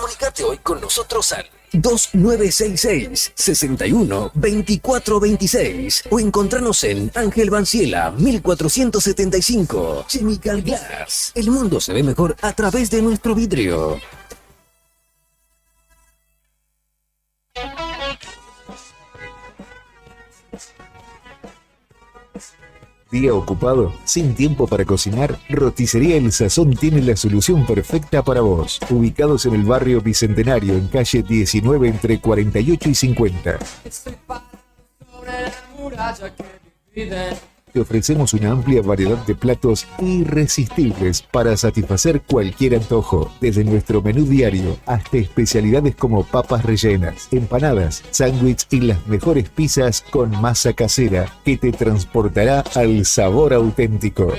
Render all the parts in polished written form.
Comunicate hoy con nosotros al 2966-612426 o encontranos en Ángel Banciela 1475. Chemical Glass. El mundo se ve mejor a través de nuestro vidrio. ¿Día ocupado? ¿Sin tiempo para cocinar? Roticería El Sazón tiene la solución perfecta para vos. Ubicados en el barrio Bicentenario, en calle 19 entre 48 y 50. Te ofrecemos una amplia variedad de platos irresistibles para satisfacer cualquier antojo, desde nuestro menú diario hasta especialidades como papas rellenas, empanadas, sándwiches y las mejores pizzas con masa casera que te transportará al sabor auténtico.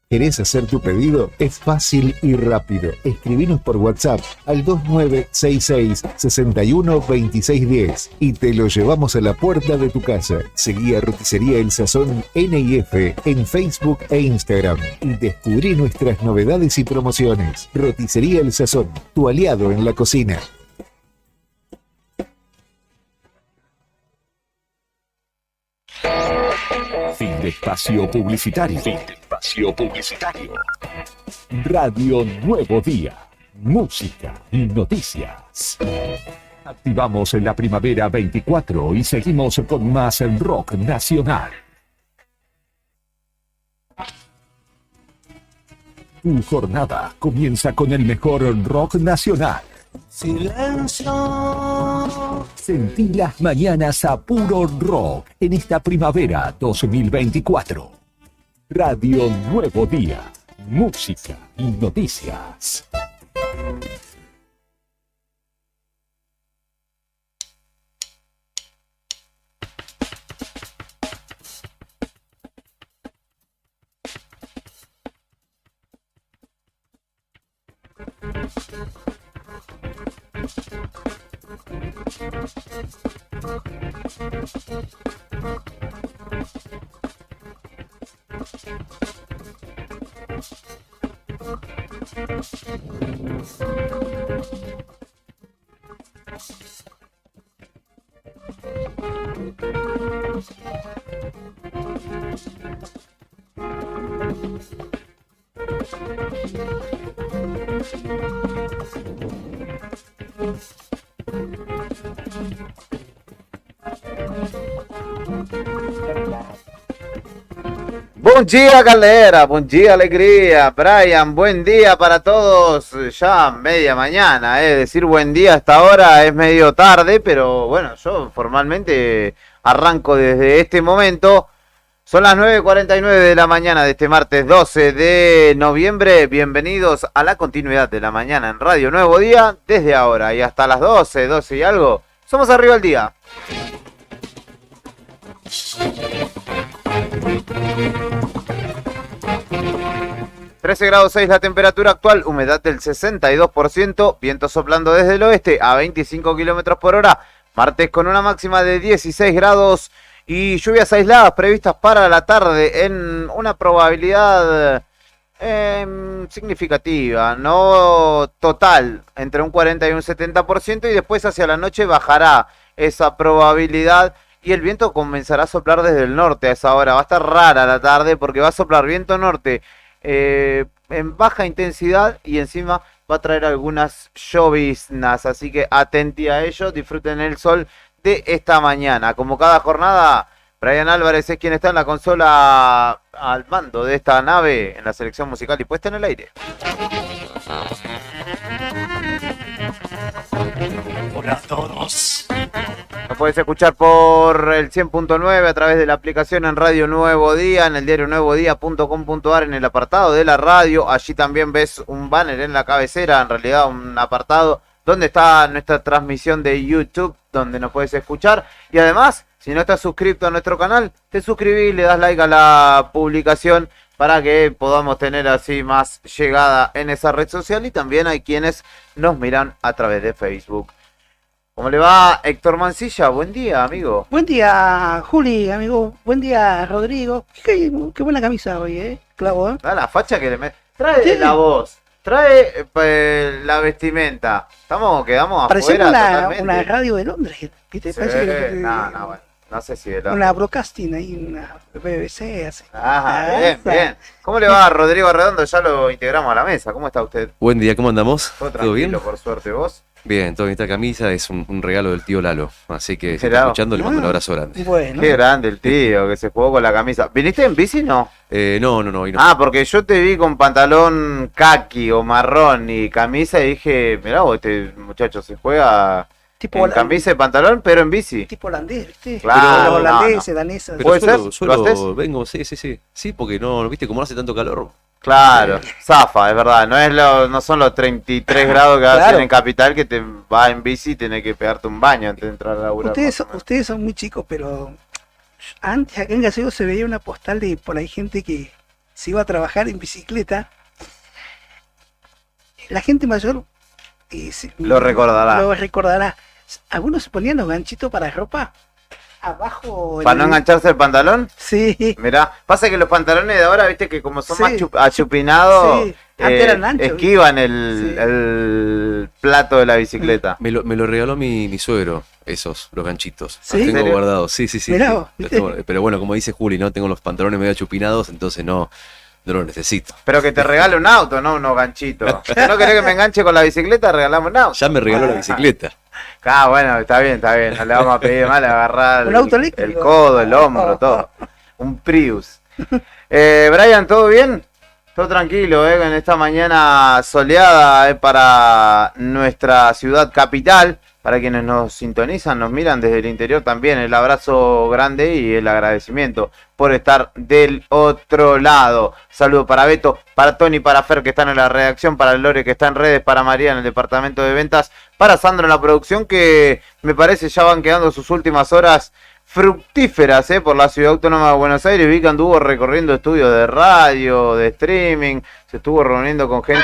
¿Querés hacer tu pedido? Es fácil y rápido. Escribinos por WhatsApp al 2966-612610 y te lo llevamos a la puerta de tu casa. Seguí a Roticería El Sazón NIF en Facebook e Instagram y descubrí nuestras novedades y promociones. Roticería El Sazón, tu aliado en la cocina. Fin de espacio publicitario. Radio Nuevo Día. Música y noticias. Activamos en la primavera 24 y seguimos con más rock nacional. Tu jornada comienza con el mejor rock nacional. Silencio. Sentí las mañanas a puro rock en esta primavera 2024. Radio Nuevo Día. Música y noticias. Bom dia, galera. Bom dia, alegría. Brian, buen día para todos. Ya media mañana, decir buen día hasta ahora es medio tarde, pero bueno, yo formalmente arranco desde este momento. Son las 9:49 de la mañana de este martes 12 de noviembre. Bienvenidos a la continuidad de la mañana en Radio Nuevo Día. Desde ahora y hasta las 12 y algo, somos Arriba al Día. (13,6 grados la temperatura actual, humedad del 62%, viento soplando desde el oeste a 25 kilómetros por hora, martes con una máxima de 16 grados y lluvias aisladas previstas para la tarde en una probabilidad significativa, no total, entre un 40 y un 70%, y después hacia la noche bajará esa probabilidad y el viento comenzará a soplar desde el norte a esa hora. Va a estar rara la tarde porque va a soplar viento norte en baja intensidad y encima va a traer algunas lloviznas, así que atenti a ello, disfruten el sol de esta mañana. Como cada jornada, Brian Álvarez es quien está en la consola al mando de esta nave en la selección musical y puesta en el aire. Hola a todos. Nos puedes escuchar por el 100.9 a través de la aplicación en Radio Nuevo Día, en el diario nuevodía.com.ar, en el apartado de la radio. Allí también ves un banner en la cabecera, en realidad un apartado donde está nuestra transmisión de YouTube, donde nos puedes escuchar. Y además, si no estás suscrito a nuestro canal, te suscribís, le das like a la publicación para que podamos tener así más llegada en esa red social. Y también hay quienes nos miran a través de Facebook. ¿Cómo le va, Héctor Mancilla? Buen día, amigo. Buen día, Juli, amigo. Buen día, Rodrigo. Qué buena camisa hoy, Clavo, Da la facha que le metes. Trae Sí. la voz. trae la vestimenta. Quedamos Parecemos afuera totalmente. una radio de Londres. ¿Viste? Sí, Parece que- no, bueno. No sé si de una broadcasting ahí, una BBC, así. Ajá, bien, bien. ¿Cómo le va, Rodrigo Arredondo? Ya lo integramos a la mesa. ¿Cómo está usted? Buen día, ¿cómo andamos? Todo ¿Todo bien? tranquilo, por suerte. ¿Vos? Bien, todo bien. Esta camisa es un regalo del tío Lalo. Así que si Mirá. está escuchando, le mando un abrazo grande. Bueno. Qué grande el tío que se jugó con la camisa. ¿Viniste en bici? No. No, hoy no. Ah, porque yo te vi con pantalón caqui o marrón y camisa y dije, mirá vos, este muchacho se juega Tipo, en camisa y pantalón, pero en bici. tipo holandés, ¿viste? Claro, Los holandeses, no. daneses. Pero ¿Puede suelo, ser? ¿Lo haces? vengo, sí. Sí, porque no, viste, como no hace tanto calor. Claro, zafa, es verdad. No son los 33 grados que hacen Claro. en Capital que te vas en bici y tenés que pegarte un baño antes de entrar a laburar. Ustedes son muy chicos, pero antes acá en Gallego se veía una postal de por ahí gente que se iba a trabajar en bicicleta. La gente mayor Lo recordará. Lo recordará. Algunos se ponían los ganchitos para ropa abajo. ¿Para no engancharse el pantalón? Sí. Mirá, pasa que los pantalones de ahora, viste que como son Sí. más achupinados, Sí. Antes eran anchos, esquivan Sí. el plato de la bicicleta. Me lo regaló mi suegro, los ganchitos. ¿Sí? Los ¿En tengo serio? guardados. Sí. Mirá vos, Los ¿viste? pero bueno, como dice Juli, ¿no? Tengo los pantalones medio achupinados, entonces no lo necesito. Pero que te regale un auto, no unos ganchitos. Si no querés que me enganche con la bicicleta, regalame un auto. Ya me regaló la bicicleta. Ah, bueno, está bien. No le vamos a pedir más, le agarrar Un auto eléctrico. el codo, el hombro, todo. Un Prius. Brian, ¿todo bien? Todo tranquilo, en esta mañana soleada para nuestra ciudad capital. Para quienes nos sintonizan, nos miran desde el interior también, el abrazo grande y el agradecimiento por estar del otro lado. Saludo para Beto, para Tony, para Fer que están en la redacción, para Lore que está en redes, para María en el departamento de ventas, para Sandro en la producción que me parece ya van quedando sus últimas horas fructíferas por la Ciudad Autónoma de Buenos Aires. Vi que anduvo recorriendo estudios de radio, de streaming, se estuvo reuniendo con gente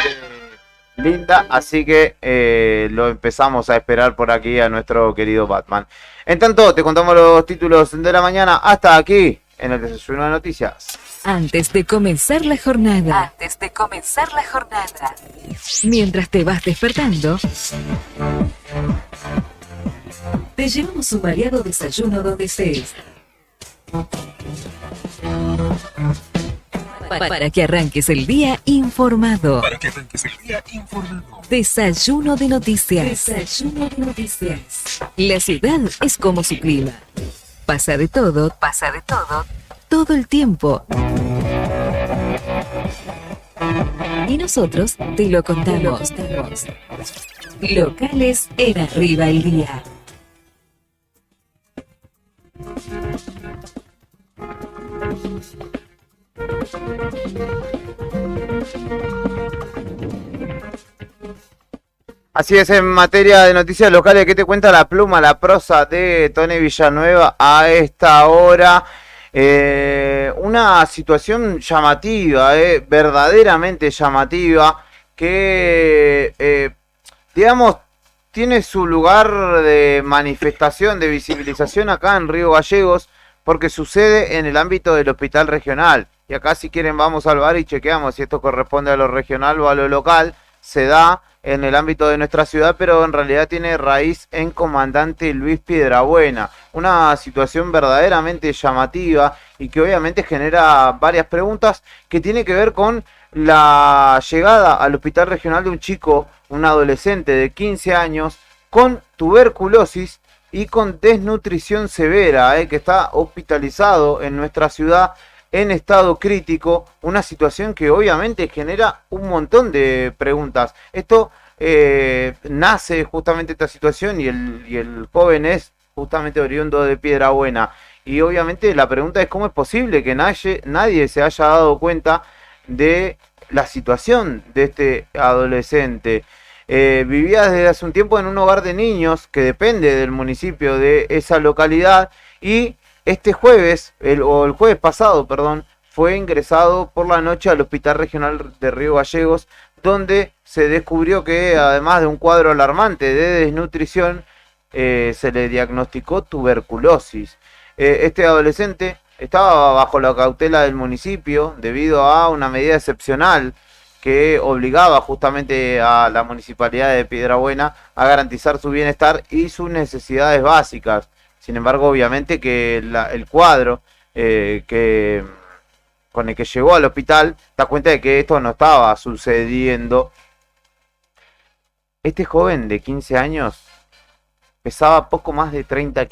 linda, así que lo empezamos a esperar por aquí a nuestro querido Batman. En tanto, te contamos los títulos de la mañana hasta aquí en el Desayuno de Noticias. Antes de comenzar la jornada. Mientras te vas despertando, te llevamos un variado desayuno donde estés. Para que arranques el día informado. Desayuno de noticias. La ciudad es como su clima. Pasa de todo, todo el tiempo. Y nosotros te lo contamos. Locales en Arriba el Día. Así es, en materia de noticias locales, ¿qué te cuenta la pluma, la prosa de Tony Villanueva a esta hora? Una situación llamativa, verdaderamente llamativa, que, digamos, tiene su lugar de manifestación, de visibilización acá en Río Gallegos, porque sucede en el ámbito del hospital regional. Y acá, si quieren, vamos al bar y chequeamos si esto corresponde a lo regional o a lo local. Se da en el ámbito de nuestra ciudad, pero en realidad tiene raíz en Comandante Luis Piedrabuena. Una situación verdaderamente llamativa y que obviamente genera varias preguntas que tiene que ver con la llegada al hospital regional de un chico, un adolescente de 15 años, con tuberculosis y con desnutrición severa, que está hospitalizado en nuestra ciudad en estado crítico, una situación que obviamente genera un montón de preguntas. Esto nace justamente esta situación y el joven es justamente oriundo de Piedrabuena. Y obviamente la pregunta es cómo es posible que nadie se haya dado cuenta de la situación de este adolescente. Vivía desde hace un tiempo en un hogar de niños que depende del municipio de esa localidad y este jueves, el jueves pasado, fue ingresado por la noche al Hospital Regional de Río Gallegos, donde se descubrió que además de un cuadro alarmante de desnutrición, se le diagnosticó tuberculosis. Este adolescente estaba bajo la cautela del municipio debido a una medida excepcional que obligaba justamente a la municipalidad de Piedrabuena a garantizar su bienestar y sus necesidades básicas. Sin embargo, obviamente que el cuadro con el que llegó al hospital da cuenta de que esto no estaba sucediendo. Este joven de 15 años pesa poco más de 30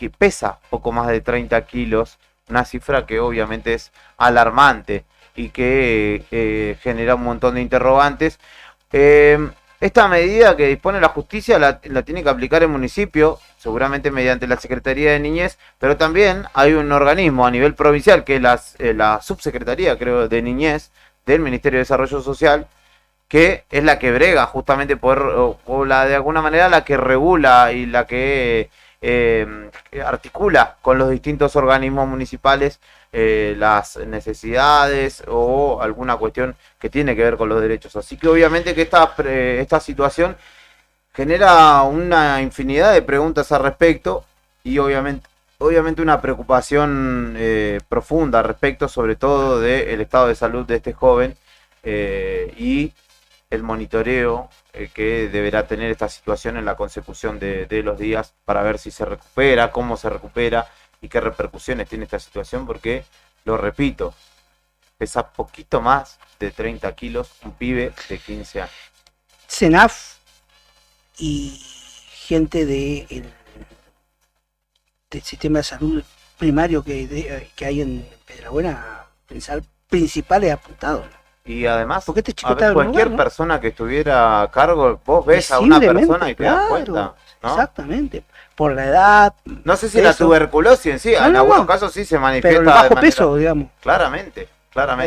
kilos, una cifra que obviamente es alarmante y que genera un montón de interrogantes. Esta medida que dispone la justicia la tiene que aplicar el municipio, seguramente mediante la Secretaría de Niñez, pero también hay un organismo a nivel provincial, que es la Subsecretaría, creo, de Niñez del Ministerio de Desarrollo Social, que es la que brega justamente o de alguna manera la que regula y la que articula con los distintos organismos municipales las necesidades o alguna cuestión que tiene que ver con los derechos. Así que obviamente que esta situación genera una infinidad de preguntas al respecto y obviamente una preocupación profunda al respecto, sobre todo del estado de salud de este joven y el monitoreo que deberá tener esta situación en la consecución de los días para ver si se recupera, cómo se recupera y qué repercusiones tiene esta situación, porque, lo repito, pesa poquito más de 30 kilos un pibe de 15 años. CENAF y gente del sistema de salud primario que hay en Piedrabuena, principales apuntados. Y además, porque este chico está cualquier lugar, ¿no? persona que estuviera a cargo, vos ves a una persona y te das cuenta, ¿no? Exactamente, por la edad. No sé si la tuberculosis en sí, en algunos casos sí se manifiesta. Pero el bajo peso, digamos. Claramente.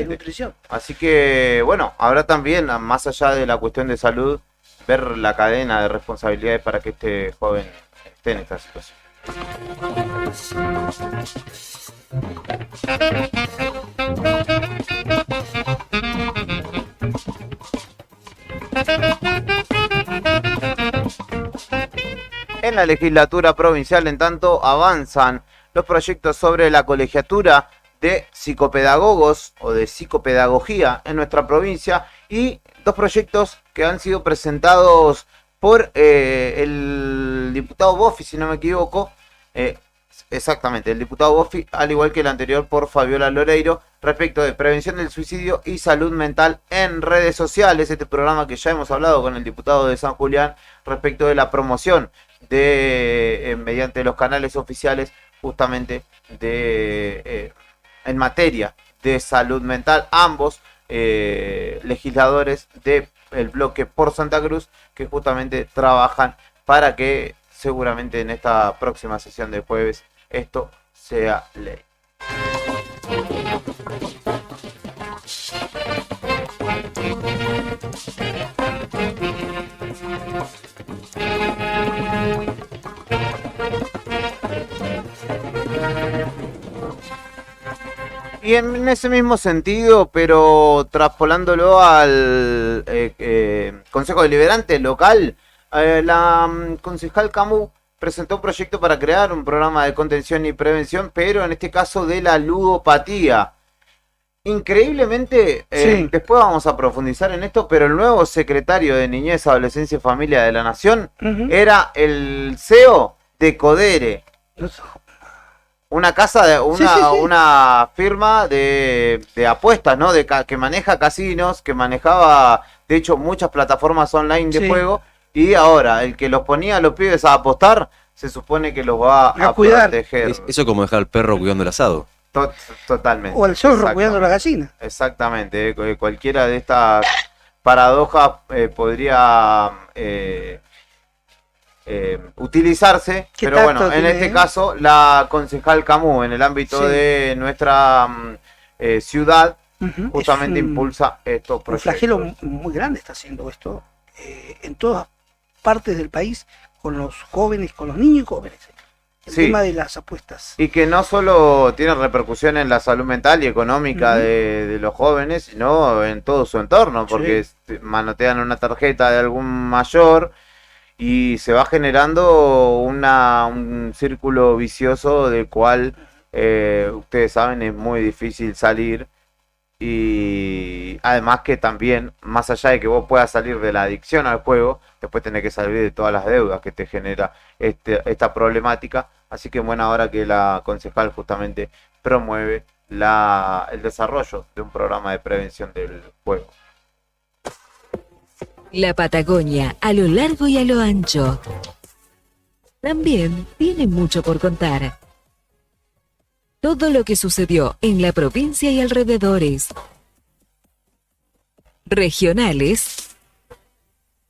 Nutrición. Así que, bueno, habrá también, más allá de la cuestión de salud, ver la cadena de responsabilidades para que este joven esté en esta situación. En la legislatura provincial, en tanto, avanzan los proyectos sobre la colegiatura de psicopedagogos o de psicopedagogía en nuestra provincia y dos proyectos que han sido presentados por el diputado Boffi, si no me equivoco. Exactamente, el diputado Boffi, al igual que el anterior por Fabiola Loreiro, respecto de prevención del suicidio y salud mental en redes sociales. Este programa que ya hemos hablado con el diputado de San Julián respecto de la promoción de mediante los canales oficiales justamente en materia de salud mental. Ambos legisladores del bloque por Santa Cruz que justamente trabajan para que seguramente en esta próxima sesión de jueves esto sea ley. Y en ese mismo sentido, pero traspolándolo al Consejo Deliberante local, la concejal Camus presentó un proyecto para crear un programa de contención y prevención, pero en este caso de la ludopatía. Increíblemente, después vamos a profundizar en esto, pero el nuevo secretario de Niñez, Adolescencia y Familia de la Nación era el CEO de Codere. Una casa, una firma de apuestas, ¿no? Que maneja casinos, que manejaba, de hecho, muchas plataformas online de juego. Y ahora, el que los ponía a los pibes a apostar, se supone que los va a cuidar. proteger. Eso como dejar al perro cuidando el asado. Totalmente. O el zorro cuidando la gallina. Exactamente. Cualquiera de estas paradojas podría utilizarse. Pero bueno, en este caso, la concejal Camus, en el ámbito de nuestra ciudad, justamente impulsa estos proyectos. Un flagelo muy grande está haciendo esto en todas partes del país, con los jóvenes, con los niños y jóvenes. El tema de las apuestas. Y que no solo tiene repercusión en la salud mental y económica de los jóvenes, sino en todo su entorno, porque manotean una tarjeta de algún mayor y se va generando un círculo vicioso del cual, ustedes saben, es muy difícil salir. Y además que también, más allá de que vos puedas salir de la adicción al juego, después tenés que salir de todas las deudas que te genera esta problemática. Así que en buena hora que la concejal justamente promueve el desarrollo de un programa de prevención del juego. La Patagonia, a lo largo y a lo ancho, también tiene mucho por contar. Todo lo que sucedió en la provincia y alrededores. Regionales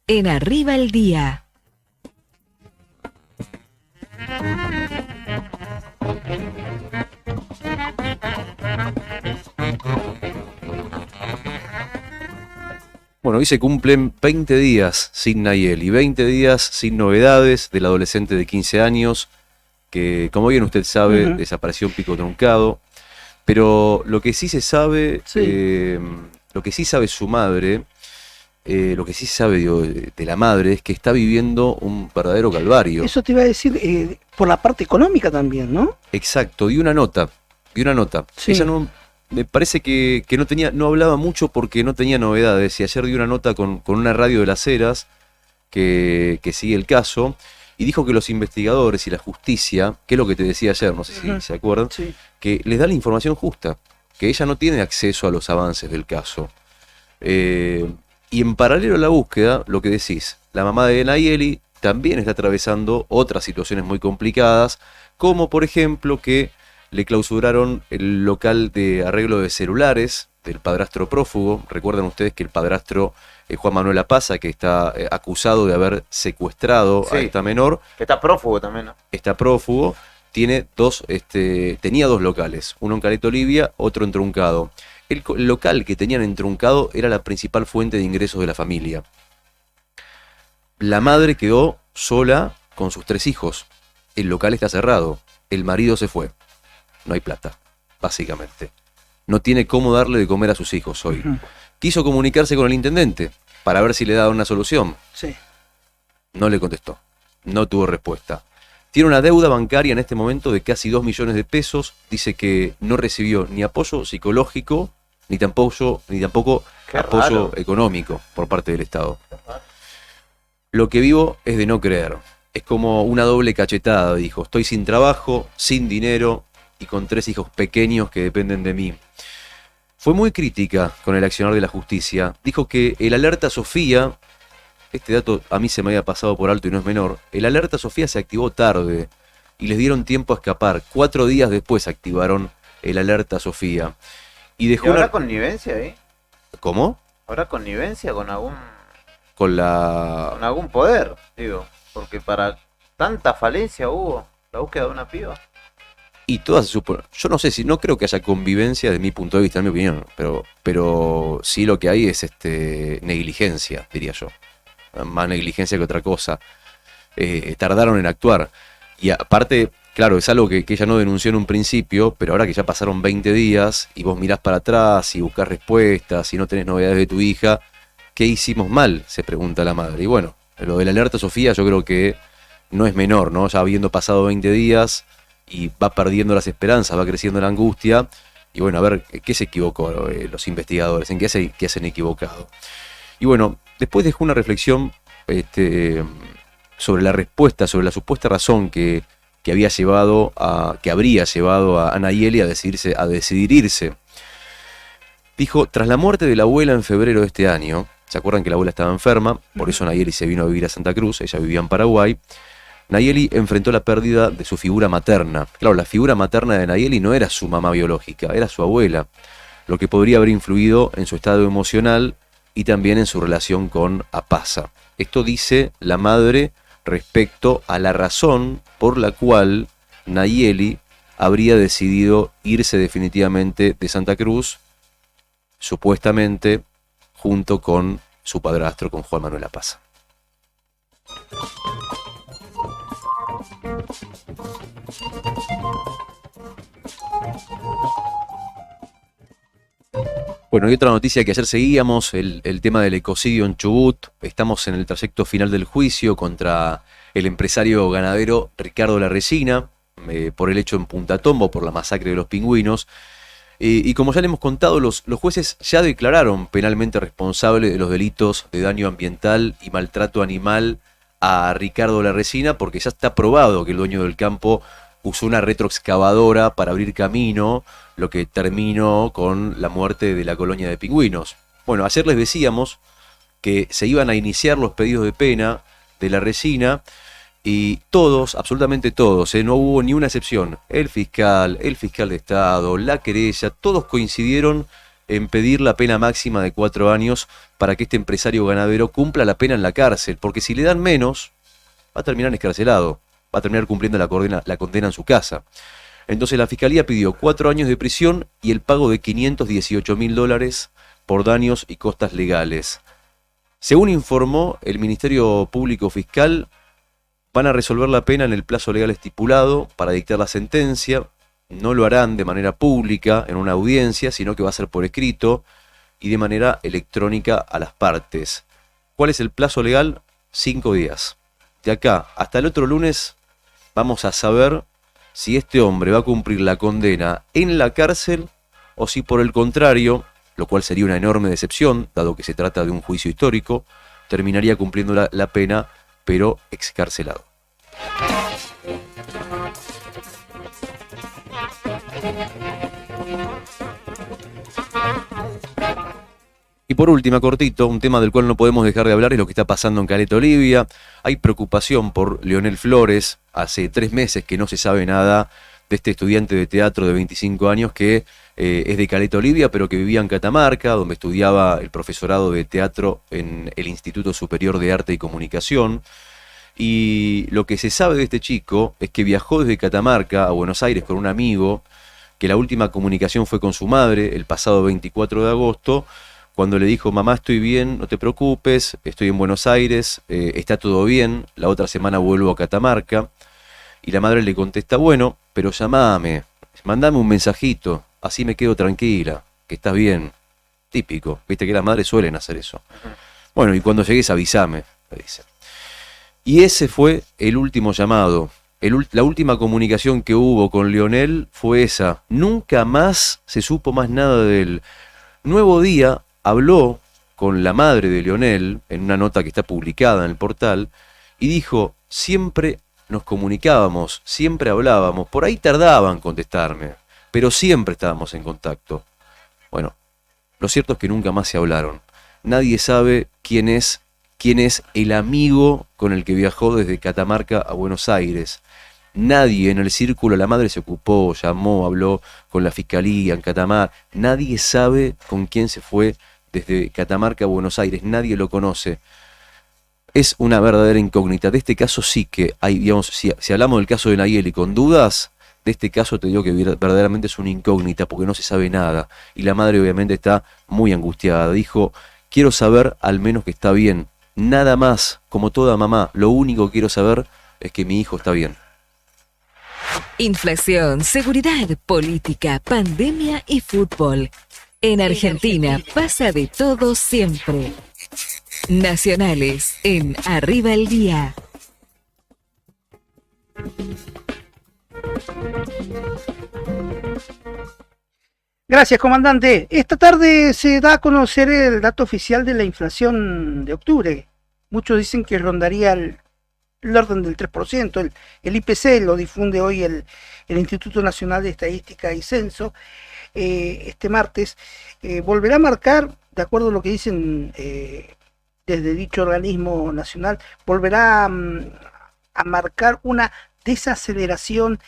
en Arriba el Día. Bueno, hoy se cumplen 20 días sin Nayeli, 20 días sin novedades del adolescente de 15 años que, como bien usted sabe, desapareció en Pico Truncado. Pero lo que sí se sabe, lo que sí sabe su madre, lo que sí se sabe de la madre es que está viviendo un verdadero calvario. Eso te iba a decir, por la parte económica también, ¿no? Exacto, dio una nota. Sí. Ella no, me parece que no hablaba mucho porque no tenía novedades. Y ayer dio una nota con una radio de Las Heras que sigue el caso. Y dijo que los investigadores y la justicia, que es lo que te decía ayer, no sé si se acuerdan, que les da la información justa, que ella no tiene acceso a los avances del caso. Y en paralelo a la búsqueda, lo que decís, la mamá de Nayeli también está atravesando otras situaciones muy complicadas, como por ejemplo que le clausuraron el local de arreglo de celulares del padrastro prófugo. Recuerdan ustedes que el padrastro Juan Manuel Apaza, que está acusado de haber secuestrado a esta menor. Que está prófugo también, ¿no? Está prófugo, tenía dos locales, uno en Caleta Olivia, otro en Truncado. El local que tenían en Truncado era la principal fuente de ingresos de la familia. La madre quedó sola con sus 3 hijos. El local está cerrado. El marido se fue. No hay plata, básicamente. No tiene cómo darle de comer a sus hijos hoy. Quiso comunicarse con el intendente para ver si le daba una solución. Sí. No le contestó. No tuvo respuesta. Tiene una deuda bancaria en este momento de casi 2 millones de pesos. Dice que no recibió ni apoyo psicológico, ni tampoco apoyo económico por parte del Estado. Lo que vivo es de no creer. Es como una doble cachetada, dijo. Estoy sin trabajo, sin dinero y con 3 hijos pequeños que dependen de mí. Fue muy crítica con el accionar de la justicia. Dijo que el alerta Sofía, este dato a mí se me había pasado por alto y no es menor, el alerta Sofía se activó tarde y les dieron tiempo a escapar. 4 días después activaron el alerta Sofía. Y dejó ¿Habrá connivencia ahí? ¿Cómo? ¿Habrá connivencia con algún con algún poder? Digo, porque para tanta falencia hubo la búsqueda de una piba. Y todas se supone, yo no creo que haya convivencia de mi punto de vista, en mi opinión, pero sí lo que hay es negligencia, diría yo. Más negligencia que otra cosa. Tardaron en actuar. Y aparte, claro, es algo que ella no denunció en un principio, pero ahora que ya pasaron 20 días y vos mirás para atrás y buscás respuestas y no tenés novedades de tu hija, ¿qué hicimos mal?, se pregunta la madre. Y bueno, lo de la alerta Sofía yo creo que no es menor, ¿no? Ya habiendo pasado 20 días y va perdiendo las esperanzas, va creciendo la angustia. Y bueno, a ver, ¿qué se equivocó los investigadores? ¿En qué se han equivocado? Y bueno, después dejó una reflexión sobre la respuesta, sobre la supuesta razón que habría llevado a Nayeli a decidir irse. Dijo, tras la muerte de la abuela en febrero de este año, ¿se acuerdan que la abuela estaba enferma? Por eso Nayeli se vino a vivir a Santa Cruz, ella vivía en Paraguay. Nayeli enfrentó la pérdida de su figura materna. Claro, la figura materna de Nayeli no era su mamá biológica, era su abuela, lo que podría haber influido en su estado emocional y también en su relación con Apaza. Esto dice la madre respecto a la razón por la cual Nayeli habría decidido irse definitivamente de Santa Cruz, supuestamente junto con su padrastro, con Juan Manuel Apaza. Bueno, y otra noticia que ayer seguíamos, el tema del ecocidio en Chubut. Estamos en el trayecto final del juicio contra el empresario ganadero Ricardo Larresina por el hecho en Punta Tombo, por la masacre de los pingüinos. Y como ya le hemos contado, los jueces ya declararon penalmente responsable de los delitos de daño ambiental y maltrato animal a Ricardo Larresina, porque ya está probado que el dueño del campo usó una retroexcavadora para abrir camino, lo que terminó con la muerte de la colonia de pingüinos. Bueno, ayer les decíamos que se iban a iniciar los pedidos de pena de Larresina y todos, absolutamente todos, no hubo ni una excepción, el fiscal de Estado, la querella, todos coincidieron en pedir la pena máxima de 4 años para que este empresario ganadero cumpla la pena en la cárcel, porque si le dan menos, va a terminar excarcelado, va a terminar cumpliendo la condena en su casa. Entonces la fiscalía pidió 4 años de prisión y el pago de $518.000 por daños y costas legales. Según informó el Ministerio Público Fiscal, van a resolver la pena en el plazo legal estipulado para dictar la sentencia. No lo harán de manera pública en una audiencia, sino que va a ser por escrito y de manera electrónica a las partes. ¿Cuál es el plazo legal? 5 días. De acá hasta el otro lunes vamos a saber si este hombre va a cumplir la condena en la cárcel o si por el contrario, lo cual sería una enorme decepción, dado que se trata de un juicio histórico, terminaría cumpliendo la pena, pero excarcelado. Y por último, cortito, un tema del cual no podemos dejar de hablar es lo que está pasando en Caleta Olivia. Hay preocupación por Leonel Flores. Hace 3 meses que no se sabe nada de este estudiante de teatro de 25 años que es de Caleta Olivia, pero que vivía en Catamarca, donde estudiaba el profesorado de teatro en el Instituto Superior de Arte y Comunicación. Y lo que se sabe de este chico es que viajó desde Catamarca a Buenos Aires con un amigo, que la última comunicación fue con su madre el pasado 24 de agosto, cuando le dijo: mamá, estoy bien, no te preocupes, estoy en Buenos Aires, está todo bien, la otra semana vuelvo a Catamarca. Y la madre le contesta: bueno, pero llamame, mandame un mensajito, así me quedo tranquila, que estás bien. Típico, viste que las madres suelen hacer eso. Bueno, y cuando llegues avísame, le dice. Y ese fue el último llamado. La última comunicación que hubo con Leonel fue esa. Nunca más se supo más nada de él. Nuevo Día habló con la madre de Leonel en una nota que está publicada en el portal y dijo: siempre nos comunicábamos, siempre hablábamos, por ahí tardaban en contestarme, pero siempre estábamos en contacto. Bueno, lo cierto es que nunca más se hablaron. Nadie sabe quién es el amigo con el que viajó desde Catamarca a Buenos Aires. Nadie en el círculo, la madre se ocupó, llamó, habló con la fiscalía en Catamarca. Nadie sabe con quién se fue desde Catamarca a Buenos Aires, nadie lo conoce. Es una verdadera incógnita. De este caso sí que hay, digamos, si hablamos del caso de Nayeli con dudas, de este caso te digo que verdaderamente es una incógnita porque no se sabe nada. Y la madre obviamente está muy angustiada. Dijo: quiero saber al menos que está bien. Nada más, como toda mamá, lo único que quiero saber es que mi hijo está bien. Inflación, seguridad, política, pandemia y fútbol. En Argentina pasa de todo siempre. Nacionales en Arriba el Día. Gracias, comandante. Esta tarde se da a conocer el dato oficial de la inflación de octubre. Muchos dicen que rondaría el orden del 3%. El IPC lo difunde hoy el Instituto Nacional de Estadística y Censo. Este martes volverá a marcar, de acuerdo a lo que dicen desde dicho organismo nacional, volverá a marcar una desaceleración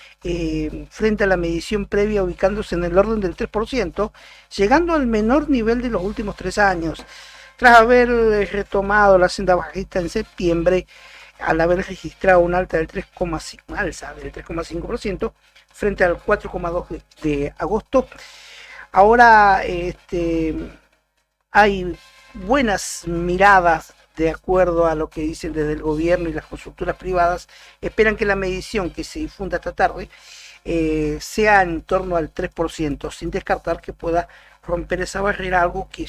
frente a la medición previa, ubicándose en el orden del 3%, llegando al menor nivel de los últimos 3 años, tras haber retomado la senda bajista en septiembre, al haber registrado una alza del 3,5% frente al 4,2% de agosto. Ahora hay buenas miradas. De acuerdo a lo que dicen desde el gobierno y las consultoras privadas, esperan que la medición que se difunda esta tarde sea en torno al 3%, sin descartar que pueda romper esa barrera, algo que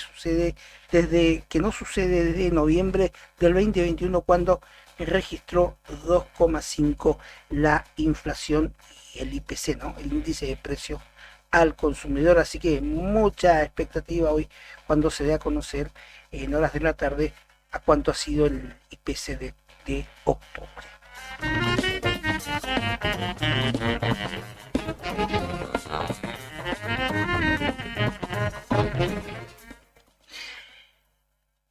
no sucede desde noviembre del 2021, cuando registró 2,5% la inflación y el IPC, ¿no? El índice de precios al consumidor, así que mucha expectativa hoy cuando se dé a conocer en horas de la tarde a cuánto ha sido el IPC de octubre.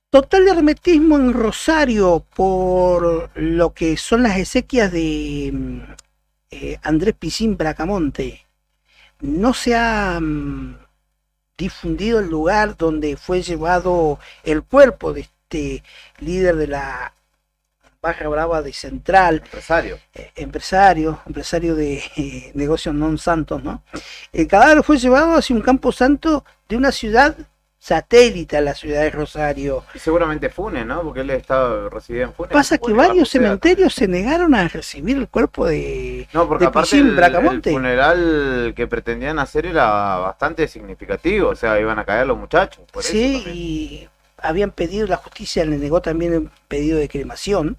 Total hermetismo en Rosario por lo que son las exequias de Andrés Piscín Bracamonte. No se ha difundido el lugar donde fue llevado el cuerpo de este líder de la Barra Brava de Central, empresario de negocios non santos, ¿no? El cadáver fue llevado hacia un camposanto de una ciudad satélite a la ciudad de Rosario. Y seguramente Funes, ¿no? Porque él estaba residido en Funes. Pasa que varios cementerios se negaron a recibir el cuerpo de No, porque de aparte Piscín Bracamonte. el funeral que pretendían hacer era bastante significativo, o sea, iban a caer los muchachos. Por eso Sí, también. y habían pedido, la justicia le negó también el pedido de cremación.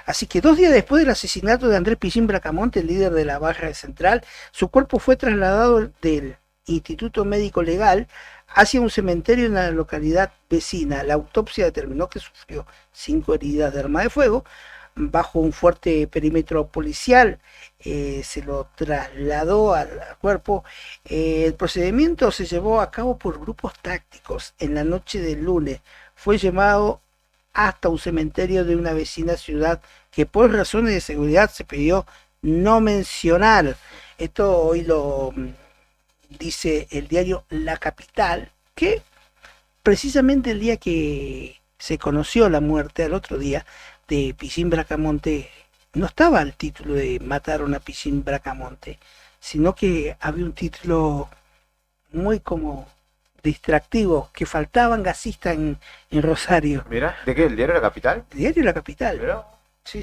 Así que 2 días después del asesinato de Andrés Piscín Bracamonte, el líder de la Barra de Central, su cuerpo fue trasladado del Instituto Médico Legal hacia un cementerio en la localidad vecina. La autopsia determinó que sufrió 5 heridas de arma de fuego. Bajo un fuerte perímetro policial se lo trasladó al cuerpo. El procedimiento se llevó a cabo por grupos tácticos. En la noche del lunes fue llevado hasta un cementerio de una vecina ciudad que por razones de seguridad se pidió no mencionar. Esto hoy lo dice el diario La Capital, que precisamente el día que se conoció la muerte, al otro día, de Piscín Bracamonte, no estaba el título de mataron a Piscín Bracamonte, sino que había un título muy como distractivo, que faltaban gasistas en Rosario. Mira, ¿de qué? ¿El diario La Capital? El diario La Capital. Mira. Sí.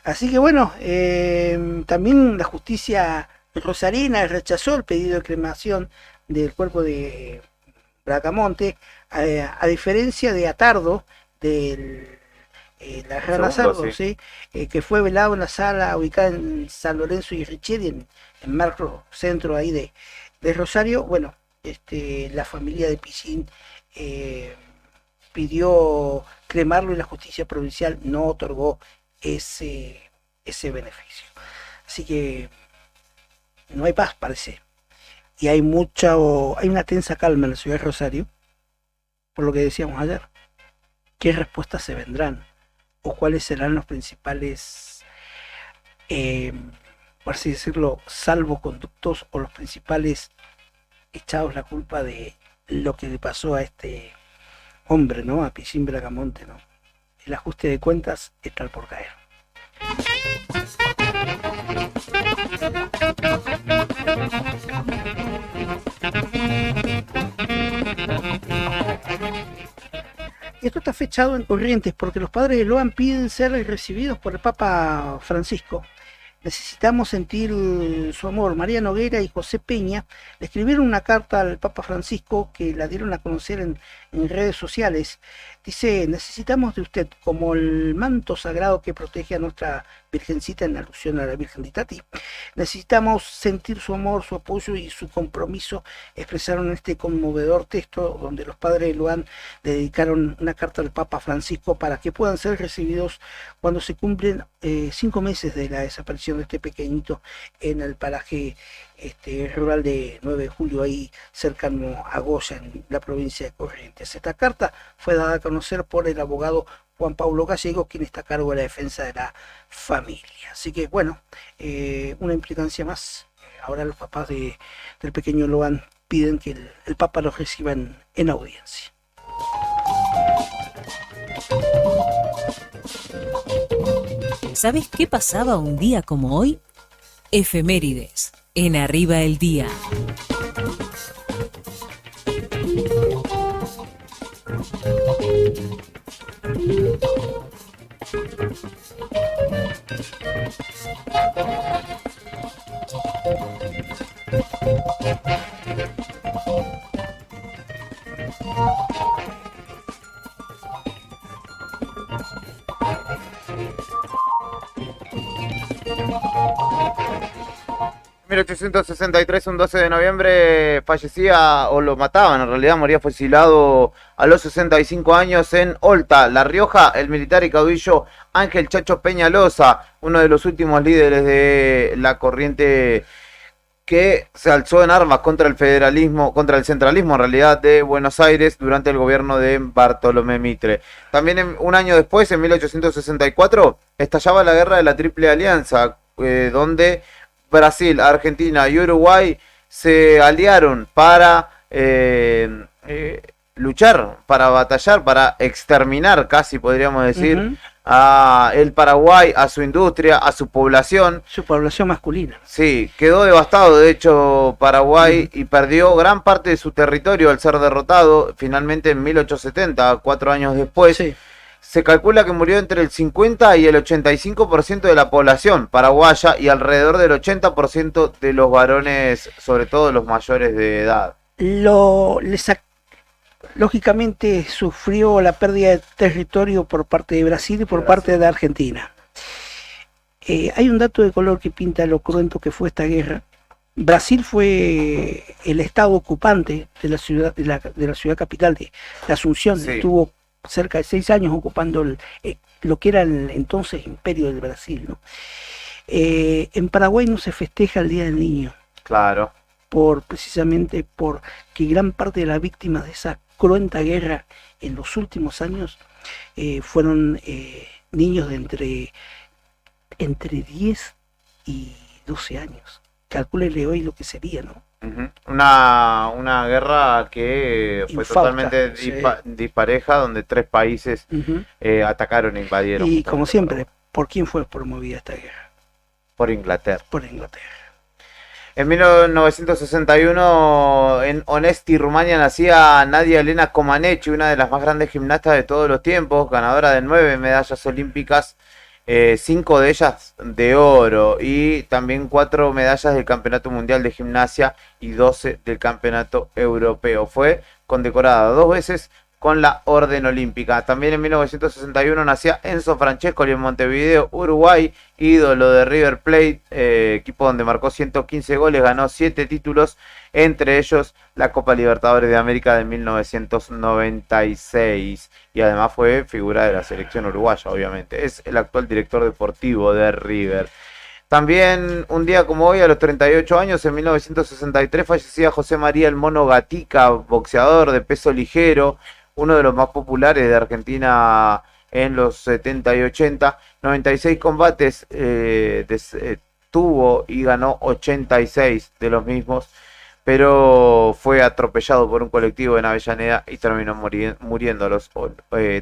Así que bueno, también la justicia rosarina rechazó el pedido de cremación del cuerpo de Bracamonte, a diferencia de Atardo, de la Rana Sardo, sí. Que fue velado en la sala ubicada en San Lorenzo y Richieri, en Macro Centro ahí de Rosario. Bueno, la familia de Piscín pidió cremarlo y la justicia provincial no otorgó ese beneficio. Así que no hay paz, parece. Y hay una tensa calma en la ciudad de Rosario, por lo que decíamos ayer. ¿Qué respuestas se vendrán? ¿O cuáles serán los principales, por así decirlo, salvoconductos o los principales echados la culpa de lo que le pasó a este hombre, ¿no? A Piscín Bracamonte, ¿no? El ajuste de cuentas está por caer. Esto está fechado en Corrientes porque los padres de Loan piden ser recibidos por el Papa Francisco. Necesitamos sentir su amor. María Noguera y José Peña le escribieron una carta al Papa Francisco que la dieron a conocer en redes sociales. Dice: necesitamos de usted como el manto sagrado que protege a nuestra Virgencita, en alusión a la Virgen de Tati. Necesitamos sentir su amor, su apoyo y su compromiso. Expresaron este conmovedor texto donde los padres de Luan le dedicaron una carta al Papa Francisco para que puedan ser recibidos cuando se cumplen 5 meses de la desaparición de este pequeñito en el paraje rural de 9 de julio, ahí cercano a Goya, en la provincia de Corrientes. Esta carta fue dada a conocer por el abogado Juan Pablo Gallego, quien está a cargo de la defensa de la familia. Así que bueno, una implicancia más. Ahora los papás del pequeño Loan piden que el Papa los reciba en audiencia. ¿Sabes qué pasaba un día como hoy? Efemérides, en Arriba el Día. 1863, un 12 de noviembre, fallecía, o lo mataban, en realidad moría fusilado a los 65 años en Olta, La Rioja, el militar y caudillo Ángel Chacho Peñalosa, uno de los últimos líderes de la corriente que se alzó en armas contra el federalismo, contra el centralismo en realidad de Buenos Aires durante el gobierno de Bartolomé Mitre. También un año después, en 1864, estallaba la guerra de la Triple Alianza, donde Brasil, Argentina y Uruguay se aliaron para luchar, para batallar, para exterminar, casi podríamos decir, a el Paraguay, a su industria, a su población. Su población masculina. Sí, quedó devastado, de hecho, Paraguay, y perdió gran parte de su territorio al ser derrotado, finalmente en 1870, 4 años después. Sí. Se calcula que murió entre el 50 y el 85% de la población paraguaya y alrededor del 80% de los varones, sobre todo los mayores de edad. Lógicamente sufrió la pérdida de territorio por parte de Brasil y por parte de Argentina. Hay un dato de color que pinta lo cruento que fue esta guerra. Brasil fue el estado ocupante de la ciudad capital de Asunción. Sí. Estuvo cerca de 6 años ocupando lo que era el entonces Imperio del Brasil, ¿no? En Paraguay no se festeja el Día del Niño. Claro. Precisamente por que gran parte de las víctimas de esa cruenta guerra en los últimos años fueron niños de entre 10 y 12 años. Calcúlele hoy lo que sería, ¿no? Una guerra que fue Infausta, totalmente sí. dispareja, donde 3 países atacaron e invadieron. Y como siempre, ¿por quién fue promovida esta guerra? Por Inglaterra. Por Inglaterra. En 1961, en Onesti, Rumania, nacía Nadia Elena Comaneci, una de las más grandes gimnastas de todos los tiempos, ganadora de 9 medallas olímpicas, 5 de ellas de oro, y también 4 medallas del Campeonato Mundial de Gimnasia y 12 del Campeonato Europeo. Fue condecorada 2 veces con la Orden Olímpica. También en 1961 nacía Enzo Francescoli en Montevideo, Uruguay, ídolo de River Plate, equipo donde marcó 115 goles, ganó 7 títulos, entre ellos la Copa Libertadores de América de 1996, y además fue figura de la selección uruguaya, obviamente. Es el actual director deportivo de River. También un día como hoy, a los 38 años, en 1963, fallecía José María El Mono Gatica, boxeador de peso ligero, uno de los más populares de Argentina en los 70 y 80, 96 combates tuvo y ganó 86 de los mismos, pero fue atropellado por un colectivo en Avellaneda y terminó muriendo a los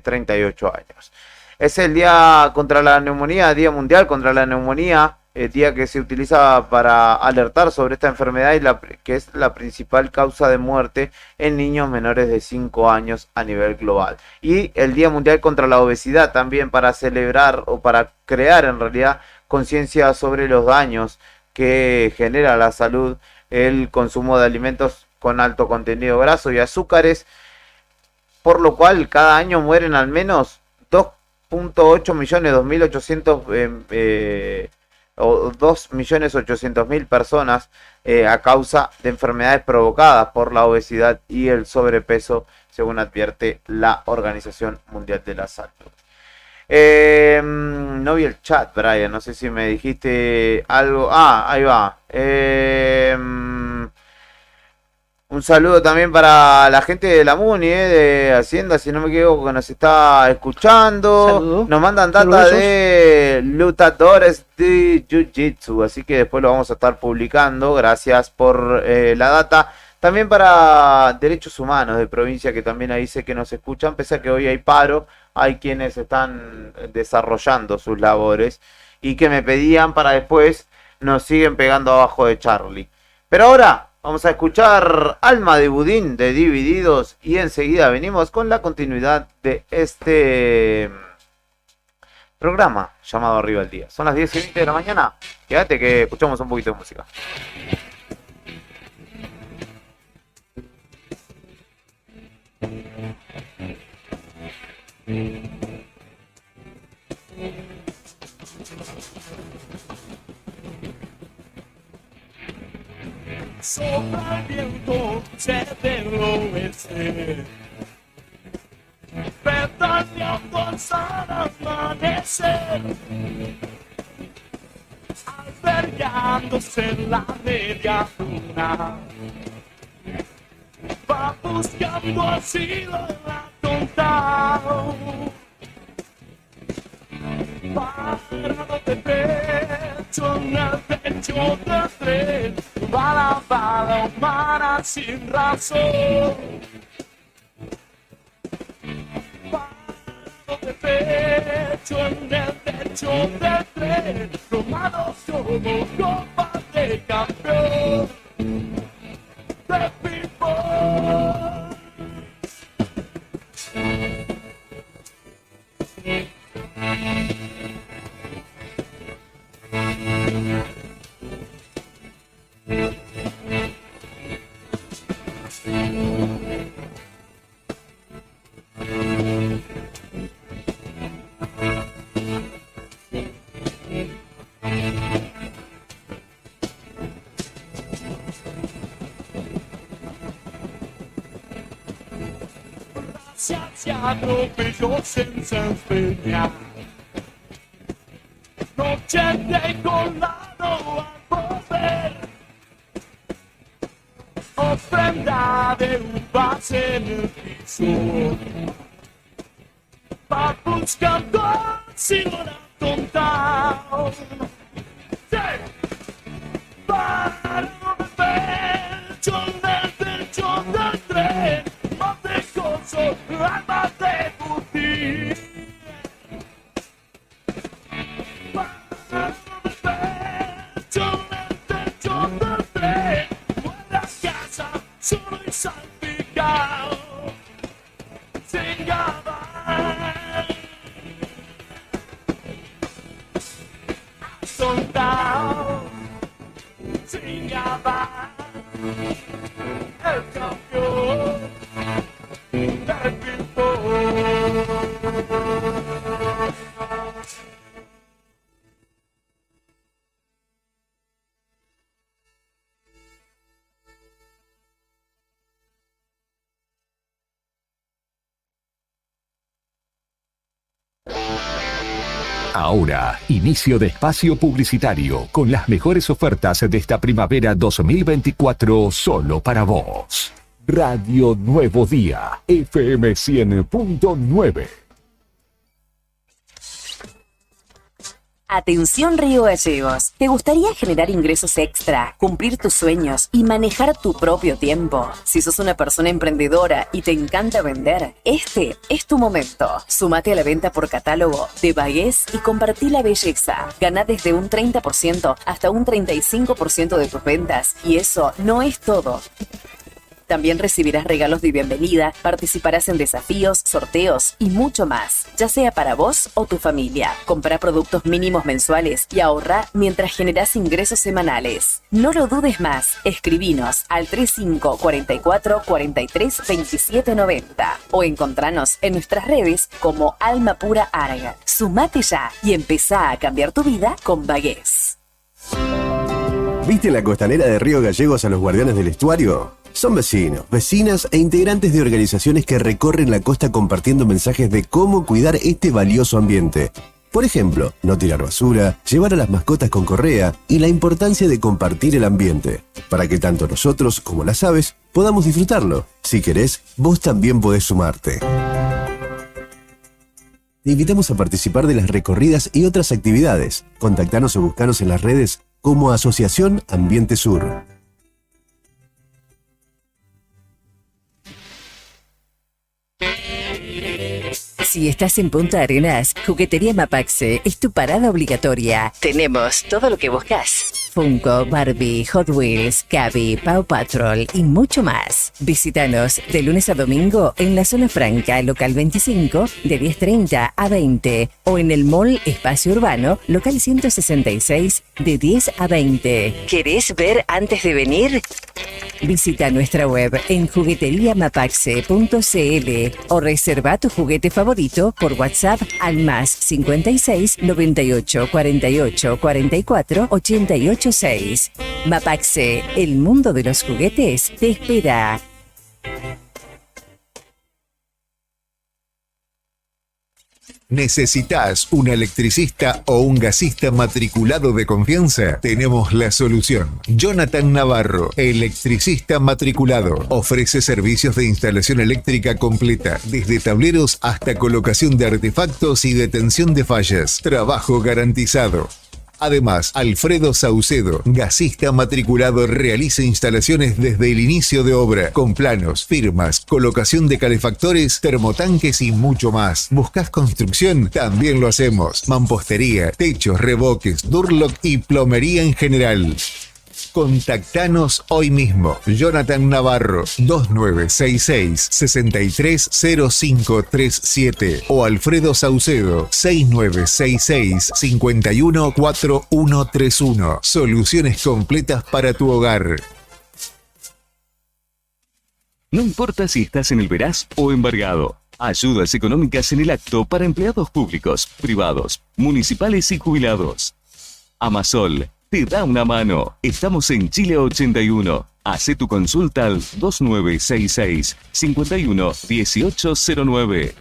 38 años. Es el día contra la neumonía, Día Mundial contra la Neumonía, día que se utiliza para alertar sobre esta enfermedad y que es la principal causa de muerte en niños menores de 5 años a nivel global. Y el Día Mundial contra la Obesidad también, para celebrar o para crear en realidad conciencia sobre los daños que genera la salud el consumo de alimentos con alto contenido graso y azúcares, por lo cual cada año mueren al menos 2.8 millones, 2.800.000 personas a causa de enfermedades provocadas por la obesidad y el sobrepeso, según advierte la Organización Mundial de la Salud. No vi el chat, Brian, no sé si me dijiste algo. Ahí va. Un saludo también para la gente de la MUNI, de Hacienda, si no me equivoco, que nos está escuchando. Saludo. Nos mandan data Saludos. de luchadores de Jiu-Jitsu, así que después lo vamos a estar publicando. Gracias por la data. También para Derechos Humanos de provincia, que también ahí sé que nos escuchan, pese a que hoy hay paro, hay quienes están desarrollando sus labores y que me pedían para después, nos siguen pegando abajo de Charlie. Pero ahora vamos a escuchar Alma de Budín de Divididos y enseguida venimos con la continuidad de este programa llamado Arriba el Día. Son las 10:20 de la mañana. Quédate que escuchamos un poquito de música. sopla el viento del oeste, pedaleando al amanecer, albergándose en la media luna, va buscando asilo en la tonta. Parado de pecho en el techo del tren, va la bala humana sin razón. Parado de pecho en el techo del tren, tomado como copa de campeón de fútbol. Si atropelló senza sveglia, noche de colado al poder, ofrenda de un base en el piso, va buscando si no la tontao. Para no beber, del techo del tren, alma de Putin. Para no beber, el techo del tren, vuelve a casa solo y salpicado, sin gabar, soldado, sin gabar, el campeón. Ahora, inicio de espacio publicitario con las mejores ofertas de esta primavera 2024 solo para vos. Radio Nuevo Día, FM 100.9. Atención Río Gallegos, ¿te gustaría generar ingresos extra, cumplir tus sueños y manejar tu propio tiempo? Si sos una persona emprendedora y te encanta vender, este es tu momento. Sumate a la venta por catálogo de Bagués y compartí la belleza. Gana desde un 30% hasta un 35% de tus ventas y eso no es todo. También recibirás regalos de bienvenida, participarás en desafíos, sorteos y mucho más, ya sea para vos o tu familia. Comprá productos mínimos mensuales y ahorrá mientras generás ingresos semanales. No lo dudes más, escribinos al 3544 43 27 90 o encontranos en nuestras redes como Alma Pura Arga. Sumate ya y empezá a cambiar tu vida con Bagués. ¿Viste en la costanera de Río Gallegos a los guardianes del estuario? Son vecinos, vecinas e integrantes de organizaciones que recorren la costa compartiendo mensajes de cómo cuidar este valioso ambiente. Por ejemplo, no tirar basura, llevar a las mascotas con correa y la importancia de compartir el ambiente, para que tanto nosotros como las aves podamos disfrutarlo. Si querés, vos también podés sumarte. Te invitamos a participar de las recorridas y otras actividades. Contactanos o buscanos en las redes como Asociación Ambiente Sur. Si estás en Punta Arenas, Juguetería Mapaxe es tu parada obligatoria. Tenemos todo lo que buscas. Funko, Barbie, Hot Wheels, Cabi, Paw Patrol y mucho más. Visítanos de lunes a domingo en la zona franca, local 25, de 10:30 a 20. O en el mall Espacio Urbano, local 166, de 10 a 20. ¿Querés ver antes de venir? Visita nuestra web en jugueteriamapaxe.cl o reserva tu juguete favorito por WhatsApp al más 56 98 48 44 88 6. Mapaxe, el mundo de los juguetes, te espera. ¿Necesitas un electricista o un gasista matriculado de confianza? Tenemos la solución. Jonathan Navarro, electricista matriculado. Ofrece servicios de instalación eléctrica completa, desde tableros hasta colocación de artefactos y detención de fallas. Trabajo garantizado. Además, Alfredo Saucedo, gasista matriculado, realiza instalaciones desde el inicio de obra, con planos, firmas, colocación de calefactores, termotanques y mucho más. ¿Buscas construcción? También lo hacemos. Mampostería, techos, revoques, Durlock y plomería en general. Contactanos hoy mismo. Jonathan Navarro, 2966-630537 o Alfredo Saucedo, 6966-514131. Soluciones completas para tu hogar. No importa si estás en el veraz o embargado. Ayudas económicas en el acto para empleados públicos, privados, municipales y jubilados. Amasol te da una mano. Estamos en Chile 81. Hacé tu consulta al 2966 51 1809.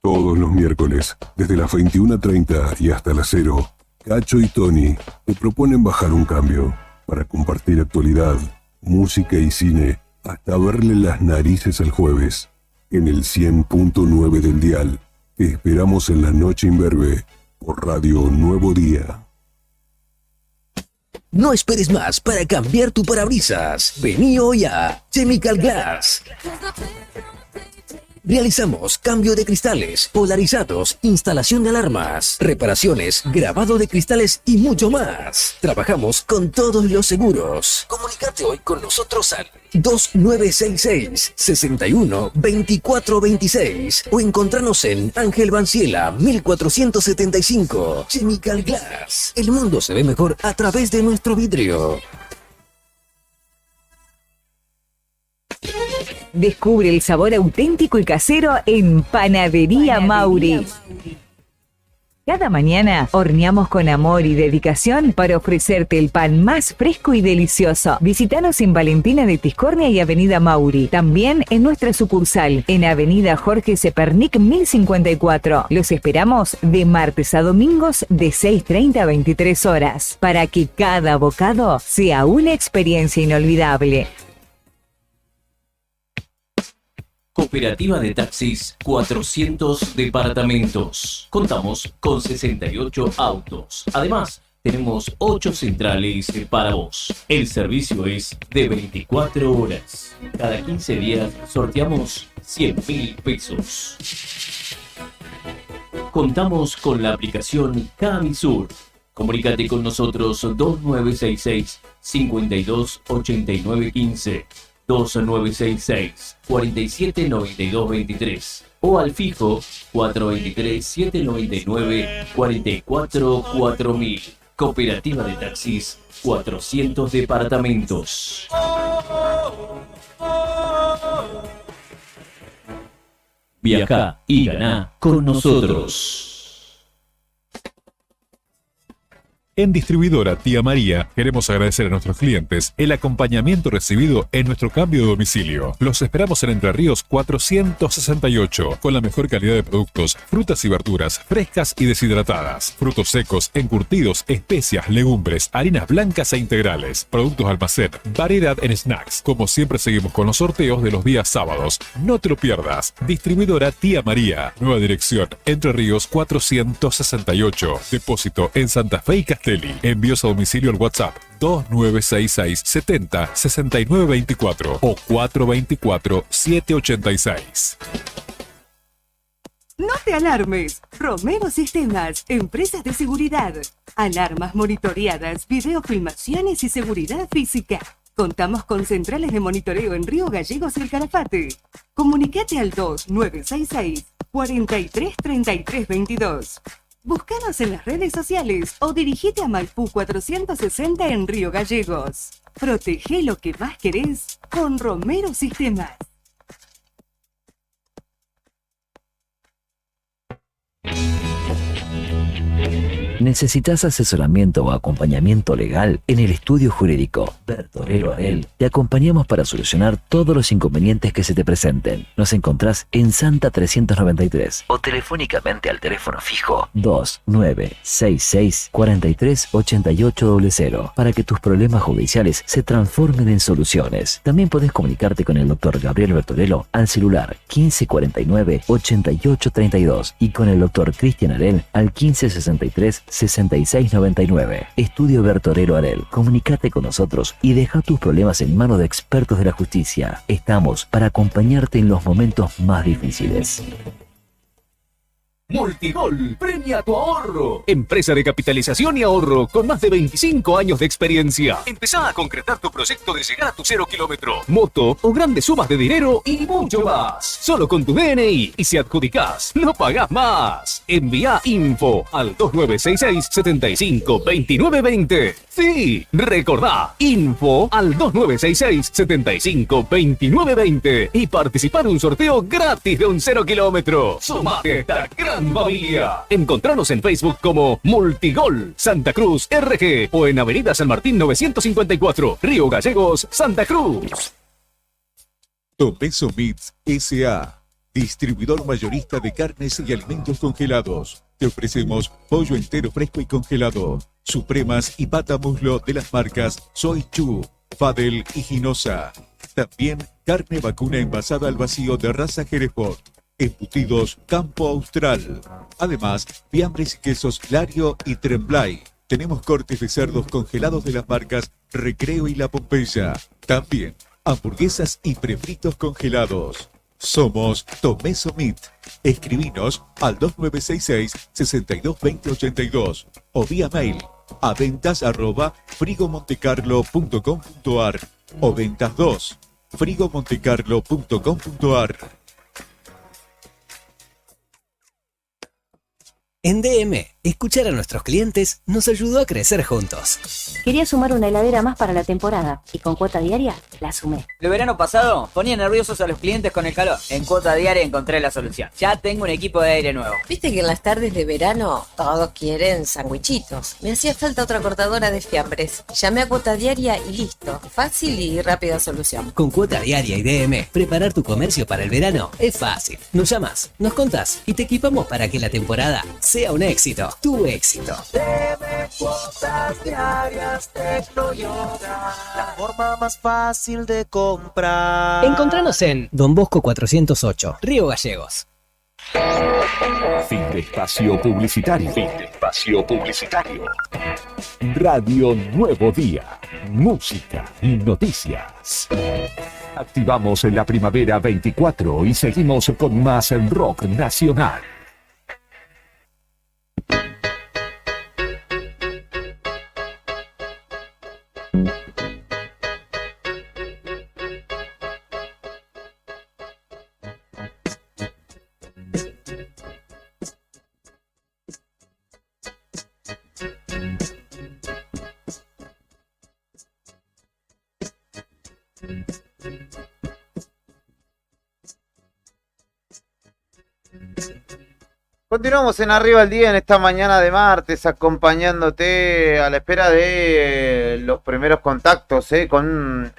Todos los miércoles, desde las 21:30 y hasta las 0, Cacho y Tony te proponen bajar un cambio para compartir actualidad, música y cine, hasta verle las narices al jueves. En el 100.9 del dial, te esperamos en la noche imberbe por Radio Nuevo Día. No esperes más para cambiar tu parabrisas. Vení hoy a Chemical Glass. Realizamos cambio de cristales, polarizados, instalación de alarmas, reparaciones, grabado de cristales y mucho más. Trabajamos con todos los seguros. Comunicate hoy con nosotros al 2966-61-2426 o encontranos en Ángel Banciela 1475. Chemical Glass. El mundo se ve mejor a través de nuestro vidrio. Descubre el sabor auténtico y casero en Panadería Mauri. Cada mañana horneamos con amor y dedicación para ofrecerte el pan más fresco y delicioso. Visítanos en Valentina de Tiscornia y Avenida Mauri. También en nuestra sucursal, en Avenida Jorge Cepernic 1054. Los esperamos de martes a domingos de 6:30 a 23 horas, para que cada bocado sea una experiencia inolvidable. Cooperativa de Taxis 400 departamentos. Contamos con 68 autos. Además, tenemos 8 centrales para vos. El servicio es de 24 horas. Cada 15 días sorteamos 100.000 pesos. Contamos con la aplicación Camisur. Comunícate con nosotros 2966 528915. 2966 479223 o al fijo 423 799 444000. Cooperativa de Taxis 400 departamentos. Viaja y ganá con nosotros. En Distribuidora Tía María queremos agradecer a nuestros clientes el acompañamiento recibido en nuestro cambio de domicilio. Los esperamos en Entre Ríos 468 con la mejor calidad de productos, frutas y verduras frescas y deshidratadas, frutos secos, encurtidos, especias, legumbres, harinas blancas e integrales, productos almacén, variedad en snacks. Como siempre seguimos con los sorteos de los días sábados. No te lo pierdas. Distribuidora Tía María. Nueva dirección Entre Ríos 468. Depósito en Santa Fe y Castelli. Envíos a domicilio al WhatsApp 2966 70 6924 o 424 786. No te alarmes. Romero Sistemas, empresas de seguridad. Alarmas monitoreadas, videofilmaciones y seguridad física. Contamos con centrales de monitoreo en Río Gallegos y El Calafate. Comunicate al 2966 433322. Búscanos en las redes sociales o dirigite a Maipú 460 en Río Gallegos. Protege lo que más querés con Romero Sistemas. ¿Necesitas asesoramiento o acompañamiento legal? En el estudio jurídico Bertorero Arel te acompañamos para solucionar todos los inconvenientes que se te presenten. Nos encontrás en Santa 393 o telefónicamente al teléfono fijo 2966 438800 para que tus problemas judiciales se transformen en soluciones. También podés comunicarte con el doctor Gabriel Bertorello al celular 1549 8832 y con el doctor Cristian Arel al 1563 6699. Estudio Bertorello Arel. Comunícate con nosotros y deja tus problemas en manos de expertos de la justicia. Estamos para acompañarte en los momentos más difíciles. Multigol premia tu ahorro. Empresa de capitalización y ahorro con más de 25 años de experiencia. Empezá a concretar tu proyecto de llegar a tu 0 kilómetro, moto o grandes sumas de dinero y mucho más. Solo con tu DNI y si adjudicás, no pagás más. Envía info al 2966 75 29 20. Sí, recordá, info al 2966 75 29 20 y participar en un sorteo gratis de un 0 kilómetro. Sumate a esta gran familia. Encontranos en Facebook como Multigol Santa Cruz RG o en Avenida San Martín 954, Río Gallegos, Santa Cruz. Tomeso Meats S.A., distribuidor mayorista de carnes y alimentos congelados. Te ofrecemos pollo entero fresco y congelado, supremas y pata muslo de las marcas Soy Chu, Fadel y Ginosa. También carne vacuna envasada al vacío de raza Hereford. Embutidos Campo Austral. Además, fiambres y quesos Lario y Tremblay. Tenemos cortes de cerdos congelados de las marcas Recreo y La Pompeya. También hamburguesas y prefritos congelados. Somos Tomeso Meat. Escribinos al 2966 622082 o vía mail a ventas@frigomontecarlo.com.ar o ventas 2 frigomontecarlo.com.ar. En DM, escuchar a nuestros clientes nos ayudó a crecer juntos. Quería sumar una heladera más para la temporada y con cuota diaria la sumé. El verano pasado ponía nerviosos a los clientes con el calor. En cuota diaria encontré la solución. Ya tengo un equipo de aire nuevo. Viste que en las tardes de verano todos quieren sandwichitos. Me hacía falta otra cortadora de fiambres. Llamé a cuota diaria y listo. Fácil y rápida solución. Con cuota diaria y DM, preparar tu comercio para el verano es fácil. Nos llamas, nos contás y te equipamos para que la temporada sea un éxito. Tu éxito. DM Cuotas Diarias Tecnoyoga, la forma más fácil de comprar. Encontranos en Don Bosco 408, Río Gallegos. Fin de espacio publicitario. Fin de espacio publicitario. Radio Nuevo Día. Música y noticias. Activamos la primavera 24 y seguimos con más rock nacional. Continuamos en Arriba al Día en esta mañana de martes, acompañándote a la espera de los primeros contactos con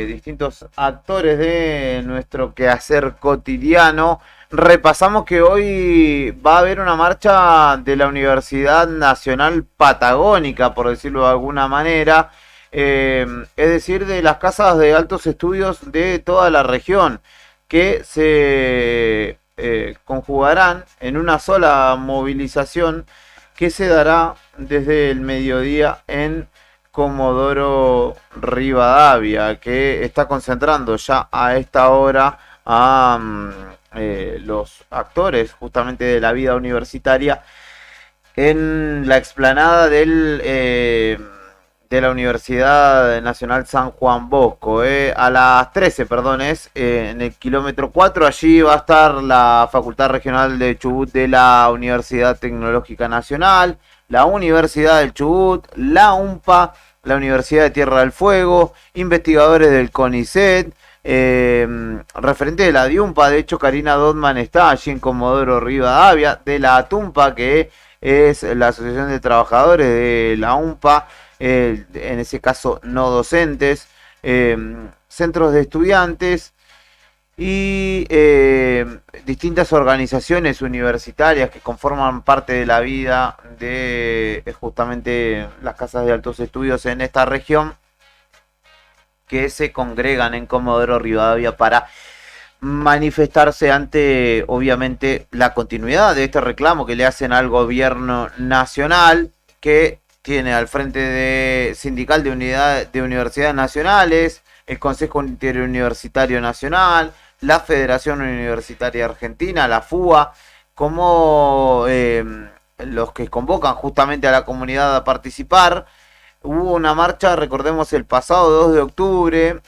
distintos actores de nuestro quehacer cotidiano. Repasamos que hoy va a haber una marcha de la Universidad Nacional Patagónica, por decirlo de alguna manera, es decir, de las casas de altos estudios de toda la región, que se conjugarán en una sola movilización que se dará desde el mediodía en Comodoro Rivadavia, que está concentrando ya a esta hora a los actores justamente de la vida universitaria en la explanada de la Universidad Nacional San Juan Bosco, a las 13, en el kilómetro 4. Allí va a estar la Facultad Regional de Chubut de la Universidad Tecnológica Nacional, la Universidad del Chubut, la UNPA la Universidad de Tierra del Fuego, investigadores del CONICET, referente de la DIUMPA, de hecho Karina Dotman está allí en Comodoro Rivadavia, de la ATUMPA, que es la Asociación de Trabajadores de la UMPA, en ese caso no docentes, centros de estudiantes y distintas organizaciones universitarias que conforman parte de la vida de justamente las casas de altos estudios en esta región, que se congregan en Comodoro Rivadavia para manifestarse ante, obviamente, la continuidad de este reclamo que le hacen al gobierno nacional, que tiene al frente de Sindical de Universidades Nacionales, el Consejo Interuniversitario Nacional, la Federación Universitaria Argentina, la FUA, como los que convocan justamente a la comunidad a participar. Hubo una marcha, recordemos, el pasado 2 de octubre,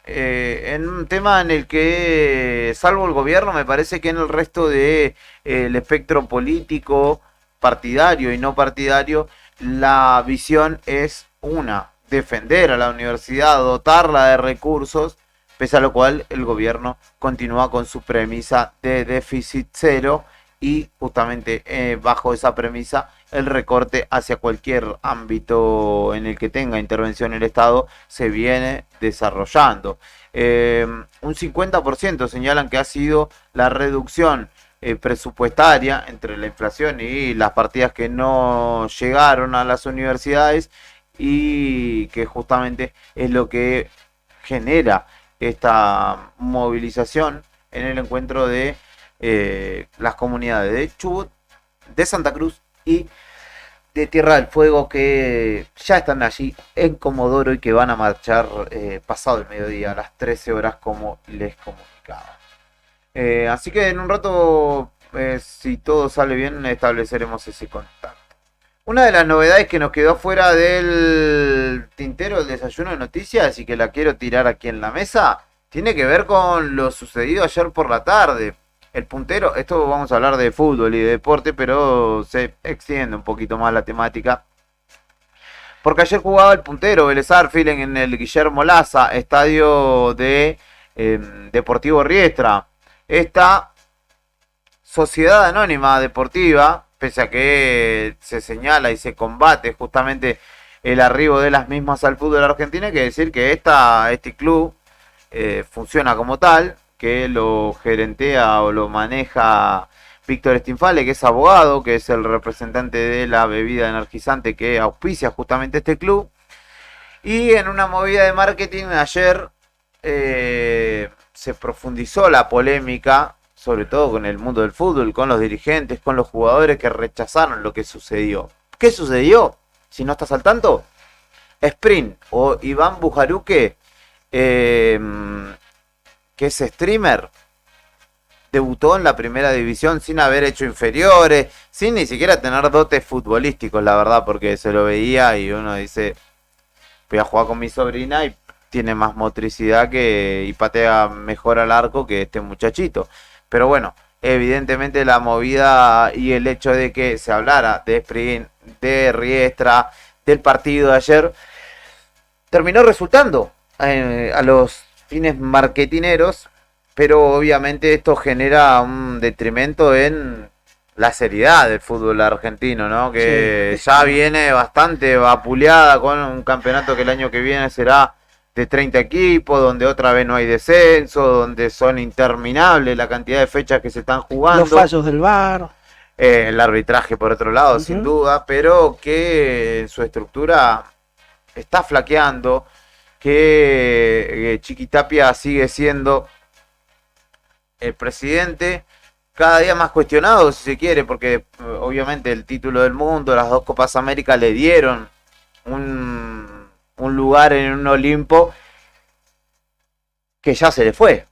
en un tema en el que, salvo el gobierno, me parece que en el resto del espectro político, partidario y no partidario, la visión es una: defender a la universidad, dotarla de recursos, pese a lo cual el gobierno continúa con su premisa de déficit cero y justamente bajo esa premisa el recorte hacia cualquier ámbito en el que tenga intervención el Estado se viene desarrollando. Un 50% señalan que ha sido la reducción presupuestaria entre la inflación y las partidas que no llegaron a las universidades, y que justamente es lo que genera esta movilización en el encuentro de las comunidades de Chubut, de Santa Cruz y de Tierra del Fuego, que ya están allí en Comodoro y que van a marchar pasado el mediodía a las 13 horas, como les comunicaba. Así que en un rato, si todo sale bien, estableceremos ese contacto. Una de las novedades que nos quedó fuera del tintero del desayuno de noticias y que la quiero tirar aquí en la mesa, tiene que ver con lo sucedido ayer por la tarde. El puntero, esto vamos a hablar de fútbol y de deporte, pero se extiende un poquito más la temática. Porque ayer jugaba el puntero Vélez Sarsfield en el Guillermo Laza, estadio de Deportivo Riestra. Esta sociedad anónima deportiva, pese a que se señala y se combate justamente el arribo de las mismas al fútbol argentino, hay que decir que este club funciona como tal, que lo gerentea o lo maneja Víctor Stinfale, que es abogado, que es el representante de la bebida energizante que auspicia justamente este club. Y en una movida de marketing ayer se profundizó la polémica, sobre todo con el mundo del fútbol, con los dirigentes, con los jugadores que rechazaron lo que sucedió. ¿Qué sucedió? Si no estás al tanto, Sprint o Iván Bujaruque, que es streamer, debutó en la primera división sin haber hecho inferiores, sin ni siquiera tener dotes futbolísticos, la verdad, porque se lo veía y uno dice, voy a jugar con mi sobrina y tiene más motricidad y patea mejor al arco que este muchachito. Pero bueno, evidentemente la movida y el hecho de que se hablara de Sprint, de Riestra, del partido de ayer, terminó resultando a los fines marketineros, pero obviamente esto genera un detrimento en la seriedad del fútbol argentino, ¿no? Que sí, ya viene bastante vapuleada con un campeonato que el año que viene será de 30 equipos, donde otra vez no hay descenso, donde son interminables la cantidad de fechas que se están jugando. Los fallos del VAR. El arbitraje por otro lado, sin duda, pero que en su estructura está flaqueando, que Chiquitapia sigue siendo el presidente, cada día más cuestionado si se quiere, porque obviamente el título del mundo, las 2 Copas América le dieron un lugar en un Olimpo que ya se le fue,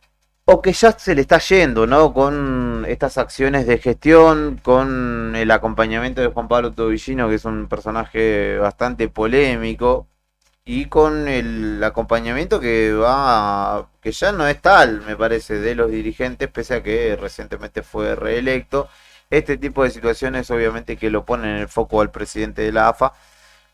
o que ya se le está yendo, ¿no? Con estas acciones de gestión, con el acompañamiento de Juan Pablo Tobillino, que es un personaje bastante polémico, y con el acompañamiento que ya no es tal, me parece, de los dirigentes, pese a que recientemente fue reelecto. Este tipo de situaciones obviamente que lo ponen en el foco al presidente de la AFA,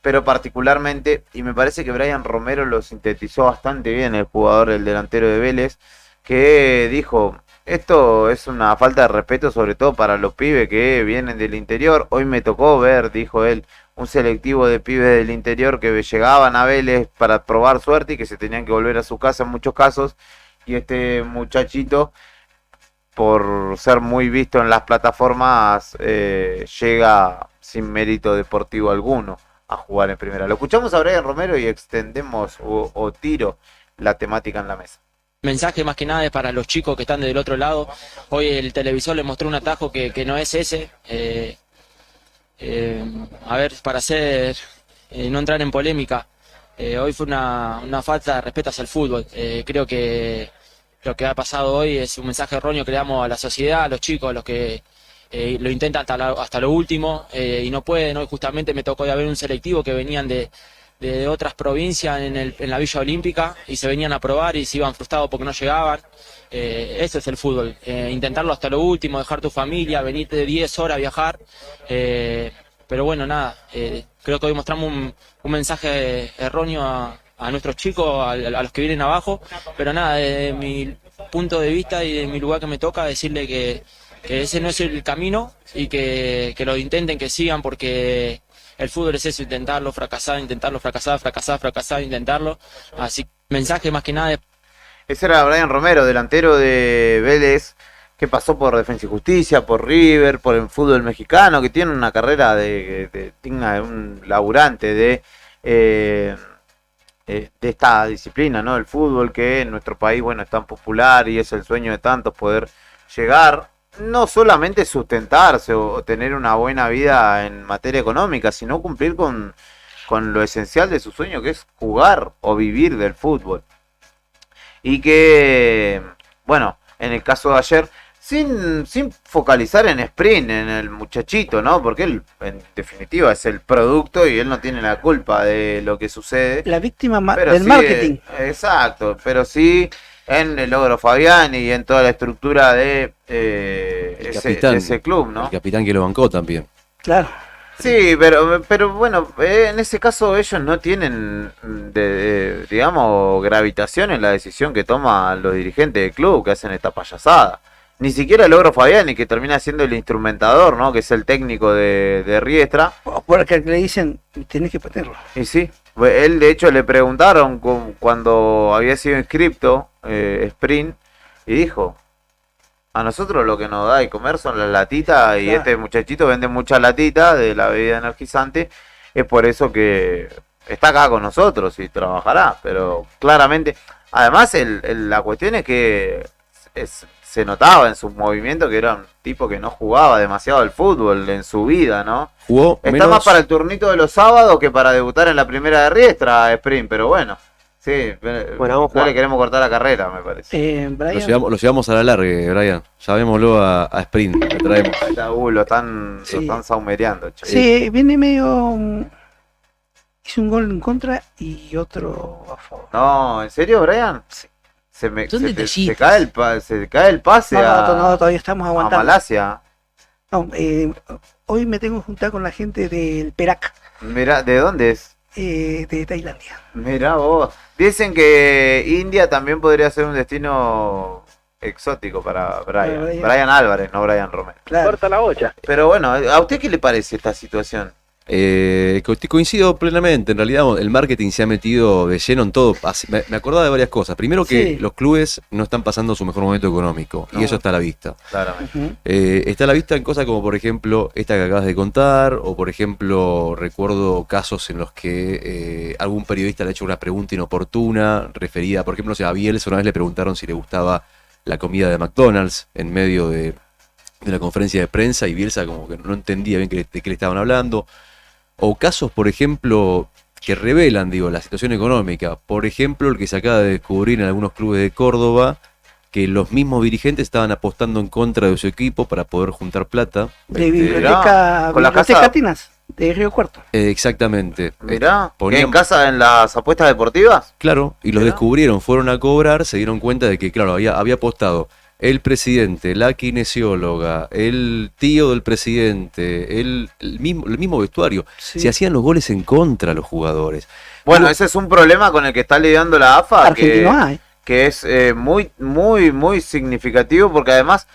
pero particularmente, y me parece que Brian Romero lo sintetizó bastante bien, el jugador, el delantero de Vélez, que dijo, esto es una falta de respeto sobre todo para los pibes que vienen del interior. Hoy me tocó ver, dijo él, un selectivo de pibes del interior que llegaban a Vélez para probar suerte y que se tenían que volver a su casa en muchos casos, y este muchachito, por ser muy visto en las plataformas, llega sin mérito deportivo alguno a jugar en primera. Lo escuchamos a Brian Romero y extendemos o tiro la temática en la mesa. Mensaje más que nada es para los chicos que están del otro lado. Hoy el televisor les mostró un atajo que no es ese. A ver, para hacer, no entrar en polémica, hoy fue una falta de respeto hacia el fútbol. Creo que lo que ha pasado hoy es un mensaje erróneo que le damos a la sociedad, a los chicos, a los que lo intentan hasta lo último y no pueden. Hoy justamente me tocó ver un selectivo que venían de otras provincias en la Villa Olímpica y se venían a probar y se iban frustrados porque no llegaban. Eso es el fútbol, intentarlo hasta lo último, dejar tu familia, venirte de 10 horas a viajar. Pero bueno, nada, creo que hoy mostramos un mensaje erróneo a nuestros chicos, a los que vienen abajo. Pero nada, desde mi punto de vista y de mi lugar que me toca, decirle que ese no es el camino y que lo intenten, que sigan, porque el fútbol es eso, intentarlo, fracasar, intentarlo. Así, mensaje más que nada. Ese era Brian Romero, delantero de Vélez, que pasó por Defensa y Justicia, por River, por el fútbol mexicano, que tiene una carrera digna de un laburante de esta disciplina, ¿no? El fútbol, que en nuestro país, bueno, es tan popular y es el sueño de tantos poder llegar, no solamente sustentarse o tener una buena vida en materia económica, sino cumplir con lo esencial de su sueño, que es jugar o vivir del fútbol. Y que, bueno, en el caso de ayer, sin focalizar en Sprint, en el muchachito, ¿no? Porque él, en definitiva, es el producto y él no tiene la culpa de lo que sucede. La víctima pero del sí, marketing. Exacto, pero sí en el Logro Fabián y en toda la estructura de ese club, ¿no? El capitán que lo bancó también. Claro. Sí, pero bueno, en ese caso ellos no tienen, digamos, gravitación en la decisión que toman los dirigentes del club, que hacen esta payasada. Ni siquiera el Logro Fabiani, que termina siendo el instrumentador, ¿no? Que es el técnico de Riestra. Porque le dicen, tenés que ponerlo. Y sí, él de hecho le preguntaron cuando había sido inscripto Sprint, y dijo, a nosotros lo que nos da de comer son las latitas, y este muchachito vende muchas latitas de la bebida energizante, es por eso que está acá con nosotros y trabajará, pero claramente, además la cuestión es que se notaba en sus movimientos que era un tipo que no jugaba demasiado al fútbol en su vida, ¿no? Está más para el turnito de los sábados que para debutar en la primera de Riestra, Sprint, pero bueno. Sí, bueno, no le queremos cortar la carrera, me parece. Lo llevamos a la larga, Brian. Llamémoslo a Sprint, le traemos. Lo están saumereando. Che. Sí, viene medio... hizo un gol en contra y otro a favor. No, ¿en serio, Brian? Sí. Se cae el pase no, todavía estamos aguantando. A Malasia. No, hoy me tengo que juntar con la gente del Perak. Mira, ¿de dónde es? De Tailandia. Mirá vos. Dicen que India también podría ser un destino exótico para Brian. Brian Álvarez, no Brian Romero. Claro. Corta la bocha. Pero bueno, ¿a usted qué le parece esta situación? Coincido plenamente. En realidad el marketing se ha metido de lleno en todo. Me acordaba de varias cosas. Primero que los clubes no están pasando su mejor momento económico, y eso está a la vista. Claramente. Está a la vista en cosas como, por ejemplo, esta que acabas de contar, o por ejemplo, recuerdo casos en los que algún periodista le ha hecho una pregunta inoportuna referida, por ejemplo, a Bielsa una vez le preguntaron si le gustaba la comida de McDonald's en medio de la conferencia de prensa, y Bielsa como que no entendía bien de qué le estaban hablando. O casos, por ejemplo, que revelan, la situación económica. Por ejemplo, el que se acaba de descubrir en algunos clubes de Córdoba, que los mismos dirigentes estaban apostando en contra de su equipo para poder juntar plata. De Biblioteca Tinas, de Río Cuarto. Exactamente. Mirá, ¿en casa en las apuestas deportivas? Claro, y los descubrieron, fueron a cobrar, se dieron cuenta de que, claro, había apostado el presidente, la kinesióloga, el tío del presidente, el mismo vestuario, Sí. se hacían los goles en contra los jugadores. Bueno, ese es un problema con el que está lidiando la AFA, Argentino hay. que es muy significativo, porque además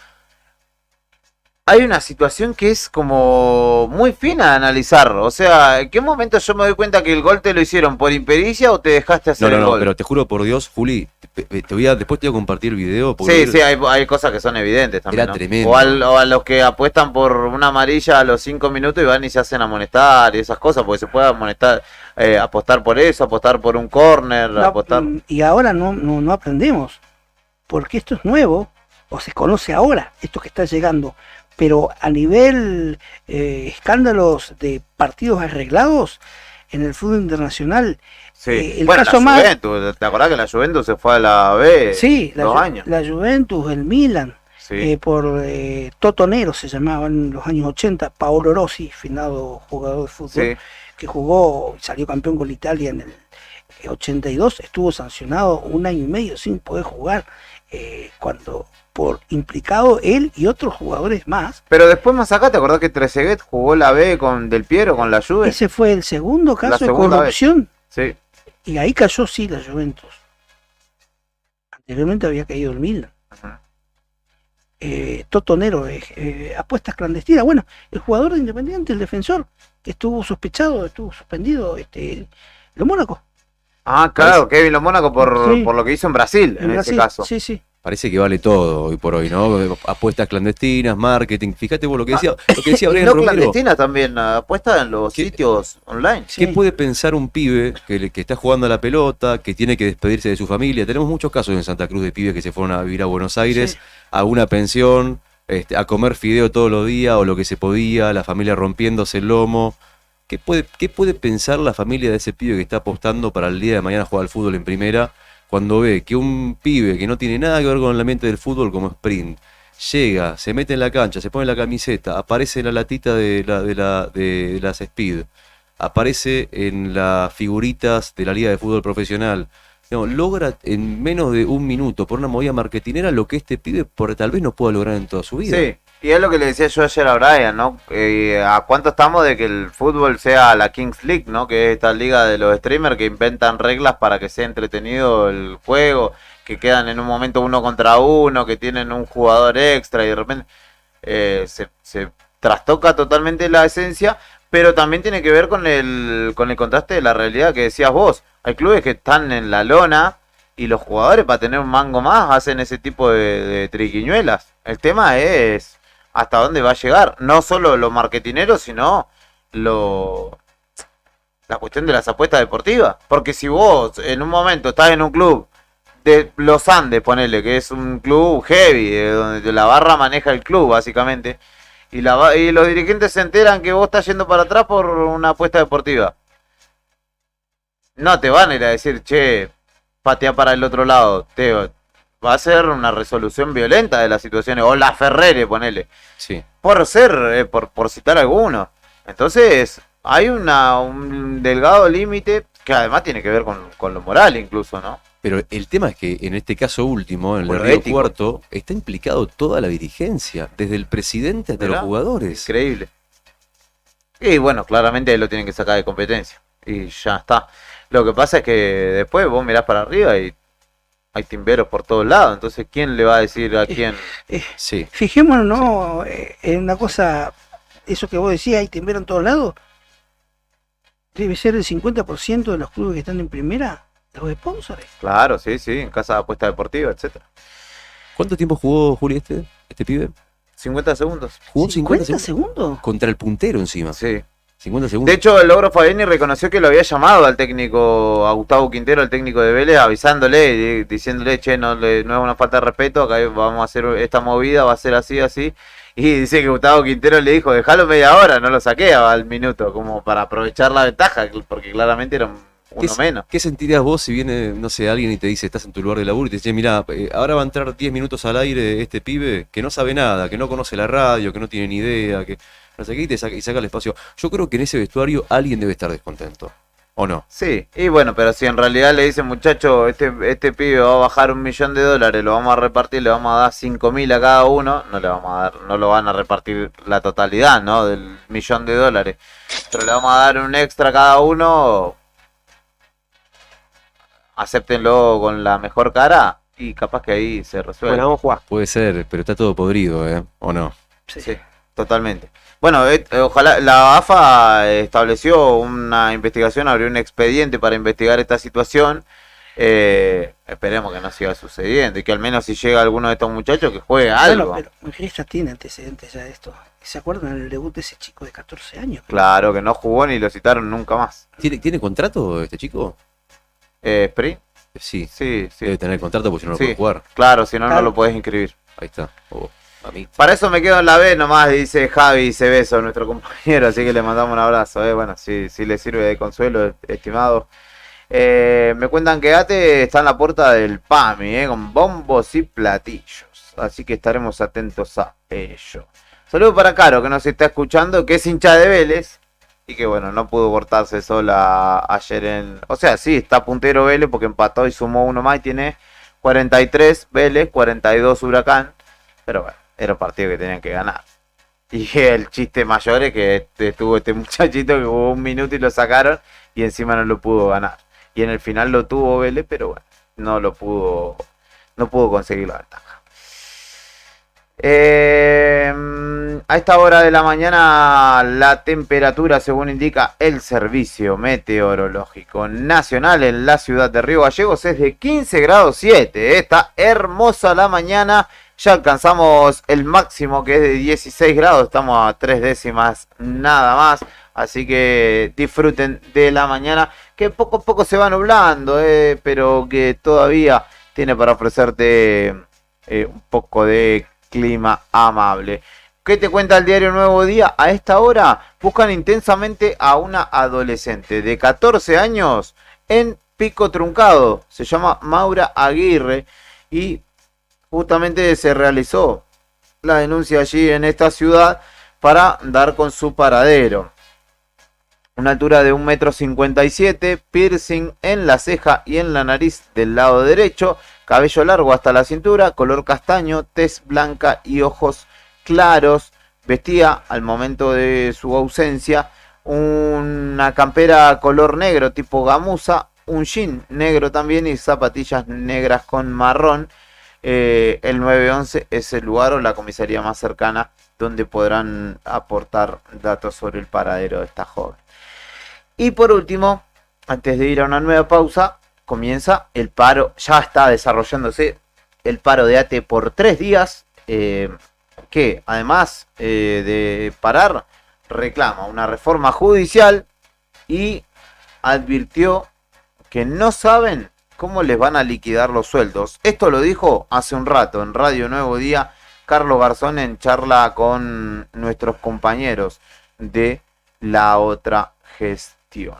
hay una situación que es como muy fina de analizar. O sea, ¿en qué momento yo me doy cuenta que el gol te lo hicieron por impericia o te dejaste hacer el No, gol? pero te juro por Dios, Juli, después te voy a compartir el video. Sí, hay cosas que son evidentes también. Era ¿no? tremendo. O a los que apuestan por una amarilla a los 5 minutos y van y se hacen amonestar y esas cosas, porque se puede amonestar, apostar por eso, apostar por un córner, No, apostar... y ahora no aprendemos, porque esto es nuevo, o se conoce ahora, esto que está llegando, pero a nivel escándalos de partidos arreglados en el fútbol internacional, Sí. el Bueno, caso la más... Juventus, ¿te acordás que la Juventus se fue a la B? Sí, 2 años. la Juventus, el Milan, Sí. por Totonero se llamaba en los años 80, Paolo Rossi, finado jugador de fútbol, Sí. que jugó, salió campeón con Italia en el 82, estuvo sancionado 1 año y medio sin poder jugar, cuando por implicado él y otros jugadores más. Pero después más acá, ¿te acordás que Trezeguet jugó la B con Del Piero, con la Juve? Ese fue el segundo La caso de segunda corrupción, vez. Sí. y ahí cayó sí la Juventus. Anteriormente había caído el Milan. Totonero, apuestas clandestinas. Bueno, el jugador de Independiente, el defensor, que estuvo sospechado, estuvo suspendido, lo Mónaco. Ah, claro, Kevin Lo Mónaco Sí. por lo que hizo en Brasil, en ese Brasil, caso. Sí, sí. Parece que vale todo hoy por hoy, ¿no? Apuestas clandestinas, marketing. Fíjate vos lo que decía Y Brian no Romero. clandestina también, apuesta en los sitios online. ¿Qué puede pensar un pibe que está jugando a la pelota, que tiene que despedirse de su familia? Tenemos muchos casos en Santa Cruz de pibes que se fueron a vivir a Buenos Aires, a una pensión, a comer fideo todos los días o lo que se podía, la familia rompiéndose el lomo. ¿Qué puede pensar la familia de ese pibe que está apostando para el día de mañana jugar al fútbol en primera, cuando ve que un pibe que no tiene nada que ver con el ambiente del fútbol como Sprint llega, se mete en la cancha, se pone la camiseta, aparece en la latita de las Speed, aparece en las figuritas de la Liga de Fútbol Profesional, digamos, logra en menos de 1 minuto por una movida marketinera lo que este pibe tal vez no pueda lograr en toda su vida? Sí, y es lo que le decía yo ayer a Brian, ¿no? ¿A cuánto estamos de que el fútbol sea la Kings League, ¿no? Que es esta liga de los streamers que inventan reglas para que sea entretenido el juego, que quedan en un momento 1 contra 1, que tienen un jugador extra y de repente se trastoca totalmente la esencia, pero también tiene que ver con el contraste de la realidad que decías vos. Hay clubes que están en la lona y los jugadores, para tener un mango más, hacen ese tipo de triquiñuelas. El tema es hasta dónde va a llegar, no solo lo marketinero, sino la cuestión de las apuestas deportivas. Porque si vos en un momento estás en un club de los Andes, ponele, que es un club heavy, donde la barra maneja el club básicamente, y los dirigentes se enteran que vos estás yendo para atrás por una apuesta deportiva, no te van a ir a decir, che, patea para el otro lado, va a ser una resolución violenta de las situaciones, o la Ferrere, ponele. Sí. Por citar alguno. Entonces, hay un delgado límite que además tiene que ver con lo moral incluso, ¿no? Pero el tema es que en este caso último, en el Por de lo Río ético. Cuarto, está implicado toda la dirigencia, desde el presidente hasta los ¿Verdad? jugadores. Increíble. Y bueno, claramente él lo tienen que sacar de competencia. Y ya está. Lo que pasa es que después vos mirás para arriba y hay timberos por todos lados. Entonces, ¿quién le va a decir a quién? Sí. Fijémonos, ¿no? En una cosa, eso que vos decías, hay timbrero en todos lados. Debe ser el 50% de los clubes que están en primera, los sponsors. Claro, sí, en casa de apuesta deportiva, etcétera. ¿Cuánto tiempo jugó Juli este pibe? 50 segundos. ¿Jugó 50 segundos? Contra el puntero encima. Sí. 50 segundos. De hecho, el Logro Fabiani reconoció que lo había llamado al técnico, a Gustavo Quintero, el técnico de Vélez, avisándole, diciéndole, che, no es una falta de respeto, acá vamos a hacer esta movida, va a ser así. Y dice que Gustavo Quintero le dijo, dejalo media hora, no lo saqué al minuto, como para aprovechar la ventaja, porque claramente era uno menos. ¿Qué sentirías vos si viene, no sé, alguien y te dice, estás en tu lugar de laburo y te dice, mirá, ahora va a entrar 10 minutos al aire este pibe que no sabe nada, que no conoce la radio, que no tiene ni idea, que no sé qué, y saca el espacio? Yo creo que en ese vestuario alguien debe estar descontento. ¿O no? Sí, y bueno, pero si en realidad le dicen, muchacho, este pibe va a bajar $1.000.000, lo vamos a repartir, le vamos a dar 5.000 a cada uno, no le vamos a dar, no lo van a repartir la totalidad, ¿no? Del $1.000.000, pero le vamos a dar un extra a cada uno, acéptenlo con la mejor cara y capaz que ahí se resuelve. Bueno, vamos a jugar. Puede ser, pero está todo podrido, ¿o no? Sí, totalmente. Bueno, ojalá la AFA estableció una investigación, abrió un expediente para investigar esta situación. Esperemos que no siga sucediendo y que al menos si llega alguno de estos muchachos que juegue algo. Bueno, pero Grisa tiene antecedentes ya de esto. ¿Se acuerdan del debut de ese chico de 14 años? Claro, que no jugó ni lo citaron nunca más. ¿Tiene contrato este chico? ¿Spring? Sí. Sí. Debe tener contrato porque si no lo Sí, puede jugar. claro, si no, no lo podés inscribir. Ahí está. A mí. Para eso me quedo en la B nomás, dice Javi Cebeso, nuestro compañero, así que le mandamos un abrazo. Bueno, si le sirve de consuelo, estimado. Me cuentan que Ate está en la puerta del PAMI, con bombos y platillos. Así que estaremos atentos a ello. Saludos para Caro, que nos está escuchando, que es hincha de Vélez. Y que bueno, no pudo portarse sola ayer en... O sea, sí, está puntero Vélez porque empató y sumó uno más y tiene 43 Vélez, 42 Huracán. Pero bueno, era un partido que tenían que ganar. Y el chiste mayor es que tuvo este muchachito que jugó un minuto y lo sacaron y encima no lo pudo ganar. Y en el final lo tuvo Vélez, pero bueno, no pudo conseguir la ventaja. A esta hora de la mañana la temperatura, según indica el Servicio Meteorológico Nacional en la ciudad de Río Gallegos, es de 15 grados 7. Está hermosa la mañana. Ya alcanzamos el máximo que es de 16 grados. Estamos a 3 décimas nada más. Así que disfruten de la mañana, que poco a poco se va nublando, pero que todavía tiene para ofrecerte un poco de clima amable. ¿Qué te cuenta el diario Nuevo Día? A esta hora buscan intensamente a una adolescente de 14 años en Pico Truncado. Se llama Maura Aguirre y justamente se realizó la denuncia allí en esta ciudad para dar con su paradero. Una altura de 1,57 m, piercing en la ceja y en la nariz del lado derecho, cabello largo hasta la cintura, color castaño, tez blanca y ojos claros. Vestía al momento de su ausencia una campera color negro tipo gamuza, un jean negro también y zapatillas negras con marrón. El 911 es el lugar o la comisaría más cercana donde podrán aportar datos sobre el paradero de esta joven. Y por último, antes de ir a una nueva pausa, comienza el paro, ya está desarrollándose el paro de ATE por 3 días, que además de parar, reclama una reforma judicial y advirtió que no saben cómo les van a liquidar los sueldos. Esto lo dijo hace un rato en Radio Nuevo Día Carlos Garzón en charla con nuestros compañeros de la otra gestión.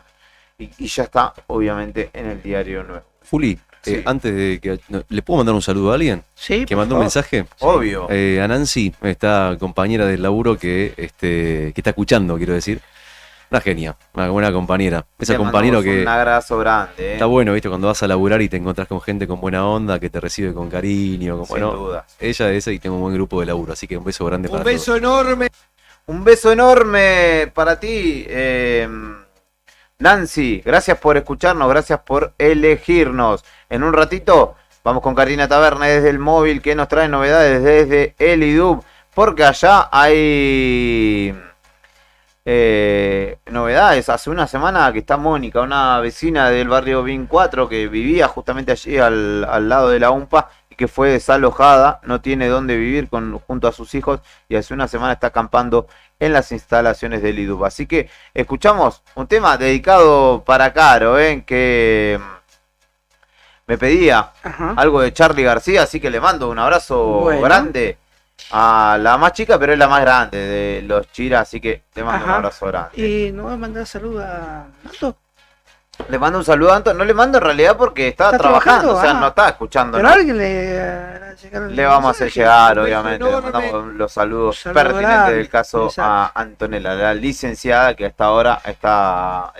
Y ya está, obviamente, en el diario Nuevo. Juli, Sí. antes de que... ¿Le puedo mandar un saludo a alguien? Sí, ¿Que mandó un mensaje? Obvio. A Nancy, esta compañera del laburo que está escuchando, quiero decir. Una genia, una buena compañera. Ese Le compañero mandamos que... un abrazo grande. Está bueno, ¿viste? Cuando vas a laburar y te encontrás con gente con buena onda, que te recibe con cariño. Sin Bueno, duda. ella es esa y tengo un buen grupo de laburo, así que un beso grande para todos. enorme. Un beso enorme para ti, Nancy. Gracias por escucharnos, gracias por elegirnos. En un ratito vamos con Karina Taberne desde el móvil, que nos trae novedades desde el IDUB, porque allá hay novedades. Hace una semana que está Mónica, una vecina del barrio BIN 4 que vivía justamente allí al lado de la UMPA y que fue desalojada, no tiene dónde vivir junto a sus hijos y hace una semana está acampando en las instalaciones del IDUB. Así que escuchamos un tema dedicado para Caro, que me pedía algo de Charly García, así que le mando un abrazo grande a la más chica, pero es la más grande de los Chiras, así que te mando un abrazo grande. ¿Y nos va a mandar saludos a Nando? Le mando un saludo a Anton. No le mando en realidad porque estaba trabajando, o sea, no estaba escuchando. Pero ¿no? alguien le vamos a hacer llegar, obviamente. Le mandamos los saludos pertinentes del caso a Antonella, la licenciada que hasta ahora está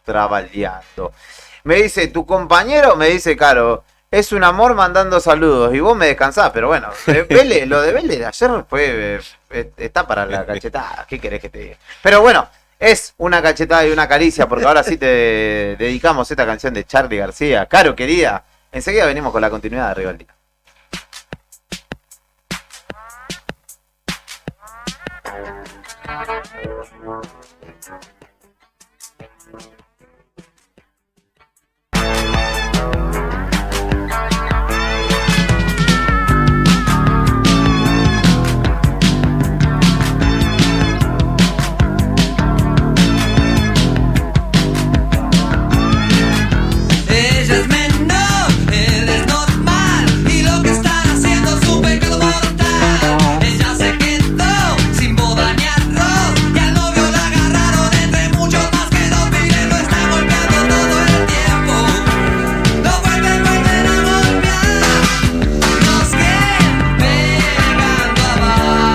trabaleando. Me dice, tu compañero, me dice, Caro, es un amor mandando saludos y vos me descansás, pero bueno, lo de Vélez de ayer fue, está para la cachetada, ¿qué querés que te diga? Pero bueno, es una cachetada y una caricia, porque ahora sí te dedicamos esta canción de Charly García. Caro, querida, enseguida venimos con la continuidad de Arriba el Día. Ella es menor, él es normal, y lo que están haciendo es un pecado mortal. Ella se quedó sin boda ni arroz, y al novio la agarraron entre muchos más que dos pibes, lo están golpeando todo el tiempo. Lo vuelven a golpear, nos quieren pegando abajo.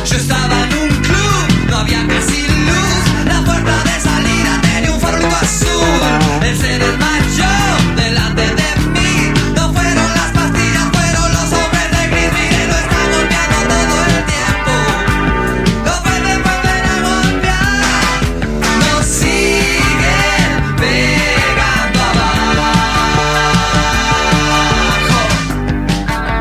Yo estaba en un club, no había casi luz, la puerta de salida tenía un farolito azul. Él se desmayó delante de mí, no fueron las pastillas, fueron los hombres de gris. Miren, lo están golpeando todo el tiempo, lo vuelven a golpear, nos siguen pegando abajo. Nos siguen pegando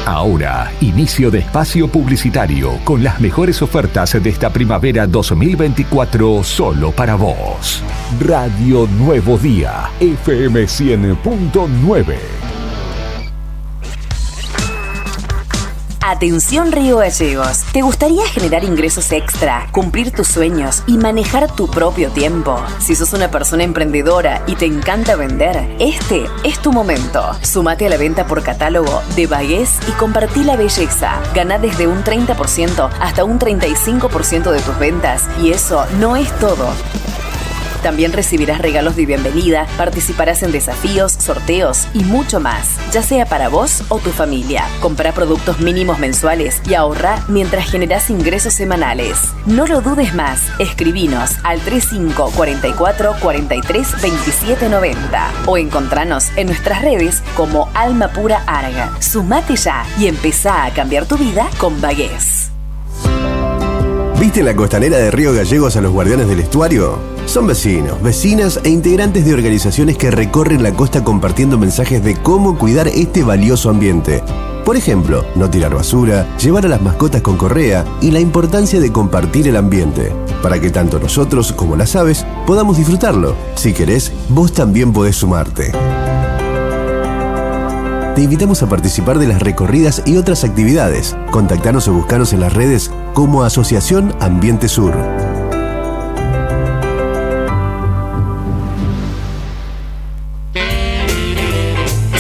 Ahora, inicio de espacio publicitario con las mejores ofertas de esta primavera 2024 solo para vos. Radio Nuevo Día, FM 100.9. Atención Río Gallegos, ¿te gustaría generar ingresos extra, cumplir tus sueños y manejar tu propio tiempo? Si sos una persona emprendedora y te encanta vender, este es tu momento. Sumate a la venta por catálogo de Bagués y compartí la belleza. Ganá desde un 30% hasta un 35% de tus ventas y eso no es todo. También recibirás regalos de bienvenida, participarás en desafíos, sorteos y mucho más, ya sea para vos o tu familia. Comprá productos mínimos mensuales y ahorrá mientras generás ingresos semanales. No lo dudes más, escribinos al 3544 43 27 90 o encontranos en nuestras redes como Alma Pura Arga. Sumate ya y empezá a cambiar tu vida con Bagués. ¿Viste en la costanera de Río Gallegos a los guardianes del estuario? Son vecinos, vecinas e integrantes de organizaciones que recorren la costa compartiendo mensajes de cómo cuidar este valioso ambiente. Por ejemplo, no tirar basura, llevar a las mascotas con correa y la importancia de compartir el ambiente, para que tanto nosotros como las aves podamos disfrutarlo. Si querés, vos también podés sumarte. Te invitamos a participar de las recorridas y otras actividades. Contactanos o buscanos en las redes como Asociación Ambiente Sur.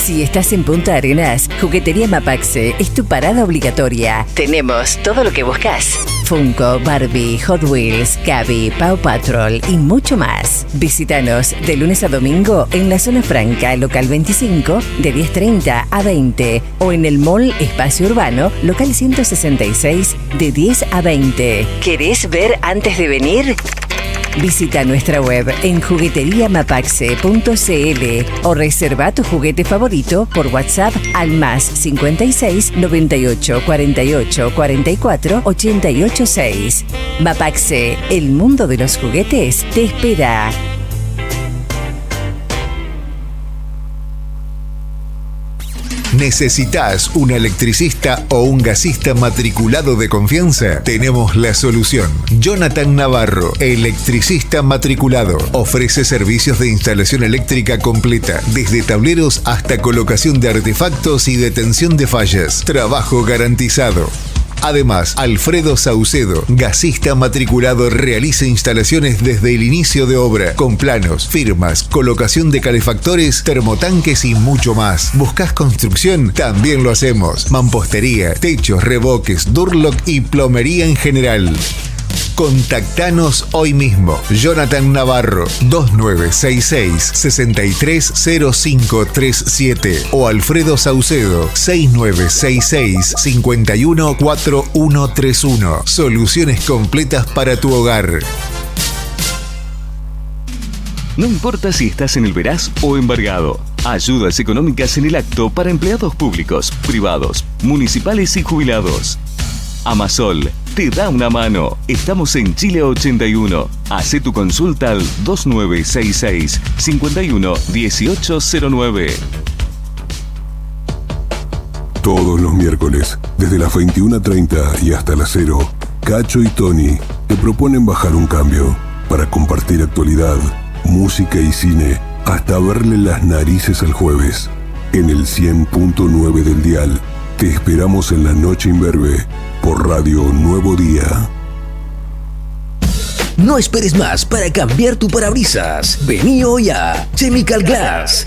Si estás en Punta Arenas, Juguetería Mapaxe es tu parada obligatoria. Tenemos todo lo que buscas: Funko, Barbie, Hot Wheels, Cabi, Paw Patrol y mucho más. Visítanos de lunes a domingo en la zona franca, local 25, de 10:30 a 20, o en el mall Espacio Urbano, local 166, de 10 a 20. ¿Querés ver antes de venir? Visita nuestra web en jugueteriamapaxe.cl o reserva tu juguete favorito por WhatsApp al +56 98 48 44 88 6. Mapaxe, el mundo de los juguetes, te espera. ¿Necesitas un electricista o un gasista matriculado de confianza? Tenemos la solución. Jonathan Navarro, electricista matriculado. Ofrece servicios de instalación eléctrica completa, desde tableros hasta colocación de artefactos y detención de fallas. Trabajo garantizado. Además, Alfredo Saucedo, gasista matriculado, realiza instalaciones desde el inicio de obra, con planos, firmas, colocación de calefactores, termotanques y mucho más. ¿Buscas construcción? También lo hacemos. Mampostería, techos, revoques, Durlock y plomería en general. Contactanos hoy mismo. Jonathan Navarro, 2966-630537 o Alfredo Saucedo, 6966-514131. Soluciones completas para tu hogar. No importa si estás en el veraz o embargado. Ayudas económicas en el acto para empleados públicos, privados, municipales y jubilados. Amasol te da una mano. Estamos en Chile 81. Hacé tu consulta al 2966 51 1809. Todos los miércoles, desde las 21:30 y hasta las 0, Cacho y Tony te proponen bajar un cambio para compartir actualidad, música y cine, hasta verle las narices al jueves. En el 100.9 del dial, te esperamos en la noche imberbe por Radio Nuevo Día. No esperes más para cambiar tu parabrisas. Vení hoy a Chemical Glass.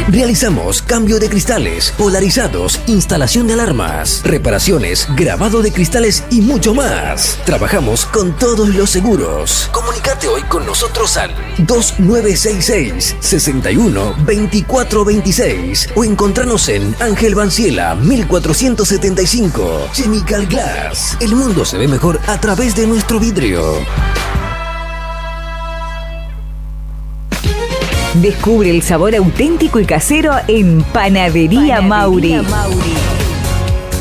Realizamos cambio de cristales, polarizados, instalación de alarmas, reparaciones, grabado de cristales y mucho más. Trabajamos con todos los seguros. Comunicate hoy con nosotros al 2966 61 24 26 o encontranos en Ángel Banciela 1475. Chemical Glass. El mundo se ve mejor a través de nuestro vidrio. Descubre el sabor auténtico y casero en Panadería Mauri.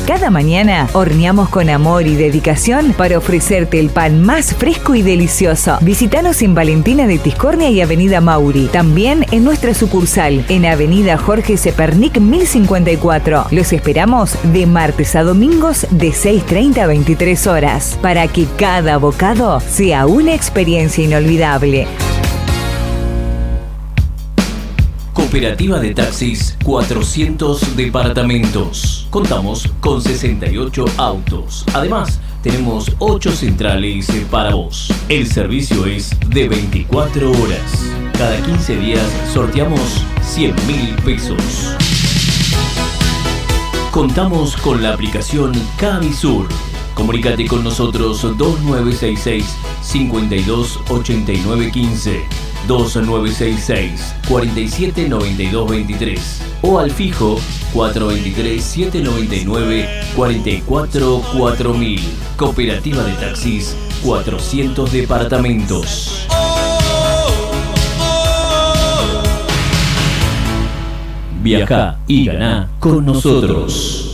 Cada mañana horneamos con amor y dedicación para ofrecerte el pan más fresco y delicioso. Visítanos en Valentina de Tiscornia y Avenida Mauri. También en nuestra sucursal, en Avenida Jorge Cepernic 1054. Los esperamos de martes a domingos de 6:30 a 23 horas para que cada bocado sea una experiencia inolvidable. Cooperativa de Taxis 400 departamentos. Contamos con 68 autos. Además, tenemos 8 centrales para vos. El servicio es de 24 horas. Cada 15 días sorteamos 100.000 pesos. Contamos con la aplicación Cabisur. Comunícate con nosotros 2966 52 89 15, 2966 47 92 23 o al fijo 423 799 44 4000. Cooperativa de Taxis 400 departamentos. Viaja y ganá con nosotros.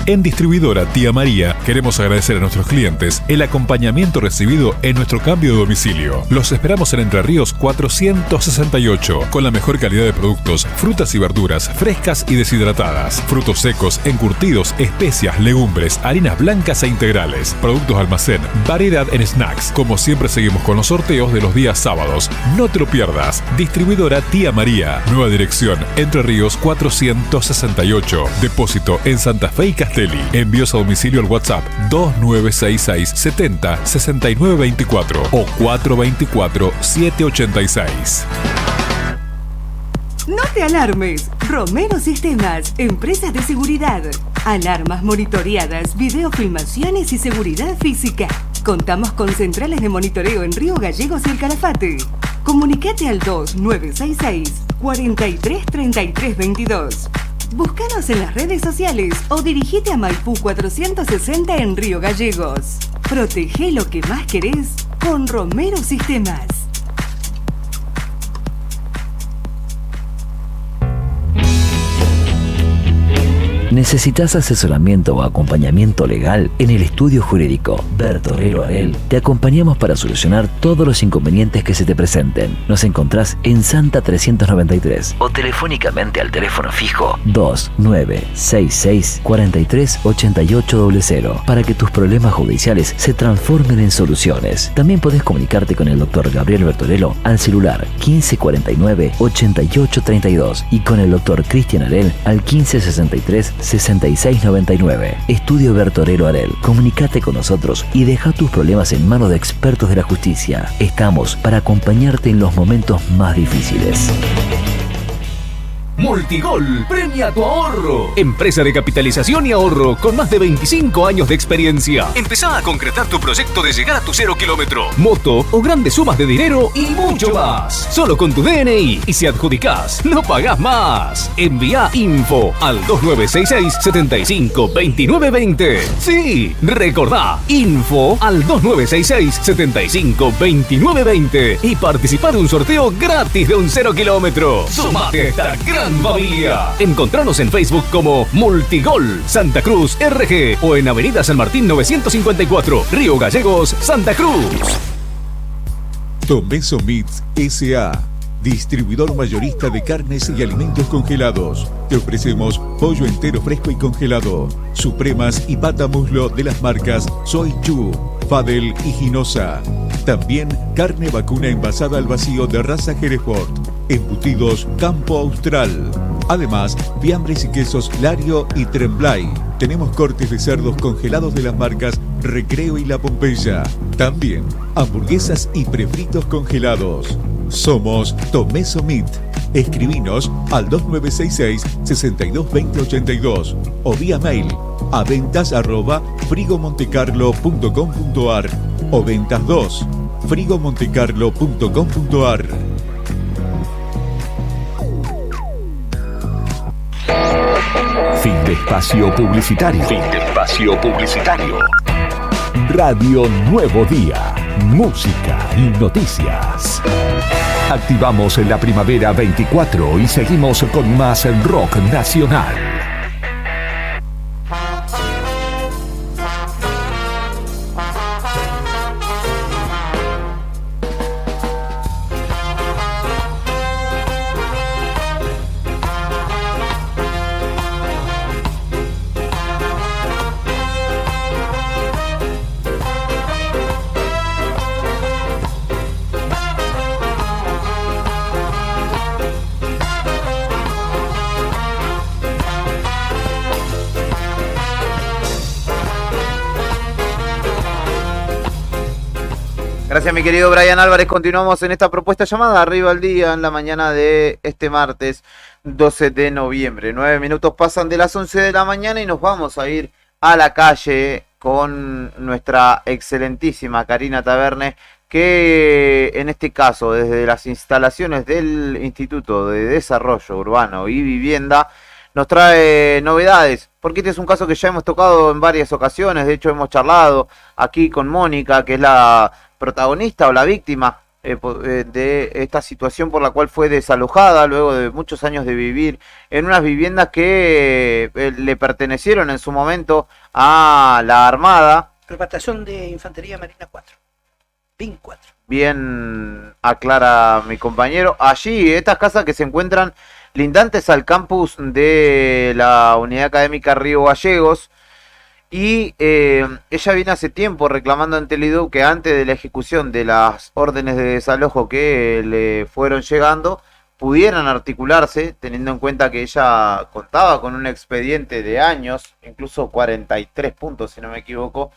En Distribuidora Tía María queremos agradecer a nuestros clientes el acompañamiento recibido en nuestro cambio de domicilio. Los esperamos en Entre Ríos 468 con la mejor calidad de productos, frutas y verduras frescas y deshidratadas, frutos secos, encurtidos, especias, legumbres, harinas blancas e integrales, productos almacén, variedad en snacks. Como siempre seguimos con los sorteos de los días sábados. No te lo pierdas. Distribuidora Tía María. Nueva dirección Entre Ríos 468. Depósito en Santa Fe y Castelli. Envíos a domicilio al WhatsApp 2966 70 69 24 o 424 786. No te alarmes. Romero Sistemas, empresas de seguridad. Alarmas monitoreadas, videofilmaciones y seguridad física. Contamos con centrales de monitoreo en Río Gallegos y El Calafate. Comunicate al 2966 43 33 22. Búscanos en las redes sociales o dirigite a Maipú 460 en Río Gallegos. Protege lo que más querés con Romero Sistemas. ¿Necesitas asesoramiento o acompañamiento legal? En el estudio jurídico Bertorero Arel te acompañamos para solucionar todos los inconvenientes que se te presenten. Nos encontrás en Santa 393 o telefónicamente al teléfono fijo 2966 43 8800 para que tus problemas judiciales se transformen en soluciones. También podés comunicarte con el doctor Gabriel Bertorello al celular 1549 8832 y con el doctor Cristian Arel al 1563 6699. Estudio Bertorello Arel. Comunicate con nosotros y deja tus problemas en manos de expertos de la justicia. Estamos para acompañarte en los momentos más difíciles. Multigol premia tu ahorro. Empresa de capitalización y ahorro con más de 25 años de experiencia. Empezá a concretar tu proyecto de llegar a tu 0 kilómetro, moto o grandes sumas de dinero y mucho más. Solo con tu DNI y si adjudicás, no pagás más. Envía info al 2966 75 29 20. Sí, recordá, info al 2966 75 29 20 y participá de un sorteo gratis de un 0 kilómetro. Sumate a esta gran familia. Encontranos en Facebook como Multigol Santa Cruz RG o en Avenida San Martín 954, Río Gallegos, Santa Cruz. Tomeso Meats S.A., distribuidor mayorista de carnes y alimentos congelados. Te ofrecemos pollo entero fresco y congelado, supremas y pata muslo de las marcas Soy Chu, Fadel y Ginosa. También carne vacuna envasada al vacío de raza Hereford. Embutidos Campo Austral. Además, fiambres y quesos Lario y Tremblay. Tenemos cortes de cerdos congelados de las marcas Recreo y La Pompeya. También hamburguesas y prefritos congelados. Somos Tomeso Meat. Escribinos al 2966 622082 o vía mail a ventas@frigomontecarlo.com.ar o ventas 2 frigomontecarlo.com.ar. Fin de espacio publicitario. Fin de espacio publicitario. Radio Nuevo Día. Música y noticias. Activamos en la primavera 24 y seguimos con más rock nacional. Gracias, mi querido Brian Álvarez. Continuamos en esta propuesta llamada Arriba al Día en la mañana de este martes 12 de noviembre. 9 minutos pasan de las 11 de la mañana y nos vamos a ir a la calle con nuestra excelentísima Karina Taverne, que en este caso desde las instalaciones del Instituto de Desarrollo Urbano y Vivienda nos trae novedades, porque este es un caso que ya hemos tocado en varias ocasiones. De hecho hemos charlado aquí con Mónica, que es la protagonista o la víctima de esta situación por la cual fue desalojada luego de muchos años de vivir en unas viviendas que le pertenecieron en su momento a la Armada. Batallón de Infantería Marina 4. PIN 4. Bien aclara mi compañero. Allí, estas casas que se encuentran lindantes al campus de la Unidad Académica Río Gallegos. Y ella viene hace tiempo reclamando ante el IDU que antes de la ejecución de las órdenes de desalojo que le fueron llegando, pudieran articularse, teniendo en cuenta que ella contaba con un expediente de años, incluso 43 puntos si no me equivoco,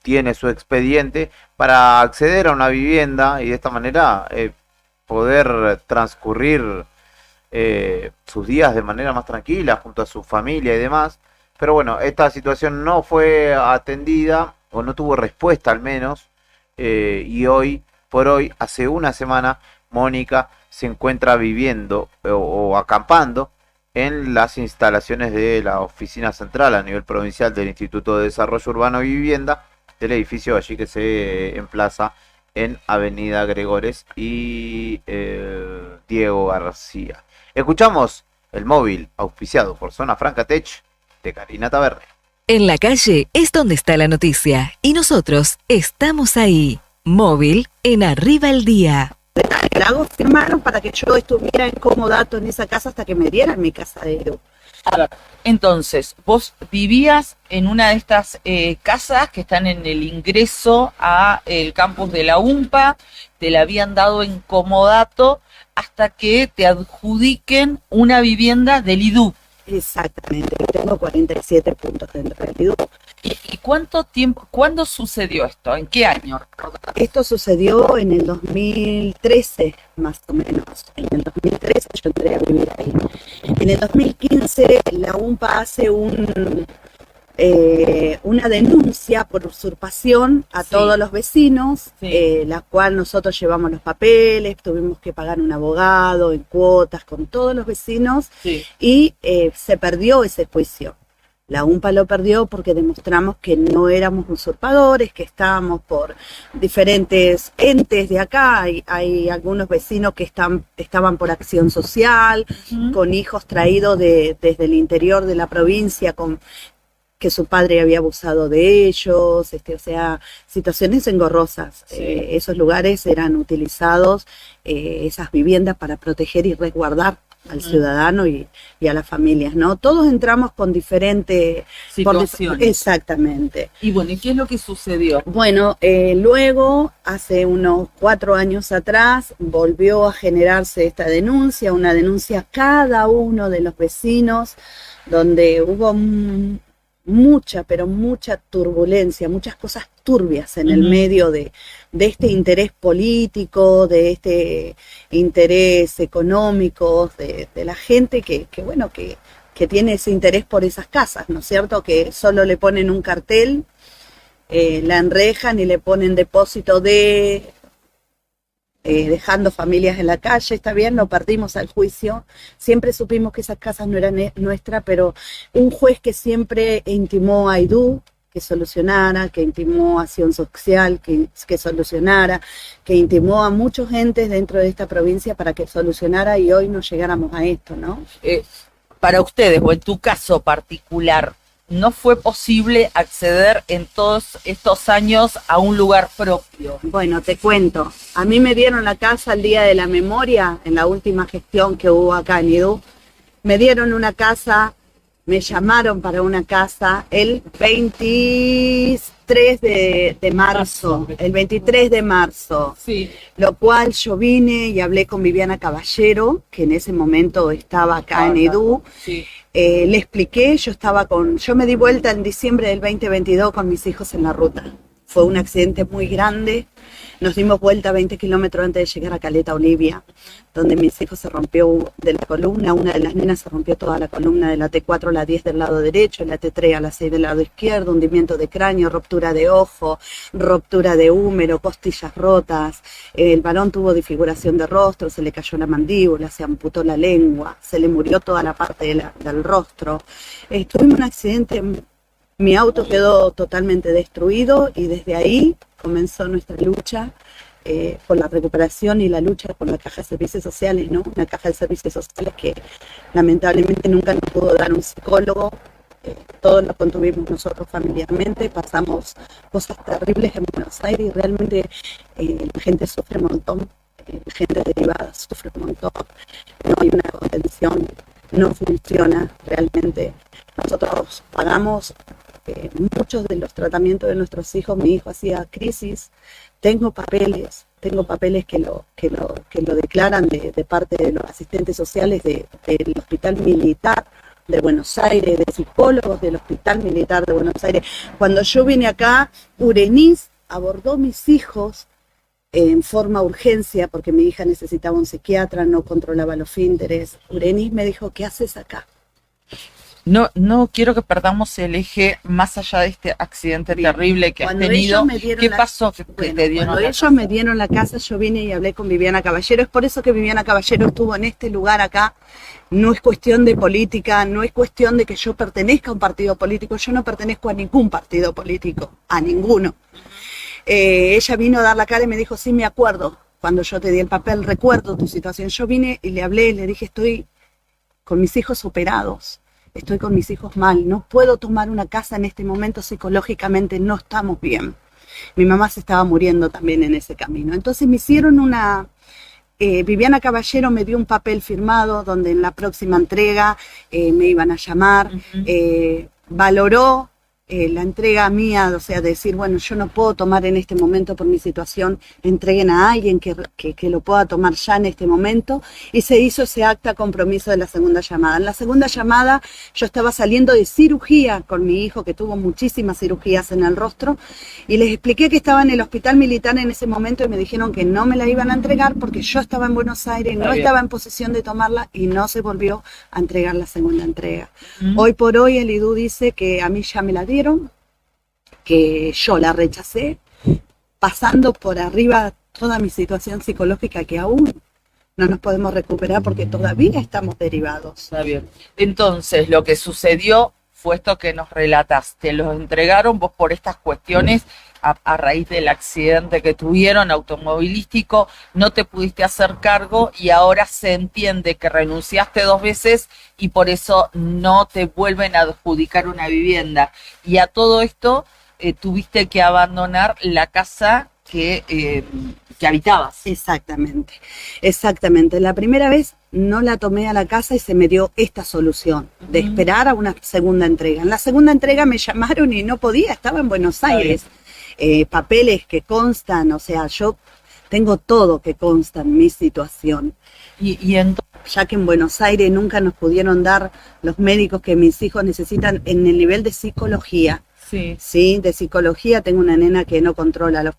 tiene su expediente para acceder a una vivienda y de esta manera poder transcurrir sus días de manera más tranquila junto a su familia y demás. Pero bueno, esta situación no fue atendida o no tuvo respuesta al menos, y hoy por hoy, hace una semana, Mónica se encuentra viviendo o acampando en las instalaciones de la oficina central a nivel provincial del Instituto de Desarrollo Urbano y Vivienda, del edificio allí que se emplaza en Avenida Gregores y Diego García. Escuchamos el móvil auspiciado por Zona Franca Tech de Karina Taverne. En la calle es donde está la noticia y nosotros estamos ahí. Móvil en Arriba el Día. Lagos firmaron para que yo estuviera en comodato en esa casa hasta que me dieran mi casa de Edu. A ver, entonces, vos vivías en una de estas casas que están en el ingreso a el campus de la UMPA, te la habían dado en comodato hasta que te adjudiquen una vivienda del IDU. Exactamente, tengo 47 puntos dentro del IDU. ¿Y cuánto tiempo, cuándo sucedió esto? ¿En qué año? Esto sucedió en el 2013, más o menos. En el 2013 yo entré a vivir ahí. En el 2015 la UMPA hace una denuncia por usurpación a todos los vecinos, la cual nosotros llevamos los papeles, tuvimos que pagar un abogado en cuotas con todos los vecinos y se perdió ese juicio. La UMPA lo perdió porque demostramos que no éramos usurpadores, que estábamos por diferentes entes de acá. Hay algunos vecinos que estaban por acción social, con hijos traídos desde el interior de la provincia, que su padre había abusado de ellos, o sea, situaciones engorrosas. Esos lugares eran utilizados, esas viviendas, para proteger y resguardar al ciudadano y a las familias, ¿no? Todos entramos con diferentes situaciones. Exactamente. Y bueno, ¿y qué es lo que sucedió? Bueno, luego, hace unos 4 años atrás, volvió a generarse esta denuncia, una denuncia a cada uno de los vecinos, donde hubo mucha, pero mucha turbulencia, muchas cosas turbias en el medio de este interés político, de este interés económico, de la gente que tiene ese interés por esas casas, ¿no es cierto? Que solo le ponen un cartel, la enrejan y le ponen depósito dejando familias en la calle. Está bien, lo perdimos al juicio, siempre supimos que esas casas no eran nuestras, pero un juez que siempre intimó a IDU que solucionara, que intimó a Acción Social que solucionara, que intimó a muchos entes dentro de esta provincia para que solucionara, y hoy no llegáramos a esto, ¿no? Para ustedes, o en tu caso particular, ¿no fue posible acceder en todos estos años a un lugar propio? Bueno, te cuento. A mí me dieron la casa el Día de la Memoria, en la última gestión que hubo acá en IDU. Me dieron una casa, me llamaron para una casa el 23 de marzo. El 23 de marzo. Sí. Lo cual yo vine y hablé con Viviana Caballero, que en ese momento estaba acá en IDU. Sí. Le expliqué, yo me di vuelta en diciembre del 2022 con mis hijos en la ruta. fue un accidente muy grande. Nos dimos vuelta 20 kilómetros antes de llegar a Caleta Olivia, donde mis hijos se rompió de la columna, una de las nenas se rompió toda la columna de la T4 a la 10 del lado derecho, la T3 a la 6 del lado izquierdo, hundimiento de cráneo, ruptura de ojo, ruptura de húmero, costillas rotas. El varón tuvo disfiguración de rostro, se le cayó la mandíbula, se amputó la lengua, se le murió toda la parte del rostro. Tuvimos un accidente, mi auto quedó totalmente destruido y desde ahí comenzó nuestra lucha por la recuperación y la lucha por la caja de servicios sociales, ¿no? Una caja de servicios sociales que lamentablemente nunca nos pudo dar un psicólogo. Todos lo contuvimos nosotros familiarmente, pasamos cosas terribles en Buenos Aires y realmente la gente sufre un montón, la gente derivada sufre un montón, no hay una contención, no funciona realmente. Nosotros pagamos muchos de los tratamientos de nuestros hijos. Mi hijo hacía crisis, tengo papeles que lo declaran de parte de los asistentes sociales del Hospital Militar de Buenos Aires, de psicólogos del Hospital Militar de Buenos Aires. Cuando yo vine acá, Urenis abordó mis hijos en forma urgencia porque mi hija necesitaba un psiquiatra, no controlaba los esfínteres. Urenis me dijo, ¿qué haces acá? No quiero que perdamos el eje más allá de este accidente terrible que has tenido. ¿Qué pasó? Cuando ellos me dieron la casa, yo vine y hablé con Viviana Caballero. Es por eso que Viviana Caballero estuvo en este lugar acá. No es cuestión de política, no es cuestión de que yo pertenezca a un partido político. Yo no pertenezco a ningún partido político, a ninguno. Ella vino a dar la cara y me dijo, sí, me acuerdo. Cuando yo te di el papel, recuerdo tu situación. Yo vine y le hablé y le dije, estoy con mis hijos operados. Estoy con mis hijos mal, no puedo tomar una casa en este momento, psicológicamente no estamos bien. Mi mamá se estaba muriendo también en ese camino. Entonces me hicieron Viviana Caballero me dio un papel firmado donde en la próxima entrega me iban a llamar, valoró la entrega mía, o sea, decir, bueno, yo no puedo tomar en este momento por mi situación, entreguen a alguien que lo pueda tomar ya en este momento, y se hizo ese acta compromiso de la segunda llamada. En la segunda llamada yo estaba saliendo de cirugía con mi hijo, que tuvo muchísimas cirugías en el rostro, y les expliqué que estaba en el Hospital Militar en ese momento y me dijeron que no me la iban a entregar porque yo estaba en Buenos Aires, no estaba en posición de tomarla y no se volvió a entregar la segunda entrega. Hoy por hoy el IDU dice que a mí ya me la dieron, que yo la rechacé, pasando por arriba toda mi situación psicológica que aún no nos podemos recuperar porque todavía estamos derivados. Está bien. Entonces, lo que sucedió fue esto que nos relatas. Te los entregaron vos por estas cuestiones a raíz del accidente que tuvieron automovilístico, no te pudiste hacer cargo y ahora se entiende que renunciaste 2 veces y por eso no te vuelven a adjudicar una vivienda. Y a todo esto tuviste que abandonar la casa que habitabas. Exactamente. La primera vez no la tomé a la casa y se me dio esta solución de esperar a una segunda entrega. En la segunda entrega me llamaron y no podía, estaba en Buenos Aires. Papeles que constan, o sea, yo tengo todo que consta en mi situación. Y entonces, ya que en Buenos Aires nunca nos pudieron dar los médicos que mis hijos necesitan en el nivel de psicología. Sí, de psicología. Tengo una nena que no controla los...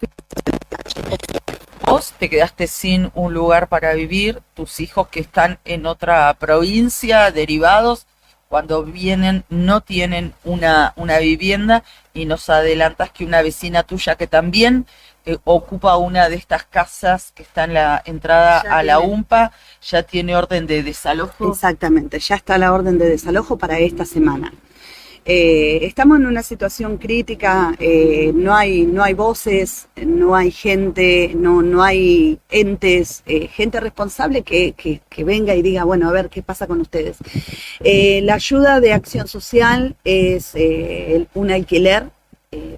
Vos te quedaste sin un lugar para vivir, tus hijos que están en otra provincia, derivados, cuando vienen no tienen una vivienda, y nos adelantas que una vecina tuya que también ocupa una de estas casas que está en la entrada a la UMPA, ya tiene orden de desalojo. Exactamente, ya está la orden de desalojo para esta semana. Estamos en una situación crítica, no hay voces, no hay gente, no hay entes, gente responsable que venga y diga, bueno, a ver qué pasa con ustedes. La ayuda de Acción Social es un alquiler.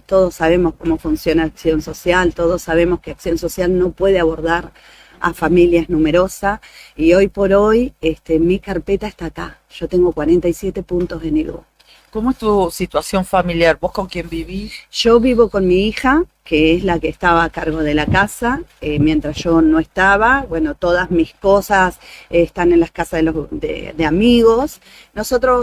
Todos sabemos cómo funciona Acción Social, todos sabemos que Acción Social no puede abordar a familias numerosas, y hoy por hoy mi carpeta está acá. Yo tengo 47 puntos en IDU. ¿Cómo es tu situación familiar? ¿Vos con quién vivís? Yo vivo con mi hija, que es la que estaba a cargo de la casa, mientras yo no estaba. Bueno, todas mis cosas están en las casas de amigos.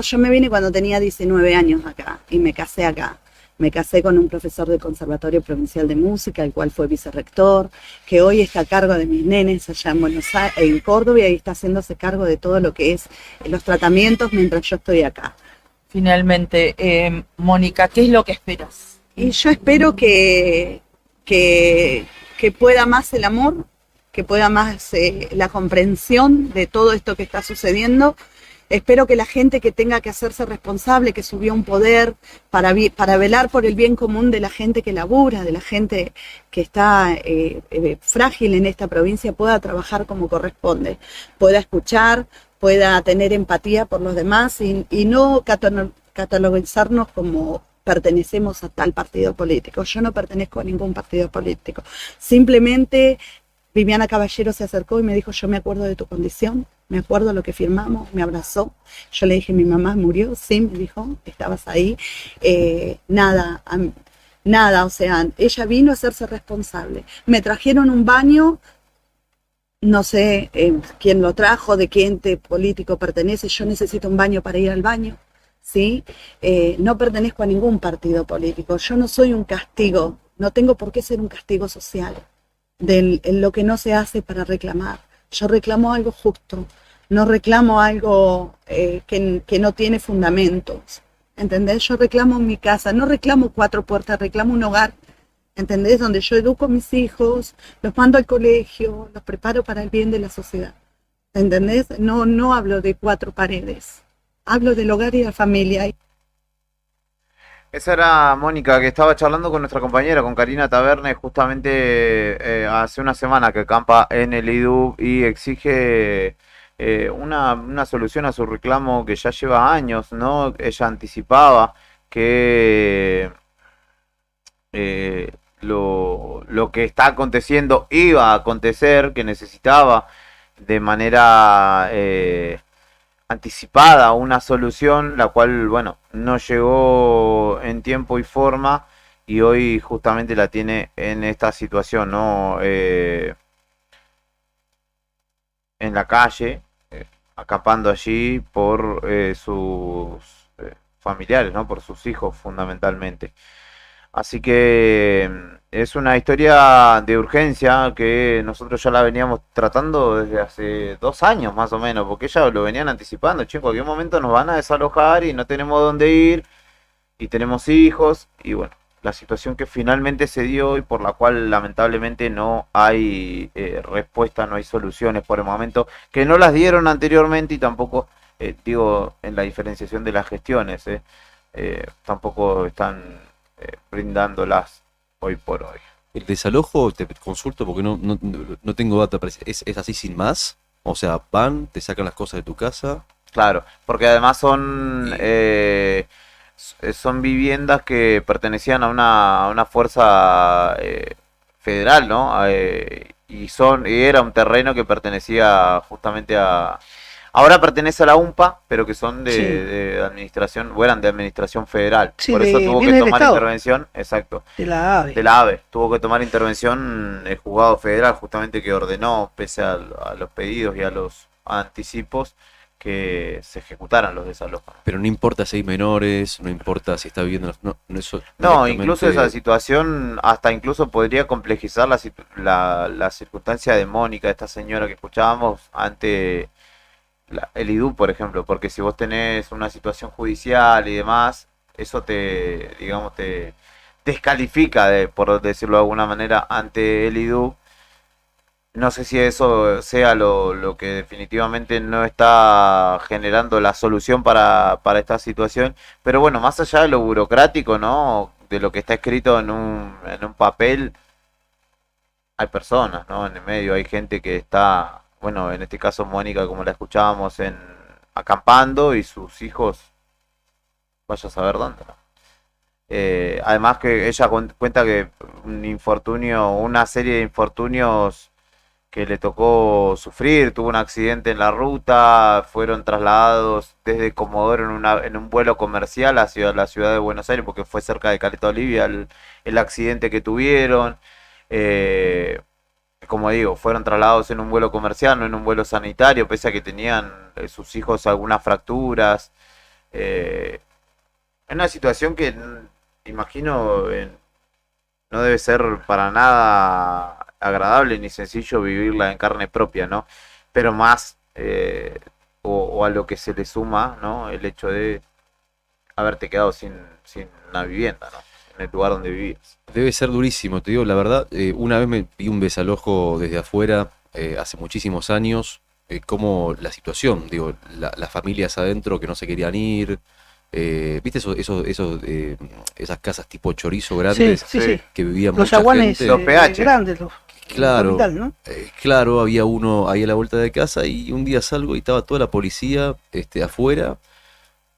Yo me vine cuando tenía 19 años acá y me casé acá. Me casé con un profesor del Conservatorio Provincial de Música, el cual fue vicerrector, que hoy está a cargo de mis nenes allá en Buenos Aires, en Córdoba, y está haciéndose cargo de todo lo que es los tratamientos mientras yo estoy acá. Finalmente, Mónica, ¿qué es lo que esperas? Y yo espero que pueda más el amor, que pueda más la comprensión de todo esto que está sucediendo. Espero que la gente que tenga que hacerse responsable, que subió un poder para velar por el bien común de la gente que labura, de la gente que está frágil en esta provincia, pueda trabajar como corresponde, pueda escuchar, pueda tener empatía por los demás y no catalogizarnos como pertenecemos a tal partido político. Yo no pertenezco a ningún partido político. Simplemente Viviana Caballero se acercó y me dijo, yo me acuerdo de tu condición, me acuerdo lo que firmamos, me abrazó. Yo le dije, mi mamá murió, sí, me dijo, estabas ahí. Nada, o sea, ella vino a hacerse responsable. Me trajeron un baño, no sé quién lo trajo, de qué ente político pertenece, yo necesito un baño para ir al baño. ¿Sí? No pertenezco a ningún partido político, yo no soy un castigo, no tengo por qué ser un castigo social de lo que no se hace para reclamar. Yo reclamo algo justo, no reclamo algo que no tiene fundamentos, ¿entendés? Yo reclamo mi casa, no reclamo 4 puertas, reclamo un hogar, ¿entendés? Donde yo educo a mis hijos, los mando al colegio, los preparo para el bien de la sociedad, ¿entendés? No hablo de 4 paredes. Hablo del hogar y la familia. Esa era Mónica, que estaba charlando con nuestra compañera, con Karina Taberne, justamente hace una semana que acampa en el IDU y exige una solución a su reclamo que ya lleva años, ¿no? Ella anticipaba que lo que está aconteciendo iba a acontecer, que necesitaba de manera anticipada una solución, la cual, bueno, no llegó en tiempo y forma, y hoy justamente la tiene en esta situación, ¿no? En la calle, acampando allí por sus familiares, ¿no? Por sus hijos, fundamentalmente. Así que es una historia de urgencia que nosotros ya la veníamos tratando desde hace 2 años más o menos, porque ya lo venían anticipando, che, en cualquier momento nos van a desalojar y no tenemos dónde ir, y tenemos hijos, y bueno, la situación que finalmente se dio y por la cual lamentablemente no hay respuesta, no hay soluciones por el momento, que no las dieron anteriormente y tampoco, digo, en la diferenciación de las gestiones, tampoco están brindándolas hoy por hoy. El desalojo, te consulto porque no tengo data, ¿es así sin más? O sea, van, te sacan las cosas de tu casa. Claro, porque además son viviendas que pertenecían a una fuerza federal, ¿no? Y era un terreno que pertenecía justamente a... Ahora pertenece a la UMPA, pero que son de administración, o eran de administración federal. Sí, por eso tuvo que tomar intervención, exacto. De la AVE. De la AVE. Tuvo que tomar intervención el juzgado federal, justamente, que ordenó, pese a los pedidos y a los anticipos, que se ejecutaran los desalojos. Pero no importa si hay menores, no importa si está viviendo... No, incluso esa situación hasta incluso podría complejizar la circunstancia de Mónica, esta señora que escuchábamos, ante el IDU, por ejemplo, porque si vos tenés una situación judicial y demás, eso te descalifica, por decirlo de alguna manera, ante el IDU. No sé si eso sea lo que definitivamente no está generando la solución para esta situación, pero bueno, más allá de lo burocrático, ¿no? De lo que está escrito en un papel, hay personas, ¿no? En el medio hay gente que está... Bueno, en este caso Mónica, como la escuchábamos, acampando, y sus hijos, vaya a saber dónde, ¿no? Además que ella cuenta que una serie de infortunios que le tocó sufrir, tuvo un accidente en la ruta, fueron trasladados desde Comodoro en un vuelo comercial hacia la ciudad de Buenos Aires, porque fue cerca de Caleta Olivia el accidente que tuvieron. Como digo, fueron trasladados en un vuelo comercial, no en un vuelo sanitario, pese a que tenían sus hijos algunas fracturas. En una situación que imagino, no debe ser para nada agradable ni sencillo vivirla en carne propia, ¿no? Pero más, o a lo que se le suma, ¿no? El hecho de haberte quedado sin una vivienda, ¿no? En el lugar donde vivías. Debe ser durísimo, te digo, la verdad. Una vez me vi un desalojo desde afuera, hace muchísimos años, como la situación, digo, las familias adentro que no se querían ir. ¿Viste esas casas tipo chorizo grandes? Sí. Que vivían los mucha aguanes gente? Los PH. grandes, los Claro, capital, ¿no? claro, había uno ahí a la vuelta de casa y un día salgo y estaba toda la policía afuera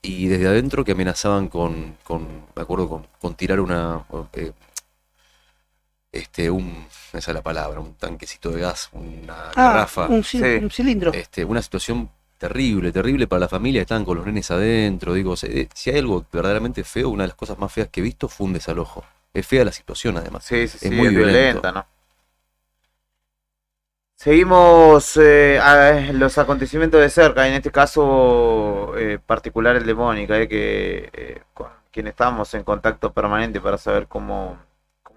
y desde adentro que amenazaban me acuerdo, con tirar esa es la palabra, un tanquecito de gas, una garrafa. Un cilindro. Una situación terrible para la familia, estaban con los nenes adentro. Digo, si hay algo verdaderamente feo, una de las cosas más feas que he visto fue un desalojo. Es fea la situación además. Sí, es muy violenta, ¿no? Seguimos los acontecimientos de cerca, en este caso particular el de Mónica, con quien estamos en contacto permanente para saber cómo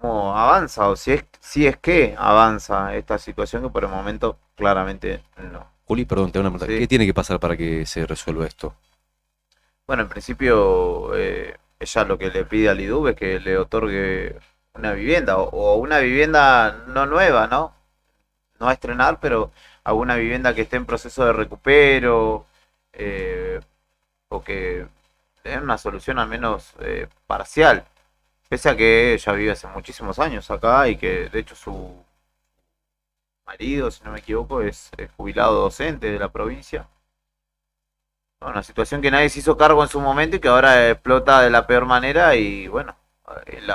avanza, o si es que avanza esta situación, que por el momento claramente no. Juli, perdón, te hago una pregunta. Sí. ¿Qué tiene que pasar para que se resuelva esto? Bueno, en principio ella lo que le pide al IDUB es que le otorgue una vivienda, o una vivienda no nueva, ¿no? No a estrenar, pero alguna vivienda que esté en proceso de recupero, o que den una solución al menos parcial, pese a que ella vive hace muchísimos años acá y que de hecho su marido, si no me equivoco, es jubilado docente de la provincia. Una situación que nadie se hizo cargo en su momento y que ahora explota de la peor manera y bueno,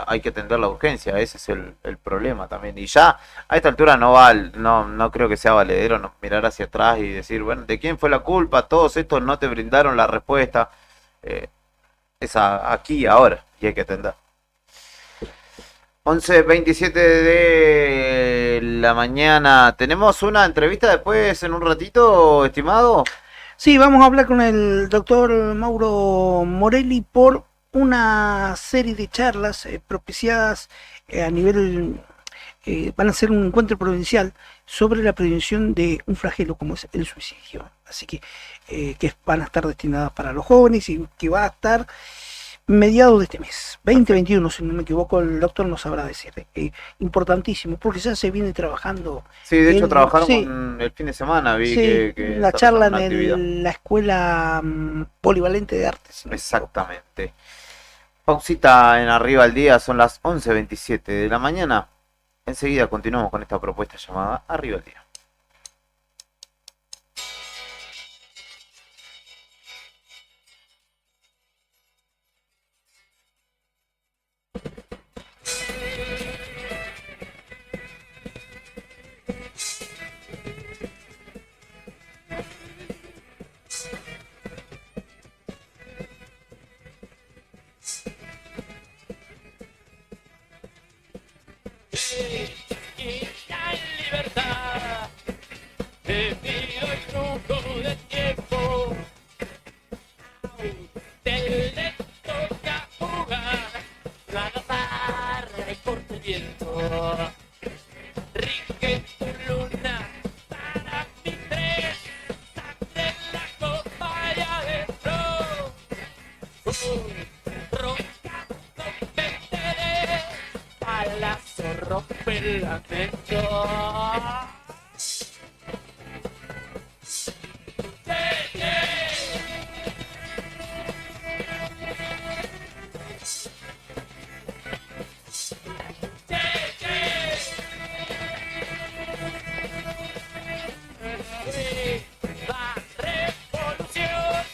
hay que atender la urgencia, ese es el problema también. Y ya a esta altura no creo que sea valedero mirar hacia atrás y decir, bueno, ¿de quién fue la culpa? Todos estos no te brindaron la respuesta. Es aquí, ahora, y hay que atender. 11:27 de la mañana. ¿Tenemos una entrevista después en un ratito, estimado? Sí, vamos a hablar con el doctor Mauro Morelli por una serie de charlas propiciadas a nivel, van a ser un encuentro provincial sobre la prevención de un flagelo como es el suicidio. Así que van a estar destinadas para los jóvenes y que va a estar mediados de este mes, 2021, si no me equivoco, el doctor nos sabrá decir. Importantísimo, porque ya se viene trabajando. Sí, de hecho trabajaron el fin de semana, vi que la charla en la Escuela Polivalente de Artes. Exactamente. Pausita en Arriba al Día, son las 11:27 de la mañana. Enseguida continuamos con esta propuesta llamada Arriba al Día. Está en libertad, te pido el truco de tiempo, te toca jugar, la gafarra y corto viento, rige tu luna para mi tres, sangre en la copa y adentro, roca no meteré, palazo rompe el lamento. Nueva revolución,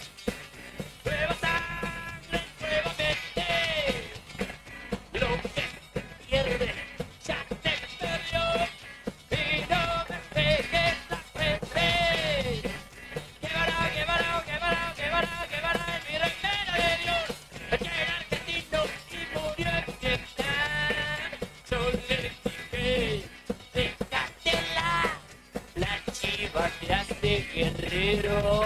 nueva sangre, nuevamente. Lo que se pierde ya se perdió y no me pegues la frente. Que vará en mi reina de Dios, que era argentino y murió en Vietnam. Yo le dije, déjatela, la chiva te hace guerrero.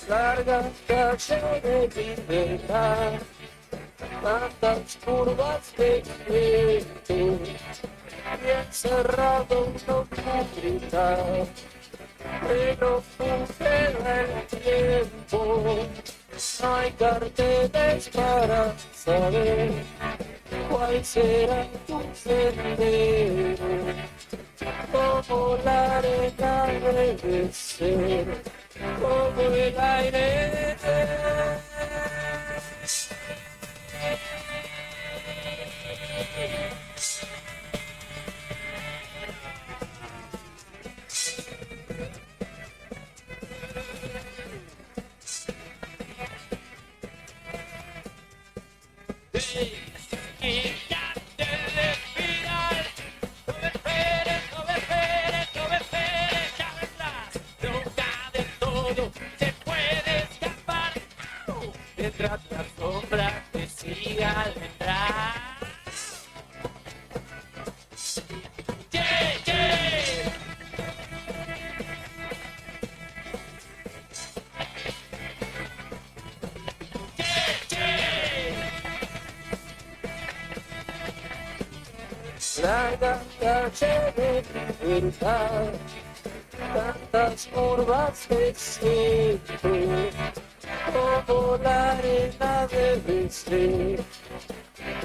larga calle de libertad, tantas curvas de viento, y encerrado no puedo gritar, pero funciona el tiempo, no hay carteles para saber cuál será tu sendero, como la arena debe ser, como el aire. Mientras la sombra te siga detrás. Yeah, yeah. Larga calle de libertad, tantas curvas de cielo, como la arena debe ser,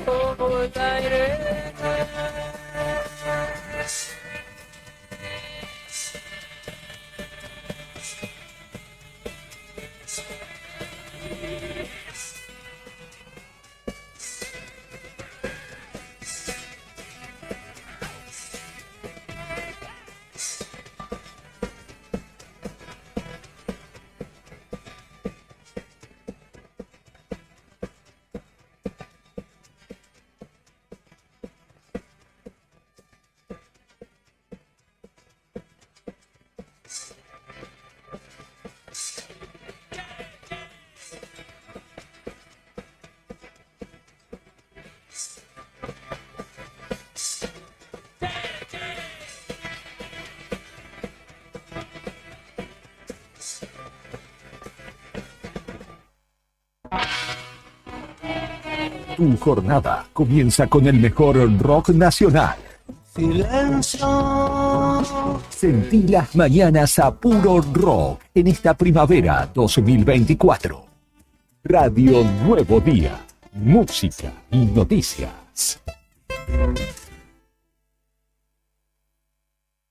como el aire. Tu jornada comienza con el mejor rock nacional. Silencio. Sentí las mañanas a puro rock en esta primavera 2024. Radio Nuevo Día, música y noticias.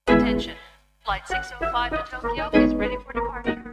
Attention. Flight 605 to Tokyo is ready for departure.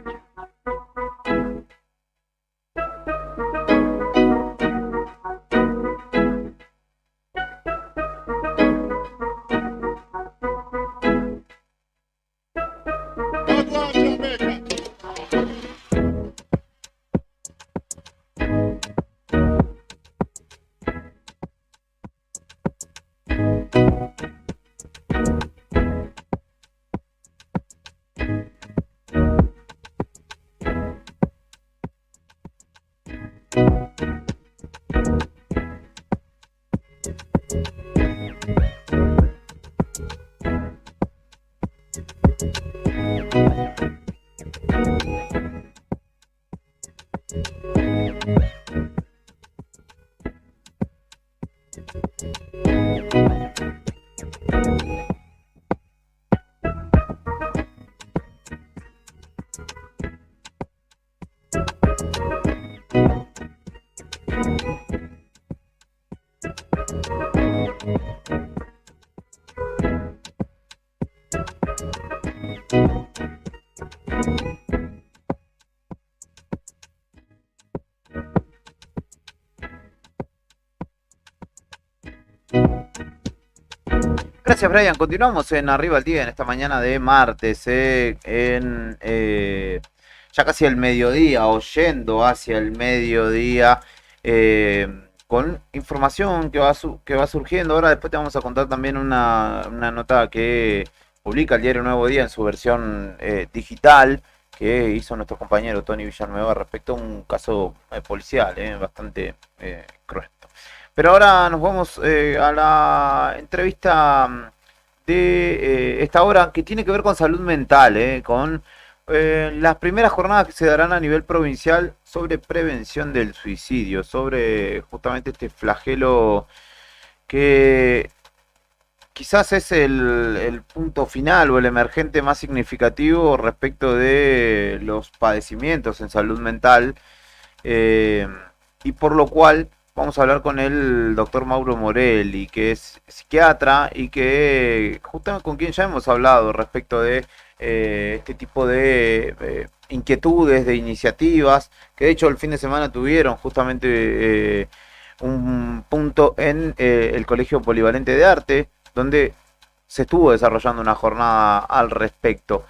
Gracias, Brian. Continuamos en Arriba al Día en esta mañana de martes, ya casi el mediodía, o yendo hacia el mediodía, con información que va surgiendo. Ahora después te vamos a contar también una nota que publica el diario Nuevo Día en su versión digital, que hizo nuestro compañero Tony Villanueva respecto a un caso policial bastante cruento. Pero ahora nos vamos a la entrevista de esta hora, que tiene que ver con salud mental, con las primeras jornadas que se darán a nivel provincial sobre prevención del suicidio, sobre justamente este flagelo que quizás es el punto final o el emergente más significativo respecto de los padecimientos en salud mental, y por lo cual vamos a hablar con el doctor Mauro Morelli, que es psiquiatra y que justamente con quien ya hemos hablado respecto de este tipo de inquietudes, de iniciativas, que de hecho el fin de semana tuvieron justamente un punto en el Colegio Polivalente de Arte, donde se estuvo desarrollando una jornada al respecto.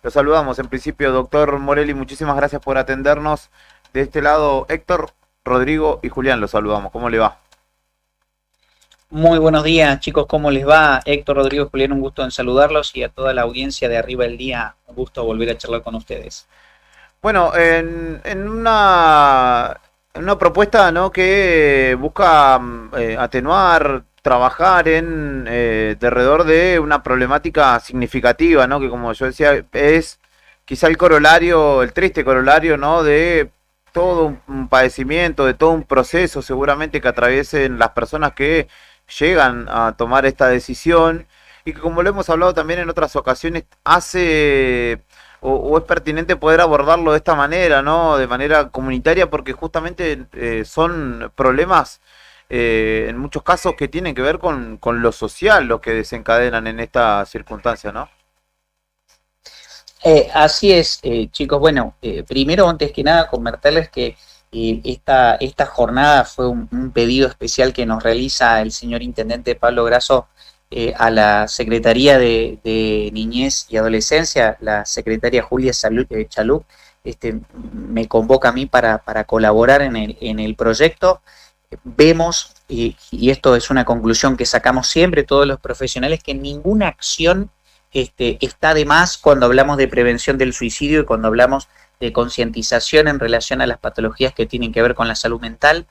Lo saludamos en principio, doctor Morelli, muchísimas gracias por atendernos. De este lado, Héctor, Rodrigo y Julián, los saludamos. ¿Cómo le va? Muy buenos días, chicos, ¿cómo les va? Héctor, Rodrigo, Julián, un gusto en saludarlos, y a toda la audiencia de Arriba del Día, un gusto volver a charlar con ustedes. Bueno, en una propuesta, ¿no?, que busca atenuar, trabajar en alrededor de una problemática significativa, ¿no?, que como yo decía, es quizá el corolario, el triste corolario, ¿no?, de todo un padecimiento, de todo un proceso seguramente que atraviesen las personas que llegan a tomar esta decisión, y que, como lo hemos hablado también en otras ocasiones, hace o es pertinente poder abordarlo de esta manera, ¿no?, de manera comunitaria, porque justamente son problemas en muchos casos que tienen que ver con lo social, los que desencadenan en esta circunstancia, ¿no? Así es, chicos. Bueno, primero, antes que nada, comentarles que esta jornada fue un pedido especial que nos realiza el señor Intendente Pablo Grasso a la Secretaría de Niñez y Adolescencia. La secretaria Julia Chalup me convoca a mí para colaborar en el proyecto. Vemos, y esto es una conclusión que sacamos siempre todos los profesionales, que ninguna acción está de más cuando hablamos de prevención del suicidio y cuando hablamos de concientización en relación a las patologías que tienen que ver con la salud mental.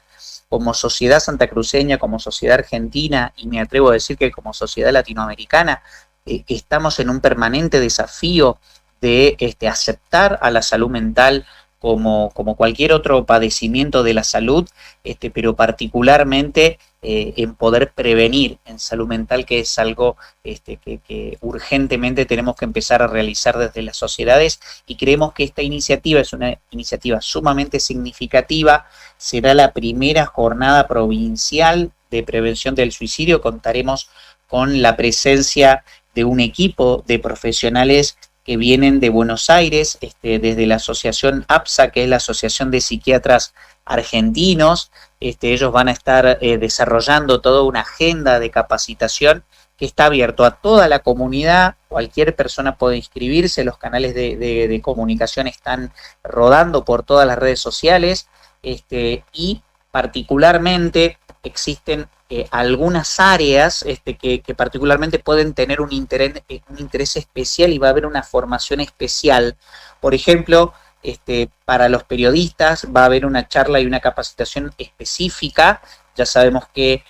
Como sociedad santacruceña, como sociedad argentina, y me atrevo a decir que como sociedad latinoamericana, estamos en un permanente desafío de aceptar a la salud mental como cualquier otro padecimiento de la salud, pero particularmente en poder prevenir en salud mental, que es algo que urgentemente tenemos que empezar a realizar desde las sociedades, y creemos que esta iniciativa es una iniciativa sumamente significativa. Será la primera jornada provincial de prevención del suicidio. Contaremos con la presencia de un equipo de profesionales que vienen de Buenos Aires, desde la asociación APSA, que es la Asociación de Psiquiatras Argentinos. Ellos van a estar desarrollando toda una agenda de capacitación que está abierto a toda la comunidad. Cualquier persona puede inscribirse, los canales de comunicación están rodando por todas las redes sociales, y particularmente existen algunas áreas que particularmente pueden tener un interés especial, y va a haber una formación especial. Por ejemplo, para los periodistas va a haber una charla y una capacitación específica. Ya sabemos que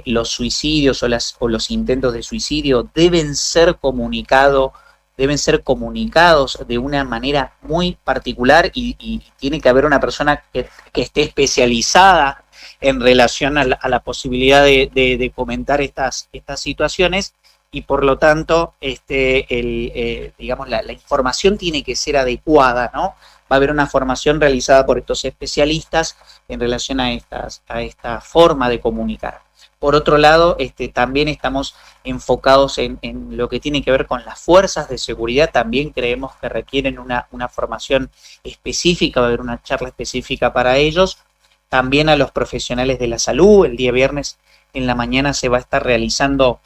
los suicidios o los intentos de suicidio deben ser comunicados de una manera muy particular, y tiene que haber una persona que esté especializada en relación a la posibilidad de comentar estas situaciones, y por lo tanto digamos, la información tiene que ser adecuada, ¿no? Va a haber una formación realizada por estos especialistas en relación a esta forma de comunicar. Por otro lado, también estamos enfocados en lo que tiene que ver con las fuerzas de seguridad. También creemos que requieren una formación específica, va a haber una charla específica para ellos. También a los profesionales de la salud. El día viernes en la mañana se va a estar realizando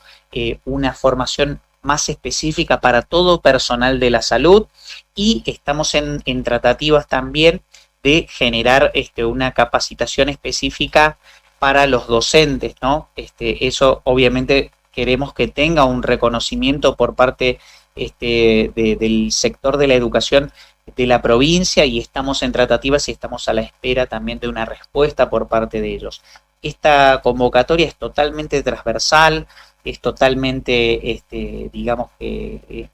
una formación más específica para todo personal de la salud, y estamos en tratativas también de generar una capacitación específica para los docentes, ¿no? Eso obviamente queremos que tenga un reconocimiento por parte del sector de la educación de la provincia, y estamos en tratativas y estamos a la espera también de una respuesta por parte de ellos. Esta convocatoria es totalmente transversal, es totalmente, digamos que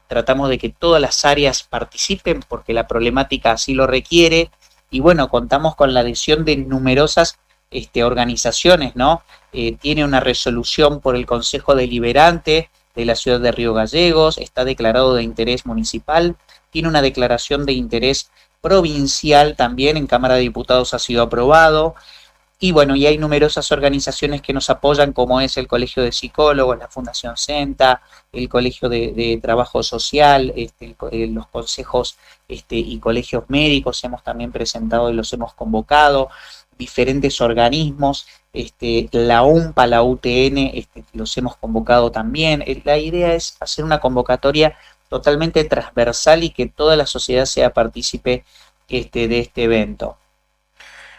tratamos de que todas las áreas participen porque la problemática así lo requiere, y bueno, contamos con la adhesión de numerosas organizaciones, ¿no? Tiene una resolución por el Consejo Deliberante de la ciudad de Río Gallegos, está declarado de interés municipal, tiene una declaración de interés provincial también, en Cámara de Diputados ha sido aprobado, y bueno, y hay numerosas organizaciones que nos apoyan, como es el Colegio de Psicólogos, la Fundación Senta, el Colegio de Trabajo Social, los consejos y colegios médicos hemos también presentado y los hemos convocado, diferentes organismos, la UMPA, la UTN, los hemos convocado también. La idea es hacer una convocatoria totalmente transversal y que toda la sociedad sea partícipe de este evento.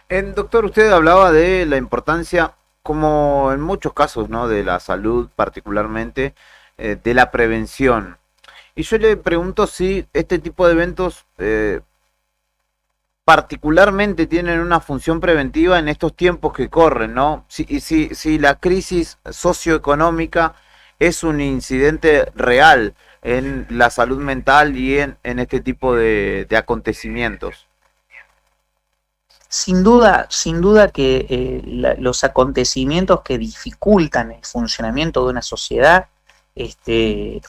Doctor, usted hablaba de la importancia, como en muchos casos, ¿no?, de la salud particularmente, de la prevención. Y yo le pregunto si este tipo de eventos particularmente tienen una función preventiva en estos tiempos que corren, ¿no? Si la crisis socioeconómica es un incidente real en la salud mental y en este tipo de acontecimientos. Sin duda que los acontecimientos que dificultan el funcionamiento de una sociedad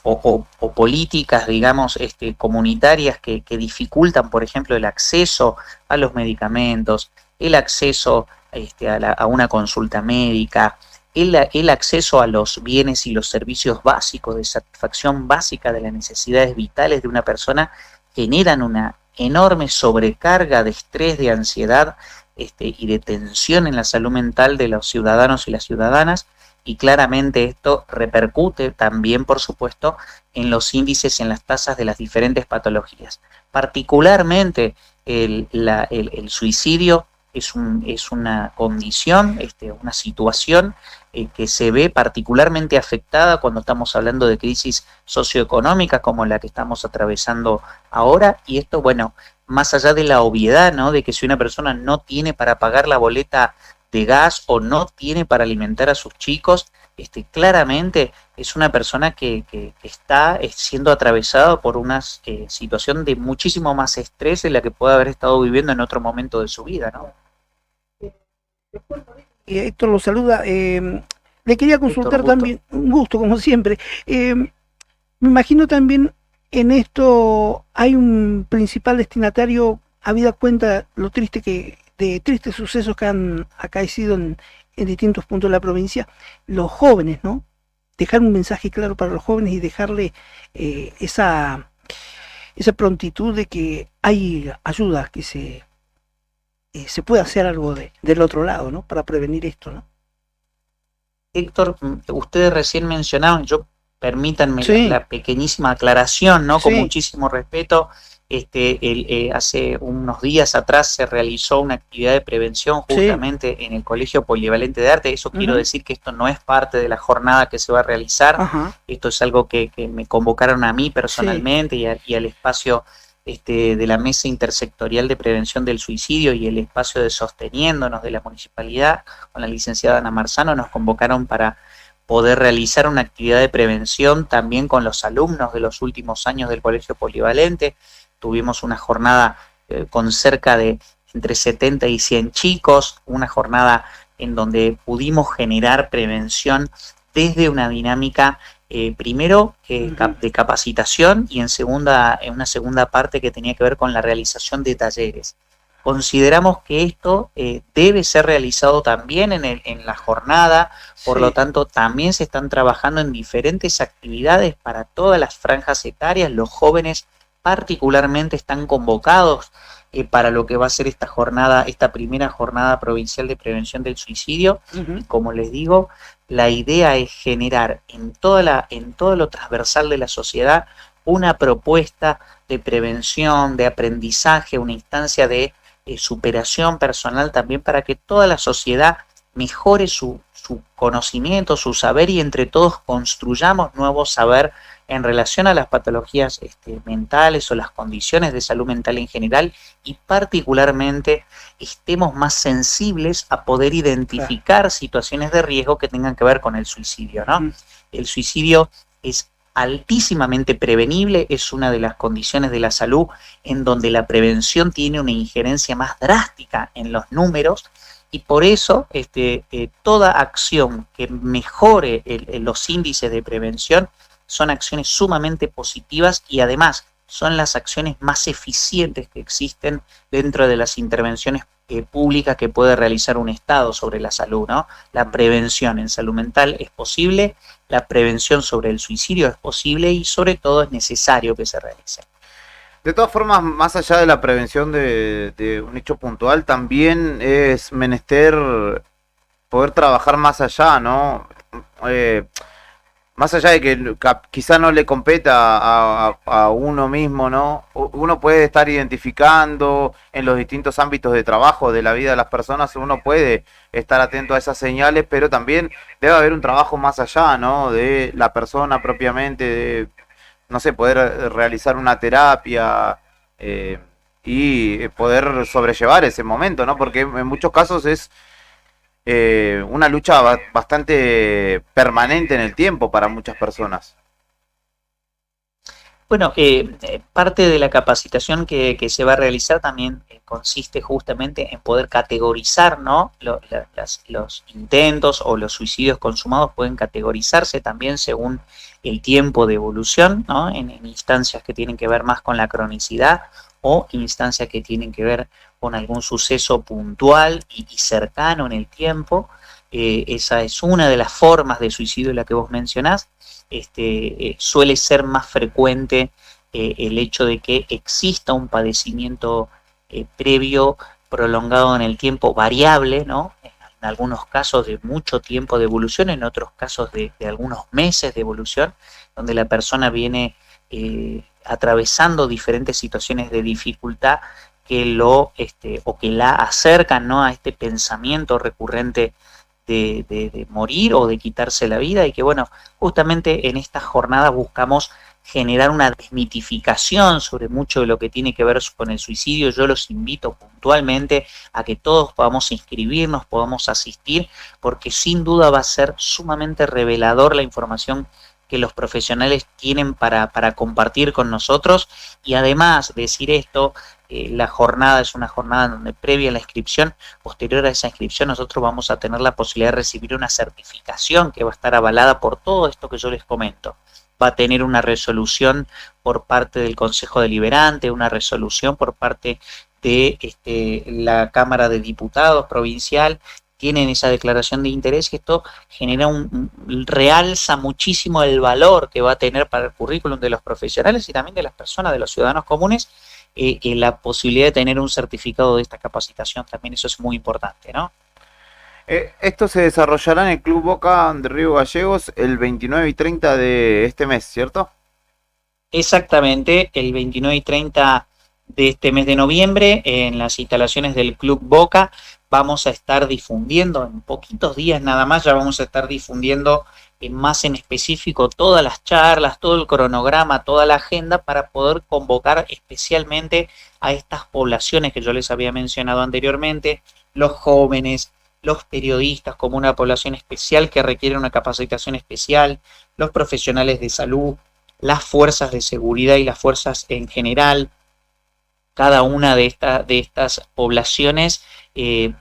o políticas, digamos, comunitarias que dificultan, por ejemplo, el acceso a los medicamentos, el acceso a una consulta médica, el acceso a los bienes y los servicios básicos de satisfacción básica de las necesidades vitales de una persona, generan una enorme sobrecarga de estrés, de ansiedad y de tensión en la salud mental de los ciudadanos y las ciudadanas, y claramente esto repercute también, por supuesto, en los índices y en las tasas de las diferentes patologías. Particularmente el suicidio es una condición, una situación que se ve particularmente afectada cuando estamos hablando de crisis socioeconómica como la que estamos atravesando ahora, y esto, bueno, más allá de la obviedad, ¿no?, de que si una persona no tiene para pagar la boleta de gas o no tiene para alimentar a sus chicos, claramente es una persona que está siendo atravesada por una situación de muchísimo más estrés de la que puede haber estado viviendo en otro momento de su vida, ¿no? Héctor lo saluda. Le quería consultar también, un gusto como siempre. Me imagino también en esto hay un principal destinatario, habida cuenta lo triste de tristes sucesos que han acaecido en distintos puntos de la provincia, los jóvenes, ¿no? Dejar un mensaje claro para los jóvenes y dejarle esa prontitud de que hay ayuda, que se puede hacer algo del otro lado, ¿no?, para prevenir esto, ¿no? Héctor, ustedes recién mencionaron, permítanme sí, la pequeñísima aclaración, ¿no?, con sí, muchísimo respeto. Hace unos días atrás se realizó una actividad de prevención justamente sí, en el Colegio Polivalente de Arte. Eso quiero decir que esto no es parte de la jornada que se va a realizar. Esto es algo que me convocaron a mí personalmente sí, y al espacio de la Mesa Intersectorial de Prevención del Suicidio y el espacio de Sosteniéndonos de la Municipalidad, con la licenciada Ana Marzano, nos convocaron para poder realizar una actividad de prevención también con los alumnos de los últimos años del Colegio Polivalente. Tuvimos una jornada con cerca de entre 70 y 100 chicos, una jornada en donde pudimos generar prevención desde una dinámica primero de capacitación y en una segunda parte que tenía que ver con la realización de talleres. Consideramos que esto debe ser realizado también en la jornada, por lo tanto también se están trabajando en diferentes actividades para todas las franjas etarias. Los jóvenes particularmente están convocados para lo que va a ser esta primera jornada provincial de prevención del suicidio. Y como les digo, la idea es generar en todo lo transversal de la sociedad una propuesta de prevención, de aprendizaje, una instancia de superación personal también para que toda la sociedad mejore su conocimiento, su saber, y entre todos construyamos nuevo saber en relación a las patologías mentales o las condiciones de salud mental en general, y particularmente estemos más sensibles a poder identificar situaciones de riesgo que tengan que ver con el suicidio, ¿no? El suicidio es altísimamente prevenible, es una de las condiciones de la salud en donde la prevención tiene una injerencia más drástica en los números, y por eso toda acción que mejore los índices de prevención son acciones sumamente positivas, y además son las acciones más eficientes que existen dentro de las intervenciones públicas que puede realizar un Estado sobre la salud, ¿no? La prevención en salud mental es posible, la prevención sobre el suicidio es posible, y sobre todo es necesario que se realice. De todas formas, más allá de la prevención de un hecho puntual, también es menester poder trabajar más allá, ¿no? Más allá de que quizá no le competa a uno mismo, ¿no? Uno puede estar identificando en los distintos ámbitos de trabajo de la vida de las personas, uno puede estar atento a esas señales, pero también debe haber un trabajo más allá, ¿no? De la persona propiamente, de, no sé, poder realizar una terapia y poder sobrellevar ese momento, ¿no? Porque en muchos casos es una lucha bastante permanente en el tiempo para muchas personas. Bueno, parte de la capacitación que se va a realizar también consiste justamente en poder categorizar, ¿no? Los intentos o los suicidios consumados pueden categorizarse también según el tiempo de evolución, ¿no? En instancias que tienen que ver más con la cronicidad o instancias que tienen que ver con algún suceso puntual y cercano en el tiempo. Esa es una de las formas de suicidio, la que vos mencionás. Suele ser más frecuente el hecho de que exista un padecimiento previo prolongado en el tiempo, variable, ¿no? En algunos casos de mucho tiempo de evolución, en otros casos de algunos meses de evolución, donde la persona viene atravesando diferentes situaciones de dificultad que o que la acercan, ¿no? A este pensamiento recurrente de morir o de quitarse la vida, y que bueno, justamente en estas jornadas buscamos generar una desmitificación sobre mucho de lo que tiene que ver con el suicidio. Yo los invito puntualmente a que todos podamos inscribirnos, podamos asistir, porque sin duda va a ser sumamente revelador la información que los profesionales tienen para compartir con nosotros. Y además, decir esto, la jornada es una jornada donde previa a la inscripción, posterior a esa inscripción, nosotros vamos a tener la posibilidad de recibir una certificación que va a estar avalada por todo esto que yo les comento. Va a tener una resolución por parte del Consejo Deliberante, una resolución por parte de la Cámara de Diputados provincial. Tienen esa declaración de interés, y esto genera realza muchísimo el valor que va a tener para el currículum de los profesionales y también de las personas, de los ciudadanos comunes, la posibilidad de tener un certificado de esta capacitación. También eso es muy importante, ¿no? Esto se desarrollará en el Club Boca de Río Gallegos el 29 y 30 de este mes, ¿cierto? Exactamente, el 29 y 30 de este mes de noviembre, en las instalaciones del Club Boca. Vamos a estar difundiendo en poquitos días nada más, ya vamos a estar difundiendo más en específico todas las charlas, todo el cronograma, toda la agenda, para poder convocar especialmente a estas poblaciones que yo les había mencionado anteriormente, los jóvenes, los periodistas como una población especial que requiere una capacitación especial, los profesionales de salud, las fuerzas de seguridad y las fuerzas en general. Cada una de estas poblaciones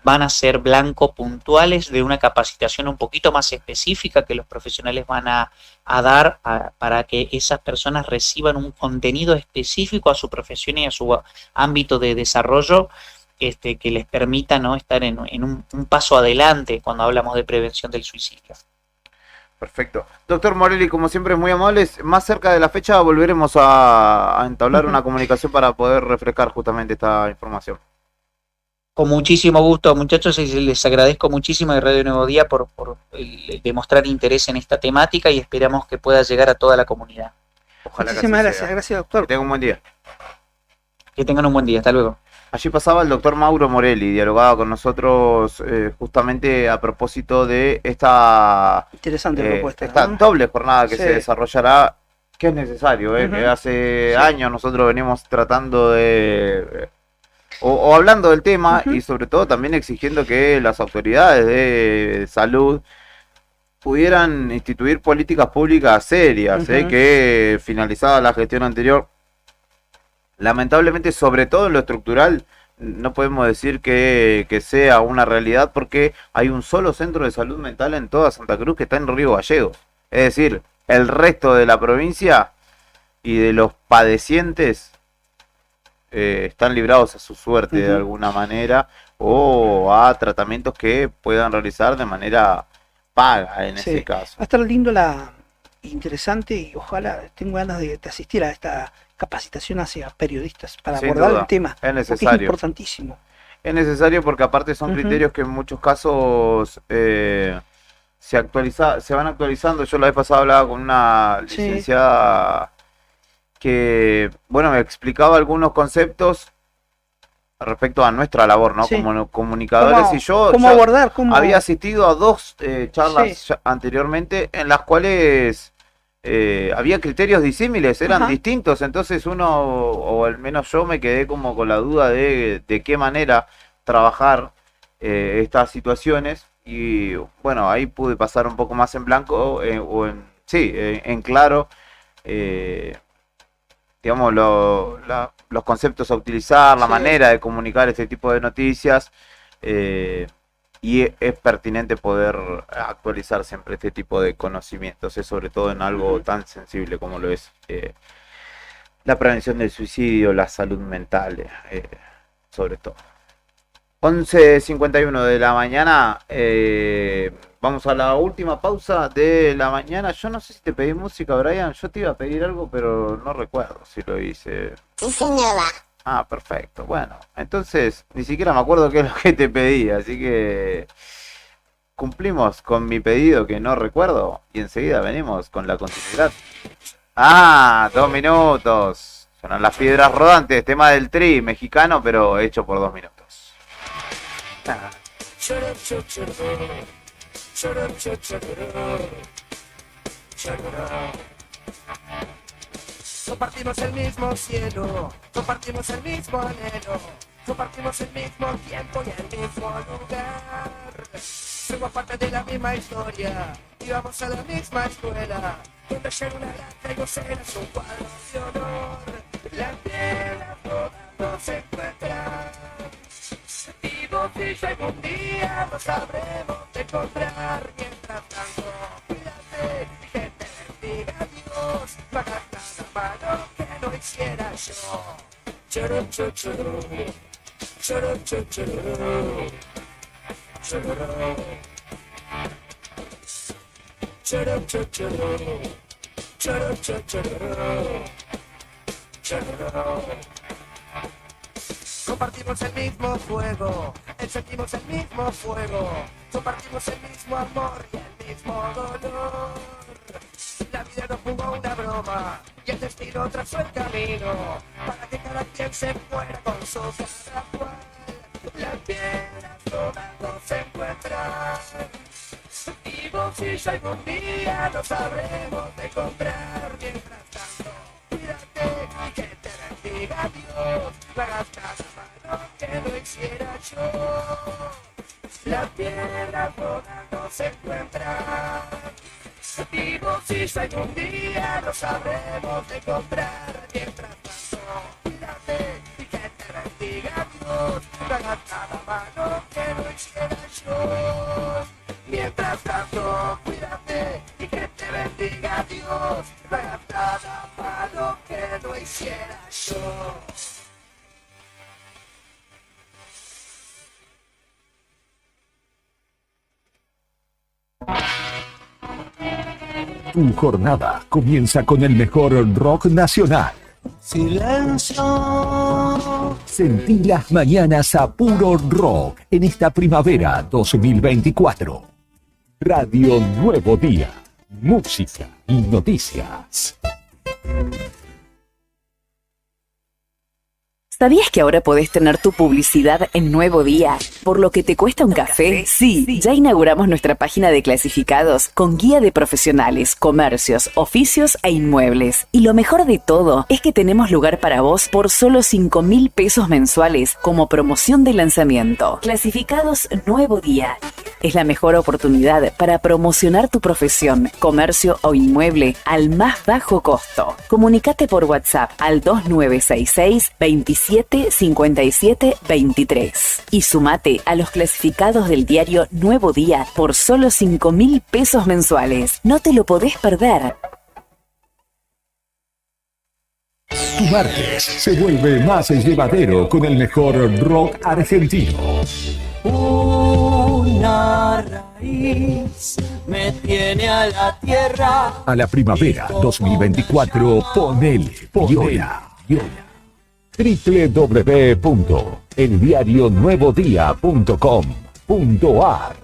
van a ser blanco puntuales de una capacitación un poquito más específica que los profesionales van a dar para que esas personas reciban un contenido específico a su profesión y a su ámbito de desarrollo, que les permita, ¿no?, estar en un paso adelante cuando hablamos de prevención del suicidio. Perfecto. Doctor Morelli, como siempre, muy amables. Más cerca de la fecha volveremos a entablar una comunicación para poder refrescar justamente esta información. Con muchísimo gusto, muchachos, y les agradezco muchísimo de Radio Nuevo Día por demostrar interés en esta temática, y esperamos que pueda llegar a toda la comunidad. Ojalá. Muchísimas gracias, gracias, doctor. Que tengan un buen día. Que tengan un buen día, hasta luego. Allí pasaba el doctor Mauro Morelli, dialogaba con nosotros justamente a propósito de esta interesante propuesta, esta doble jornada que se desarrollará, que es necesario, que hace años nosotros venimos tratando de o hablando del tema, y sobre todo también exigiendo que las autoridades de salud pudieran instituir políticas públicas serias, que finalizada la gestión anterior, lamentablemente, sobre todo en lo estructural, no podemos decir que sea una realidad, porque hay un solo centro de salud mental en toda Santa Cruz que está en Río Gallegos. Es decir, el resto de la provincia y de los padecientes están librados a su suerte de alguna manera, o a tratamientos que puedan realizar de manera paga en ese caso. Va a estar lindo, interesante, y ojalá tengo ganas de asistir a esta capacitación hacia periodistas para Sin abordar duda, el tema. es necesario. Porque es importantísimo. Es necesario porque aparte son criterios que en muchos casos se van actualizando. Yo la vez pasada hablaba con una licenciada que, bueno, me explicaba algunos conceptos respecto a nuestra labor, ¿no? Como comunicadores. Y yo ¿Cómo abordar? había asistido a 2 charlas anteriormente en las cuales había criterios disímiles, eran distintos. Entonces uno, o al menos yo, me quedé como con la duda de qué manera trabajar estas situaciones. Y bueno, ahí pude pasar un poco más en blanco, en claro, digamos, los conceptos a utilizar, la manera de comunicar este tipo de noticias, y es pertinente poder actualizar siempre este tipo de conocimientos, sobre todo en algo tan sensible como lo es la prevención del suicidio, la salud mental, sobre todo. 11:51 de la mañana, vamos a la última pausa de la mañana. Yo no sé si te pedí música, Brian. Yo te iba a pedir algo, pero no recuerdo si lo hice. Sí, señora. Ah, perfecto. Bueno, entonces ni siquiera me acuerdo qué es lo que te pedí, así que cumplimos con mi pedido que no recuerdo y enseguida venimos con la continuidad. 2 minutos. Sonan las piedras rodantes, tema del Tri mexicano, pero hecho por 2 minutos. Compartimos el mismo cielo, compartimos el mismo anhelo, compartimos el mismo tiempo y el mismo lugar. Somos parte de la misma historia y vamos a la misma escuela, donde llega una granja y vos eres un cuadro de honor. La piedra rodando se encuentra, y vos y yo algún día nos sabremos de encontrar. Mientras tanto, cuídate y que te bendiga Dios. No hagas nada malo que no hiciera yo. Churu, churu, churu. Churu, churu, churu. Churu. Churu, churu, churu. Churu, churu, churu. Churu. Compartimos el mismo fuego, sentimos el mismo fuego, compartimos el mismo amor y el mismo dolor. La vida nos jugó una broma y el destino trazó el camino para que cada quien se muera con su cada cual. Las piedras rodando se encuentran, y vos y yo algún día nos sabremos de encontrar. Mientras tanto, cuídate y que te bendiga Dios. No hagas nada malo que no hiciera yo. Las piedras rodando se encuentran, y vos y yo algún día nos sabremos de encontrar. Mientras tanto, cuídate y que te bendiga Dios. No hagas nada malo que no hiciera yo. Mientras tanto, cuídate y que te bendiga Dios. No hagas nada malo que no hiciera yo. Tu jornada comienza con el mejor rock nacional. Silencio. Sentí las mañanas a puro rock en esta primavera 2024. Radio Nuevo Día. Música y noticias. ¿Sabías que ahora podés tener tu publicidad en Nuevo Día? ¿Por lo que te cuesta un café? Sí, ya inauguramos nuestra página de clasificados con guía de profesionales, comercios, oficios e inmuebles. Y lo mejor de todo es que tenemos lugar para vos por solo 5.000 pesos mensuales como promoción de lanzamiento. Clasificados Nuevo Día. es la mejor oportunidad para promocionar tu profesión, comercio o inmueble al más bajo costo. Comunicate por WhatsApp al 2966 27 57 23 y sumate a los clasificados del diario Nuevo Día por solo 5.000 pesos mensuales. No te lo podés perder. Tu martes se vuelve más llevadero con el mejor rock argentino. Una raíz me tiene a la tierra. A la primavera 2024, ponele Viola. www.eldiarionuevodía.com.ar.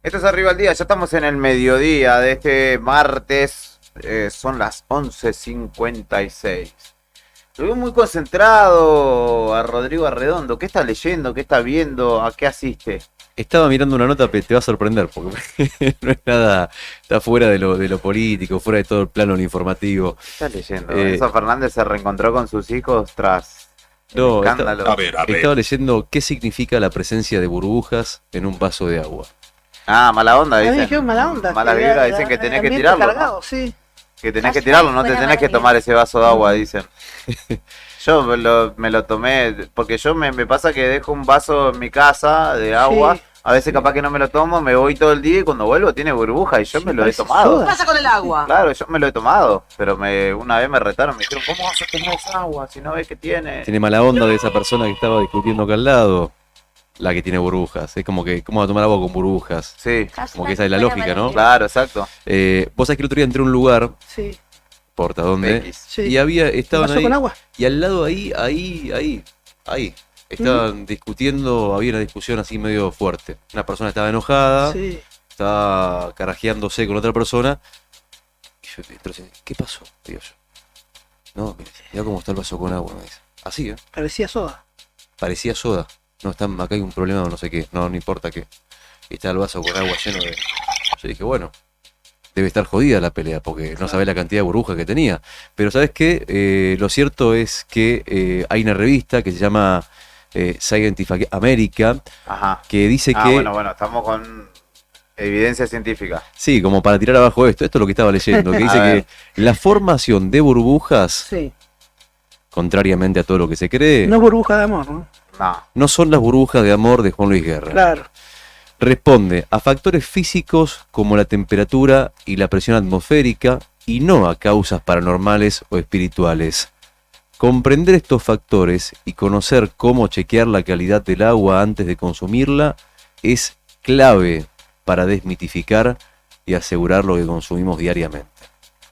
Esto es Arriba al Día, ya estamos en el mediodía de este martes, son las 11:56. Lo veo muy concentrado a Rodrigo Arredondo. ¿Qué está leyendo? ¿Qué está viendo? ¿A qué asiste? Estaba mirando una nota, pero te va a sorprender, porque no es nada, está fuera de lo político, fuera de todo el plano de lo informativo. ¿Qué está leyendo? Enzo Fernández se reencontró con sus hijos tras el escándalo. Estaba leyendo qué significa la presencia de burbujas en un vaso de agua. Ah, mala onda, dicen. Dijeron mala onda. Mala vibra, dicen que tenés que ambiente tirarlo, cargado, ¿no? sí. Que tenés que tirarlo, no te tenés que tomar ese vaso de agua, dicen. Yo me lo tomé, porque yo me pasa que dejo un vaso en mi casa de agua, Sí. a veces capaz que no me lo tomo, me voy todo el día y cuando vuelvo tiene burbuja y yo me lo he tomado. ¿Qué pasa con el agua? Claro, yo me lo he tomado, pero una vez me retaron, me dijeron, ¿cómo vas a tomar esa agua si no ves que tiene? Tiene mala onda de esa persona que estaba discutiendo acá al lado. La que tiene burbujas. Es como que, ¿cómo va a tomar agua con burbujas? Sí. Como que esa es la lógica, ¿no? Claro, exacto. Vos sabés que el otro día entré a un lugar, Sí. porta dónde, X. Sí. y estaban ¿Vaso ahí, con agua? y al lado ahí, estaban discutiendo, había una discusión así medio fuerte. Una persona estaba enojada, Sí. estaba carajeándose con otra persona, y yo entonces, ¿qué pasó? Digo yo. No, mirá cómo está el vaso con agua, me dice. Así, Parecía soda. parecía soda. No, acá hay un problema, no sé qué, no importa qué. Y está el vaso con agua lleno de... Yo dije, bueno, debe estar jodida la pelea, porque no sabés la cantidad de burbujas que tenía. Pero ¿sabes qué? Lo cierto es que hay una revista que se llama Scientific America, Ajá. que dice que... Bueno, estamos con evidencia científica. Sí, como para tirar abajo esto es lo que estaba leyendo, que dice A ver. que la formación de burbujas, Sí. contrariamente a todo lo que se cree, No es burbuja de amor, ¿no? no son las burbujas de amor de Juan Luis Guerra. Claro. Responde a factores físicos como la temperatura y la presión atmosférica y no a causas paranormales o espirituales. Comprender estos factores y conocer cómo chequear la calidad del agua antes de consumirla es clave para desmitificar y asegurar lo que consumimos diariamente.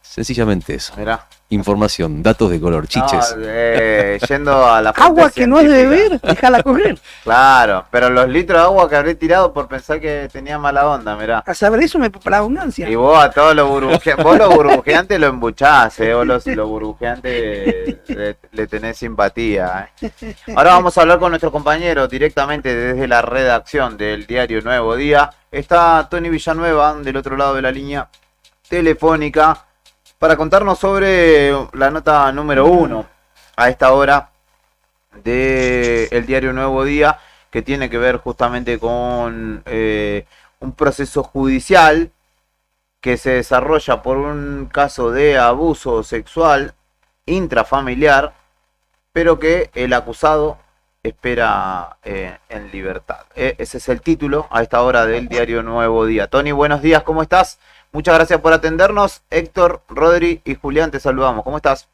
Sencillamente eso. Mirá. Información, datos de color, chiches. No, yendo a la fuente Agua que no es de científica. beber, déjala correr. Claro, pero los litros de agua que habré tirado por pensar que tenía mala onda, mirá. A saber eso me para abundancia. Y vos a todos los burbujeantes, vos los burbujeantes lo embuchás, vos los burbujeantes le tenés simpatía. Ahora vamos a hablar con nuestro compañero directamente desde la redacción del diario Nuevo Día. Está Tony Villanueva del otro lado de la línea telefónica para contarnos sobre la nota número 1 a esta hora del diario Nuevo Día, que tiene que ver justamente con un proceso judicial que se desarrolla por un caso de abuso sexual intrafamiliar, pero que el acusado espera en libertad. Ese es el título a esta hora del diario Nuevo Día. Tony, buenos días, ¿cómo estás? Muchas gracias por atendernos. Héctor, Rodri y Julián, te saludamos. ¿Cómo estás?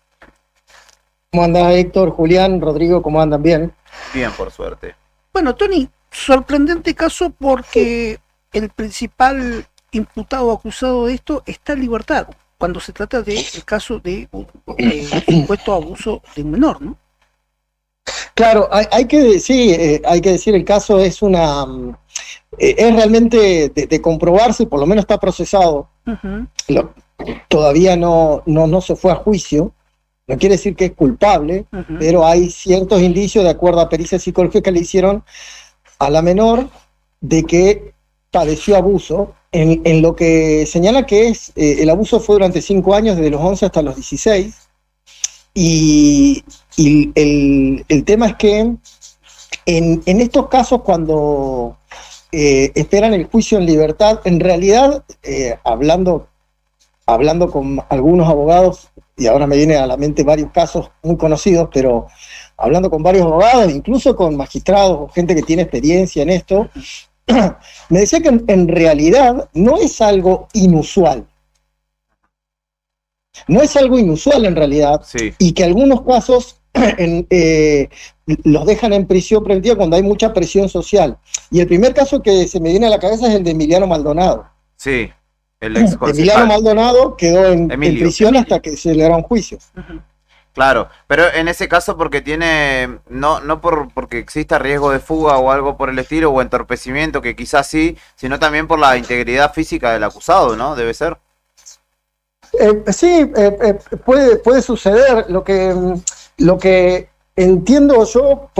¿Cómo andas, Héctor, Julián, Rodrigo? ¿Cómo andan? ¿Bien? Bien, por suerte. Bueno, Tony, sorprendente caso porque el principal imputado o acusado de esto está en libertad cuando se trata del caso de supuesto abuso de un menor, ¿no? Claro, hay que decir, el caso es es realmente de comprobarse, por lo menos está procesado. Todavía no se fue a juicio, no quiere decir que es culpable, pero hay ciertos indicios, de acuerdo a pericia psicológica que le hicieron a la menor, de que padeció abuso, en lo que señala que es el abuso fue durante 5 años, desde los 11 hasta los 16, y el tema es que en estos casos, cuando esperan el juicio en libertad, en realidad, hablando con algunos abogados, y ahora me vienen a la mente varios casos muy conocidos, pero hablando con varios abogados, incluso con magistrados o gente que tiene experiencia en esto, me decía que en realidad no es algo inusual. No es algo inusual en realidad, sí. Y que algunos casos los dejan en prisión preventiva cuando hay mucha presión social. Y el primer caso que se me viene a la cabeza es el de Emiliano Maldonado. Sí, el ex concejal. Emiliano Maldonado quedó en prisión hasta que se le hará un juicio. Claro, pero en ese caso porque tiene, no porque exista riesgo de fuga o algo por el estilo, o entorpecimiento, que quizás sí, sino también por la integridad física del acusado, ¿no? Debe ser. Sí, puede suceder. Lo que entiendo yo